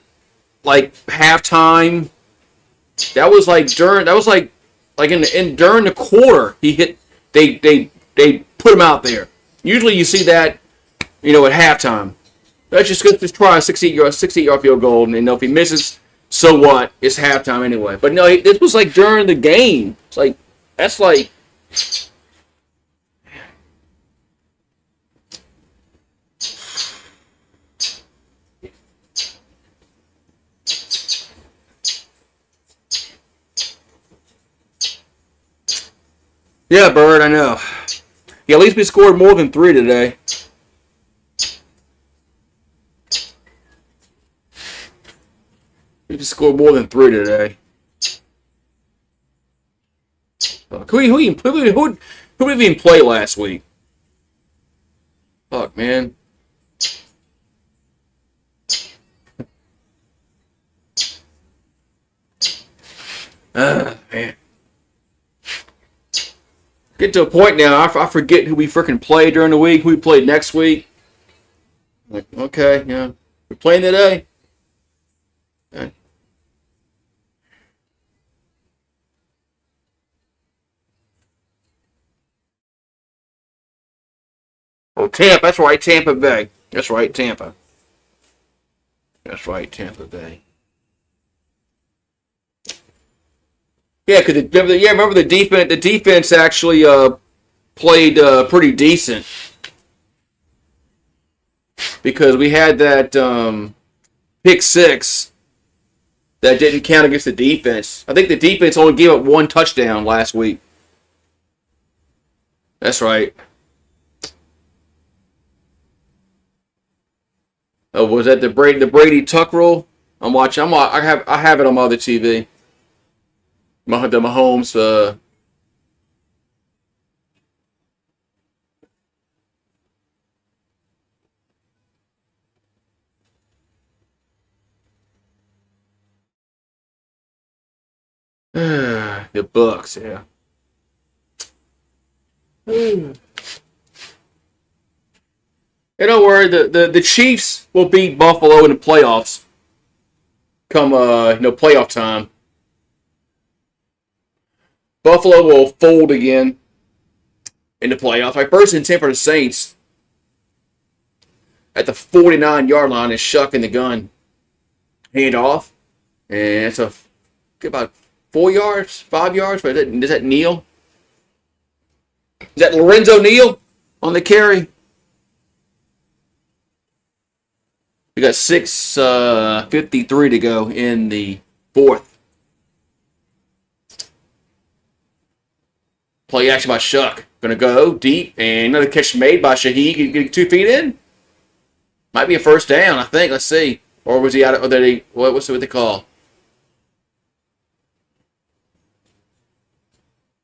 like halftime. That was like during during the quarter. He hit. They put him out there. Usually you see that, at halftime. Let's just try a 68-yard field goal, and if he misses, so what? It's halftime anyway. But no, this was like during the game. It's like that's like. Yeah, Bird, I know. Yeah, at least we scored more than 3 today. We just scored more than 3 today. Who did we even play last week? Fuck, man. Man. Get to a point now, I forget who we freaking played during the week, who we played next week. Like, okay, yeah. We're playing today? Okay. Oh, Tampa, that's right, Tampa Bay. That's right, Tampa. That's right, Tampa Bay. Yeah, because remember the defense. The defense actually played pretty decent because we had that pick 6 that didn't count against the defense. I think the defense only gave up 1 touchdown last week. That's right. Oh, was that the Brady Tuck rule? I'm watching. I have it on my other TV. The Mahomes. The Bucks, yeah. Don't worry. The Chiefs will beat Buffalo in the playoffs. Come playoff time. Buffalo will fold again in the playoffs. Like 1st and 10 for the Saints at the 49-yard line is shucking the gun. Hand off. And it's about 4 yards, 5 yards. Is that Neal? Is that Lorenzo Neal on the carry? We got 6:53 to go in the 4th. Play action by Shuck. Gonna go deep, and another catch made by Shaheed. Getting 2 feet in. Might be a first down, I think. Let's see. Or was he out of? What's what they call?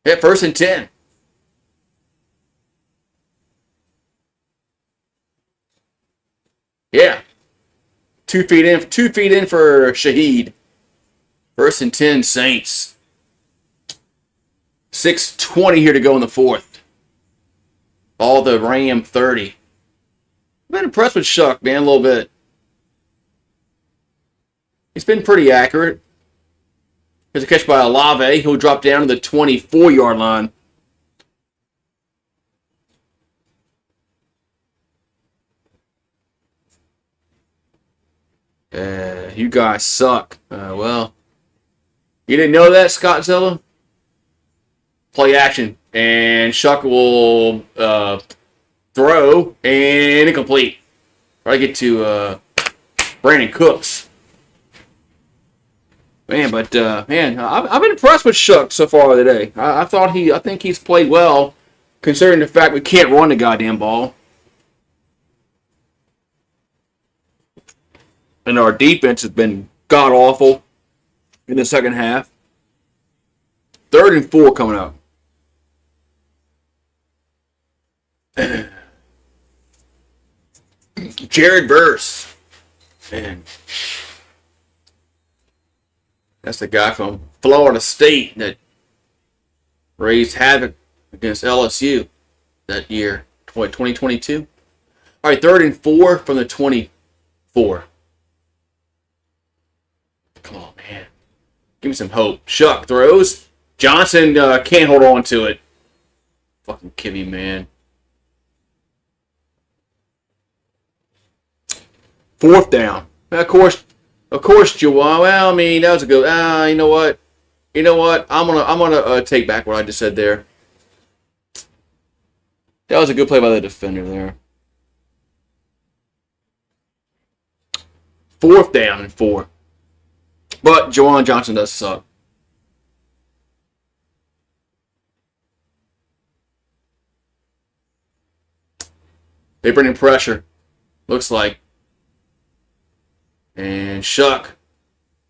Yeah, 1st and 10. Yeah. 2 feet in. 2 feet in for Shaheed. 1st and 10 Saints. 6:20 here to go in the 4th. All the Ram 30. I've been impressed with Shuck, man, a little bit. He's been pretty accurate. Here's a catch by Olave. He'll drop down to the 24-yard line. You guys suck. Well, you didn't know that, Scott Zella? Play action, and Shuck will throw, and incomplete. Try to get to Brandon Cooks. Man, but I've been impressed with Shuck so far today. I think he's played well, considering the fact we can't run the goddamn ball, and our defense has been god awful in the second half. 3rd and 4 coming up. Jared Verse, man. That's the guy from Florida State that raised havoc against LSU that year, 2022. All right, 3rd and 4 from the 24. Come on, man. Give me some hope. Shuck throws. Johnson can't hold on to it. Fucking Kibby, man. 4th down. Of course, Juwan. Well, I mean, that was a good. You know what? I'm gonna take back what I just said there. That was a good play by the defender there. 4th down and 4. But Juwan Johnson does suck. They bring in pressure. Looks like. And Shuck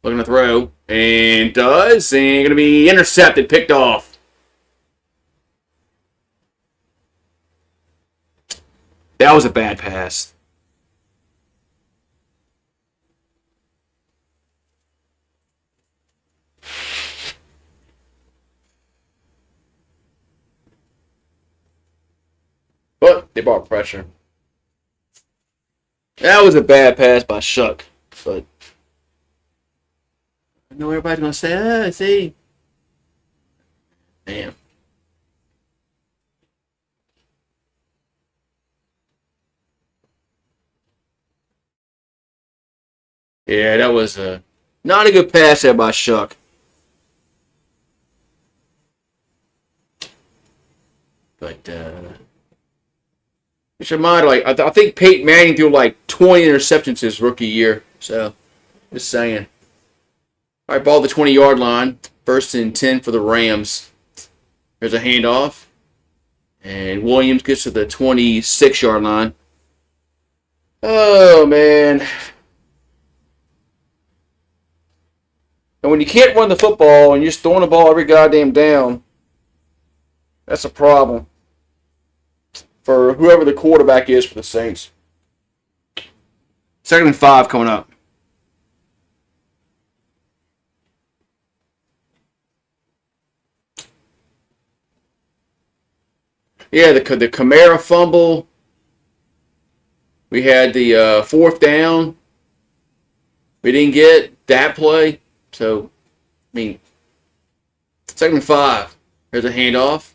looking to throw. And does. And going to be intercepted. Picked off. That was a bad pass. But they brought pressure. That was a bad pass by Shuck. But I know everybody's going to say, see. Damn. Yeah, that was not a good pass there by Shuck. But, you should mind, like, I think Peyton Manning threw like 20 interceptions his rookie year. So, just saying. All right, ball at the 20-yard line. 1st and 10 for the Rams. There's a handoff. And Williams gets to the 26-yard line. Oh, man. And when you can't run the football and you're just throwing the ball every goddamn down, that's a problem for whoever the quarterback is for the Saints. 2nd and 5 coming up. Yeah, the Kamara fumble. We had the 4th down. We didn't get that play. So, I mean, 2nd and 5. There's a handoff.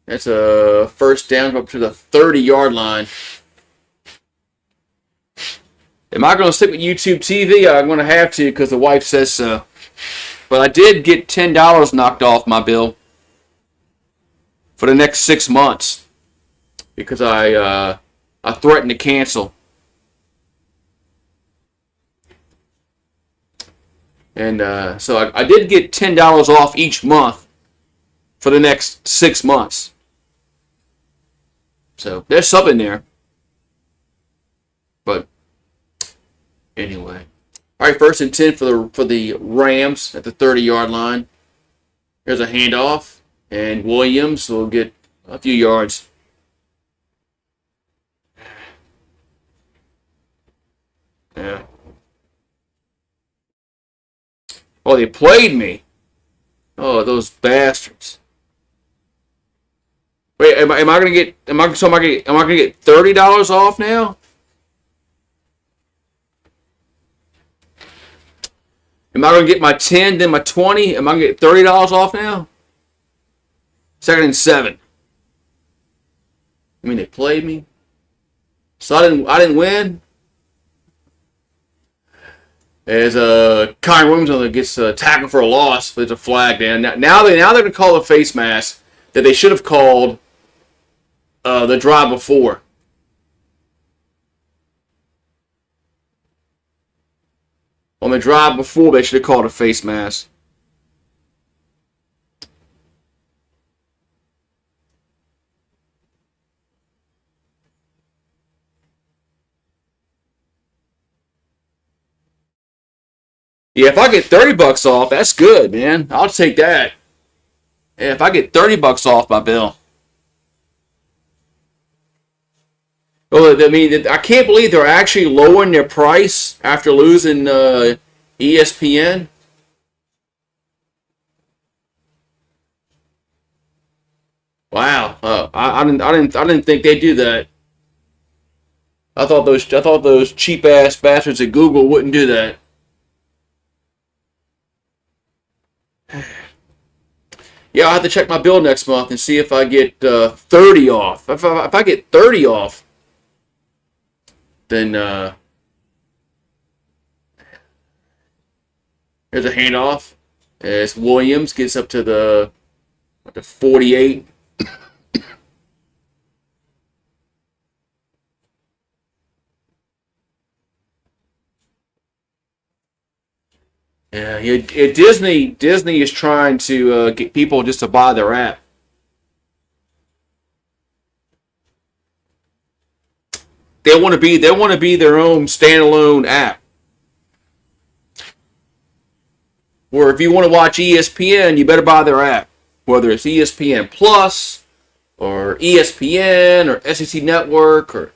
That's a 1st down up to the 30-yard line. Am I going to stick with YouTube TV? I'm going to have to because the wife says so. But I did get $10 knocked off my bill for the next 6 months because I threatened to cancel. And so I did get $10 off each month for the next 6 months. So there's something there. But anyway. All right, 1st and 10 for the Rams at the 30-yard line. There's a handoff. And Williams will get a few yards. Yeah. Oh, they played me. Oh, those bastards. Wait, am I gonna get $30 off now? Am I gonna get my 10, then my 20? Am I gonna get $30 off now? 2nd and 7. I mean, they played me. So I didn't win. As Kyron Williams gets tackled for a loss, but there's a flag there. Now they're going to call a face mask that they should have called the drive before. On the drive before, they should have called a face mask. Yeah, if I get $30 off, that's good, man. I'll take that. Yeah, if I get $30 off my bill. Well, I mean, I can't believe they're actually lowering their price after losing ESPN. Wow, I didn't think they'd do that. I thought those cheap ass bastards at Google wouldn't do that. Yeah, I'll have to check my bill next month and see if I get 30 off. If I get 30 off, then there's a handoff. As Williams gets up to the 48. Yeah, Disney is trying to get people just to buy their app. They want to be their own standalone app. Where if you want to watch ESPN, you better buy their app. Whether it's ESPN Plus or ESPN or SEC Network or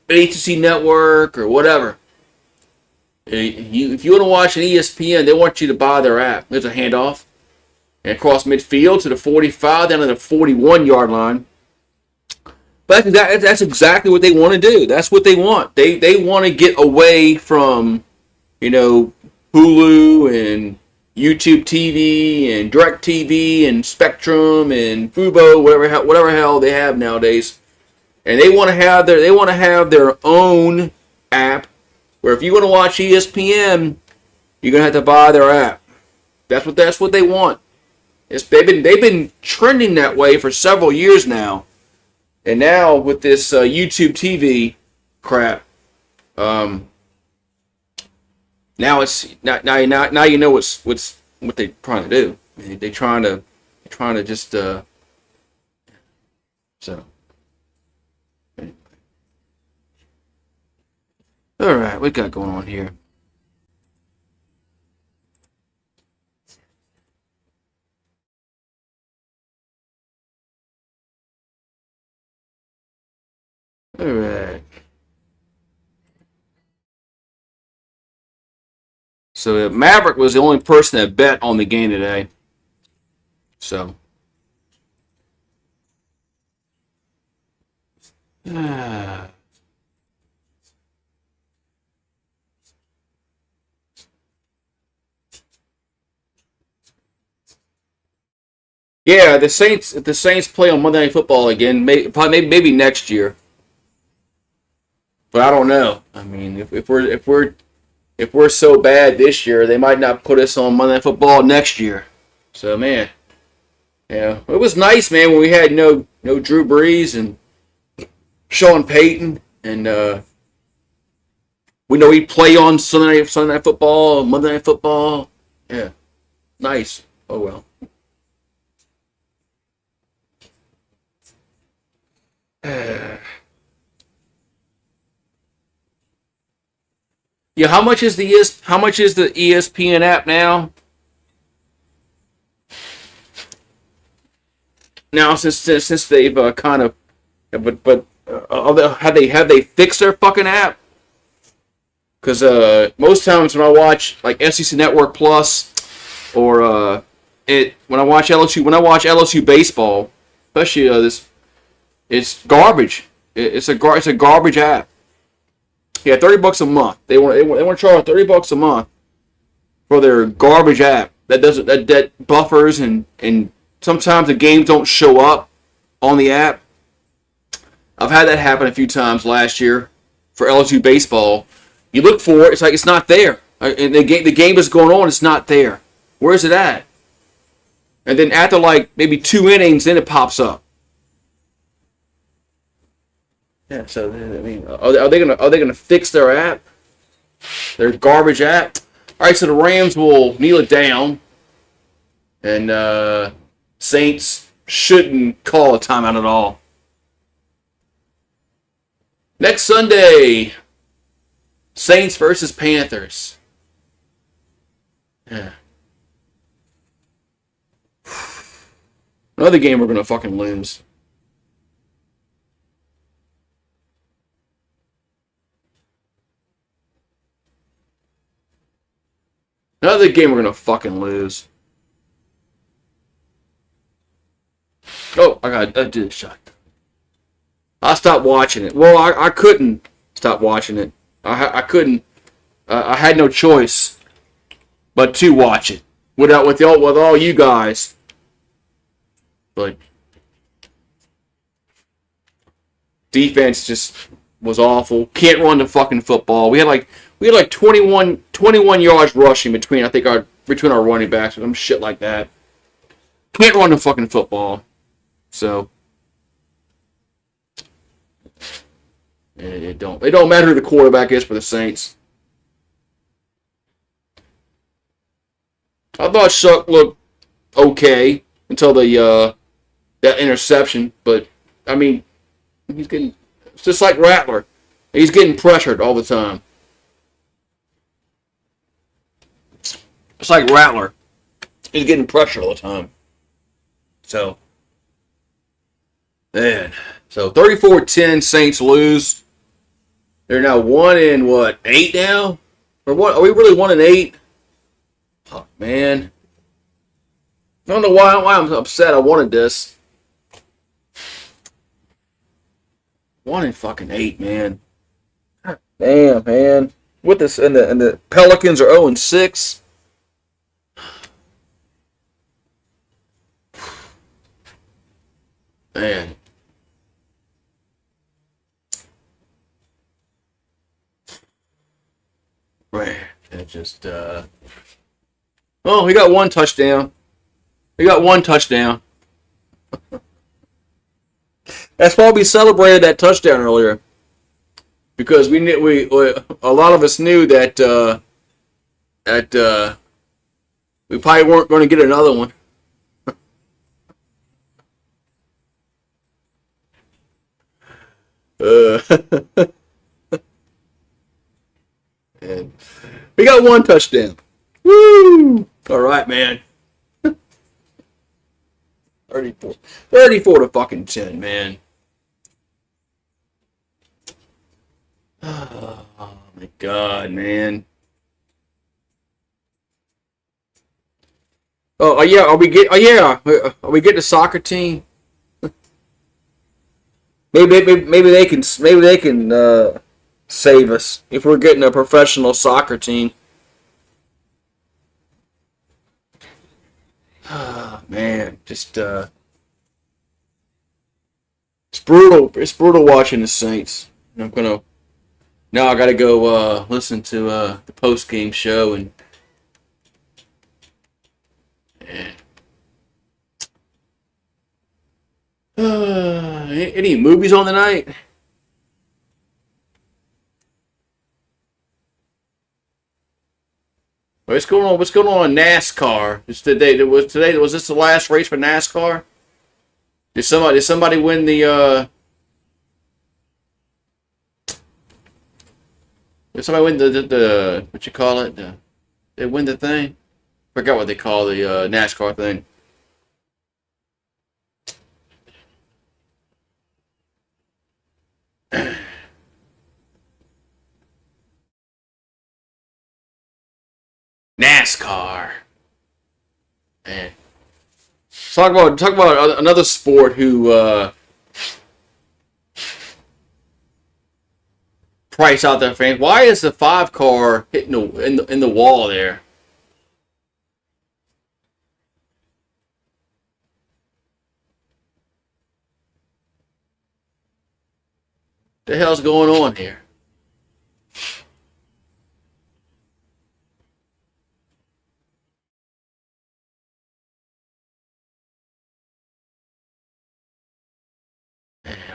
ACC Network or whatever. If you want to watch an ESPN, they want you to buy their app. There's a handoff. And across midfield to the 45, down to the 41-yard line. But that's exactly what they want to do. That's what they want. They want to get away from, Hulu and YouTube TV and Direct TV and Spectrum and Fubo, whatever hell they have nowadays. And they want to have their own app. Where if you want to watch ESPN, you're gonna have to buy their app. That's what they want. They've been trending that way for several years now, and now with this YouTube TV crap, now you know what they're trying to do. They're trying to just so. All right, what we got going on here? All right. So Maverick was the only person that bet on the game today. So. Yeah, the Saints. If the Saints play on Monday Night Football again, maybe next year, but I don't know. I mean, if we're so bad this year, they might not put us on Monday Night Football next year. So man, yeah, it was nice, man, when we had no Drew Brees and Sean Payton, and we know he'd play on Sunday Night Football, Monday Night Football. Yeah, nice. Oh well. Yeah, how much is the ESPN app now? Now since they've kind of, but have they fixed their fucking app? Because most times when I watch like SEC Network Plus or when I watch LSU baseball, especially this. It's garbage. It's a garbage app. Yeah, $30 a month. They want to charge $30 a month for their garbage app that buffers and sometimes the games don't show up on the app. I've had that happen a few times last year for LSU baseball. You look for it, it's like it's not there. And the game is going on, it's not there. Where's it at? And then after like maybe 2 innings, then it pops up. Yeah, so I mean, are they gonna fix their app, their garbage app? All right, so the Rams will kneel it down, and Saints shouldn't call a timeout at all. Next Sunday, Saints versus Panthers. Yeah. Another game we're going to fucking lose. Another game we're going to fucking lose. Oh, I did a shot. I stopped watching it. Well, I couldn't stop watching it. I couldn't. I had no choice but to watch it with all you guys. But defense just was awful. Can't run the fucking football. We had like 21 yards rushing between our running backs or some shit like that. Can't run the fucking football. So it don't matter who the quarterback is for the Saints. I thought Shuck looked okay until that interception, but I mean, he's getting, it's just like Rattler. He's getting pressured all the time. It's like Rattler. He's getting pressured all the time. So, man. So 34-10, Saints lose. They're now 1-8 now? Or what? Are we really 1-8? Oh, man. I don't know why I'm upset. I wanted this. 1-8, man. Damn, man. With this, and the Pelicans are 0-6. Man. Man, it just, oh, he got one touchdown. That's why we celebrated that touchdown earlier. Because we a lot of us knew that we probably weren't going to get another one. And we got one touchdown. Woo! All right, man. 34 to fucking 10, man. Oh my God, man. Oh yeah, are we getting a soccer team? Maybe they can save us if we're getting a professional soccer team. Oh, man, just it's brutal. It's brutal watching the Saints. I gotta go listen to the post game show and any movies on tonight? What's going on? What's going on in NASCAR? Was this the last race for NASCAR? Did somebody win the Did somebody win the what you call it? They win the thing? Forgot what they call the NASCAR thing. NASCAR. Man. Talk about another sport who price out their fans. Why is the 5 car hitting in the wall there? The hell's going on here?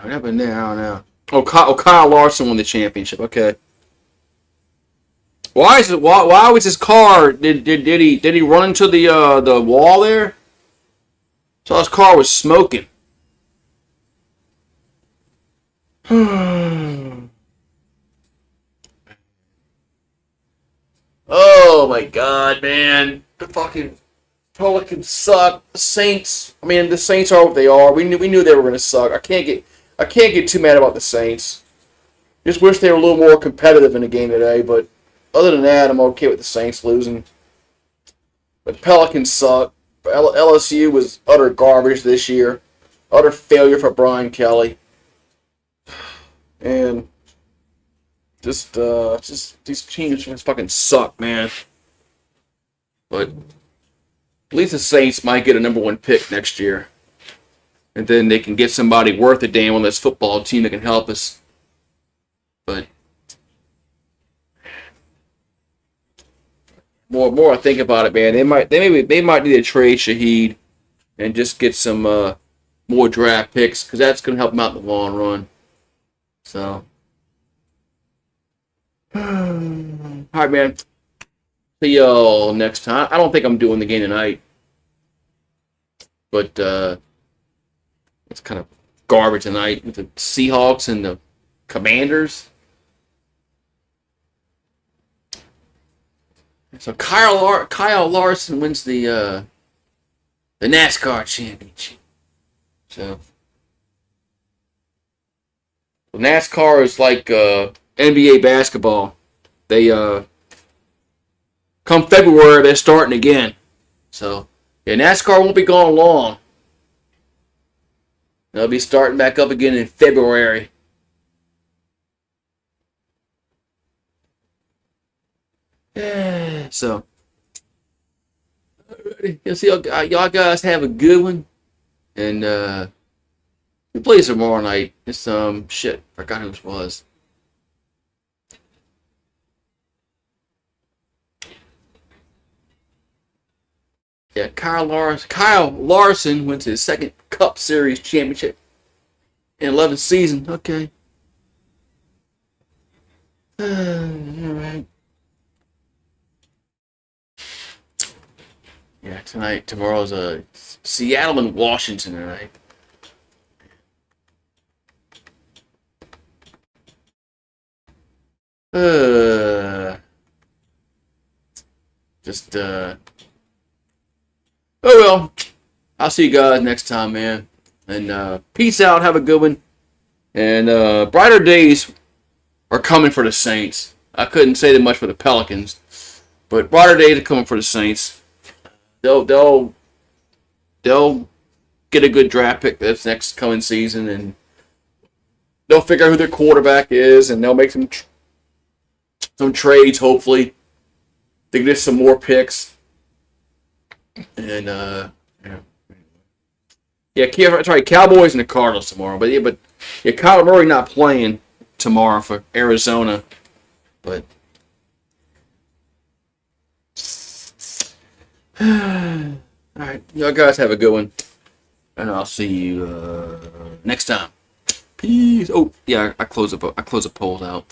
What happened there? I don't know. Oh, Kyle Larson won the championship. Okay. Why was his car? Did he run into the wall there? So his car was smoking. Oh my God, man! The fucking Pelicans suck. The Saints. I mean, the Saints are what they are. We knew they were gonna suck. I can't get too mad about the Saints. Just wish they were a little more competitive in the game today. But other than that, I'm okay with the Saints losing. The Pelicans suck. LSU was utter garbage this year. Utter failure for Brian Kelly. And just these teams just fucking suck, man. But at least the Saints might get a number 1 pick next year. And then they can get somebody worth a damn on this football team that can help us. But more I think about it, man, they might need to trade Shaheed and just get some more draft picks, because that's going to help them out in the long run. So, all right, man. See y'all next time. I don't think I'm doing the game tonight, but it's kind of garbage tonight with the Seahawks and the Commanders. So Kyle Larson wins the NASCAR championship. So NASCAR is like NBA basketball. They come February they're starting again. So yeah, NASCAR won't be gone long. They'll be starting back up again in February. So, you'll see y'all guys have a good one, and we play tomorrow night. It's shit. Forgot who it was. Yeah, Kyle Larson went to his second Cup Series championship in 11th season. Okay. All right. Yeah, tomorrow's Seattle and Washington tonight. Oh well. I'll see you guys next time, man. And peace out. Have a good one. And brighter days are coming for the Saints. I couldn't say that much for the Pelicans, but brighter days are coming for the Saints. They'll get a good draft pick this next coming season, and they'll figure out who their quarterback is, and they'll make some trades, hopefully, to get some more picks. And sorry, Cowboys and the Cardinals tomorrow. But Kyler Murray not playing tomorrow for Arizona, but. Alright, y'all guys have a good one. And I'll see you next time. Peace. Oh, yeah, I close the polls out.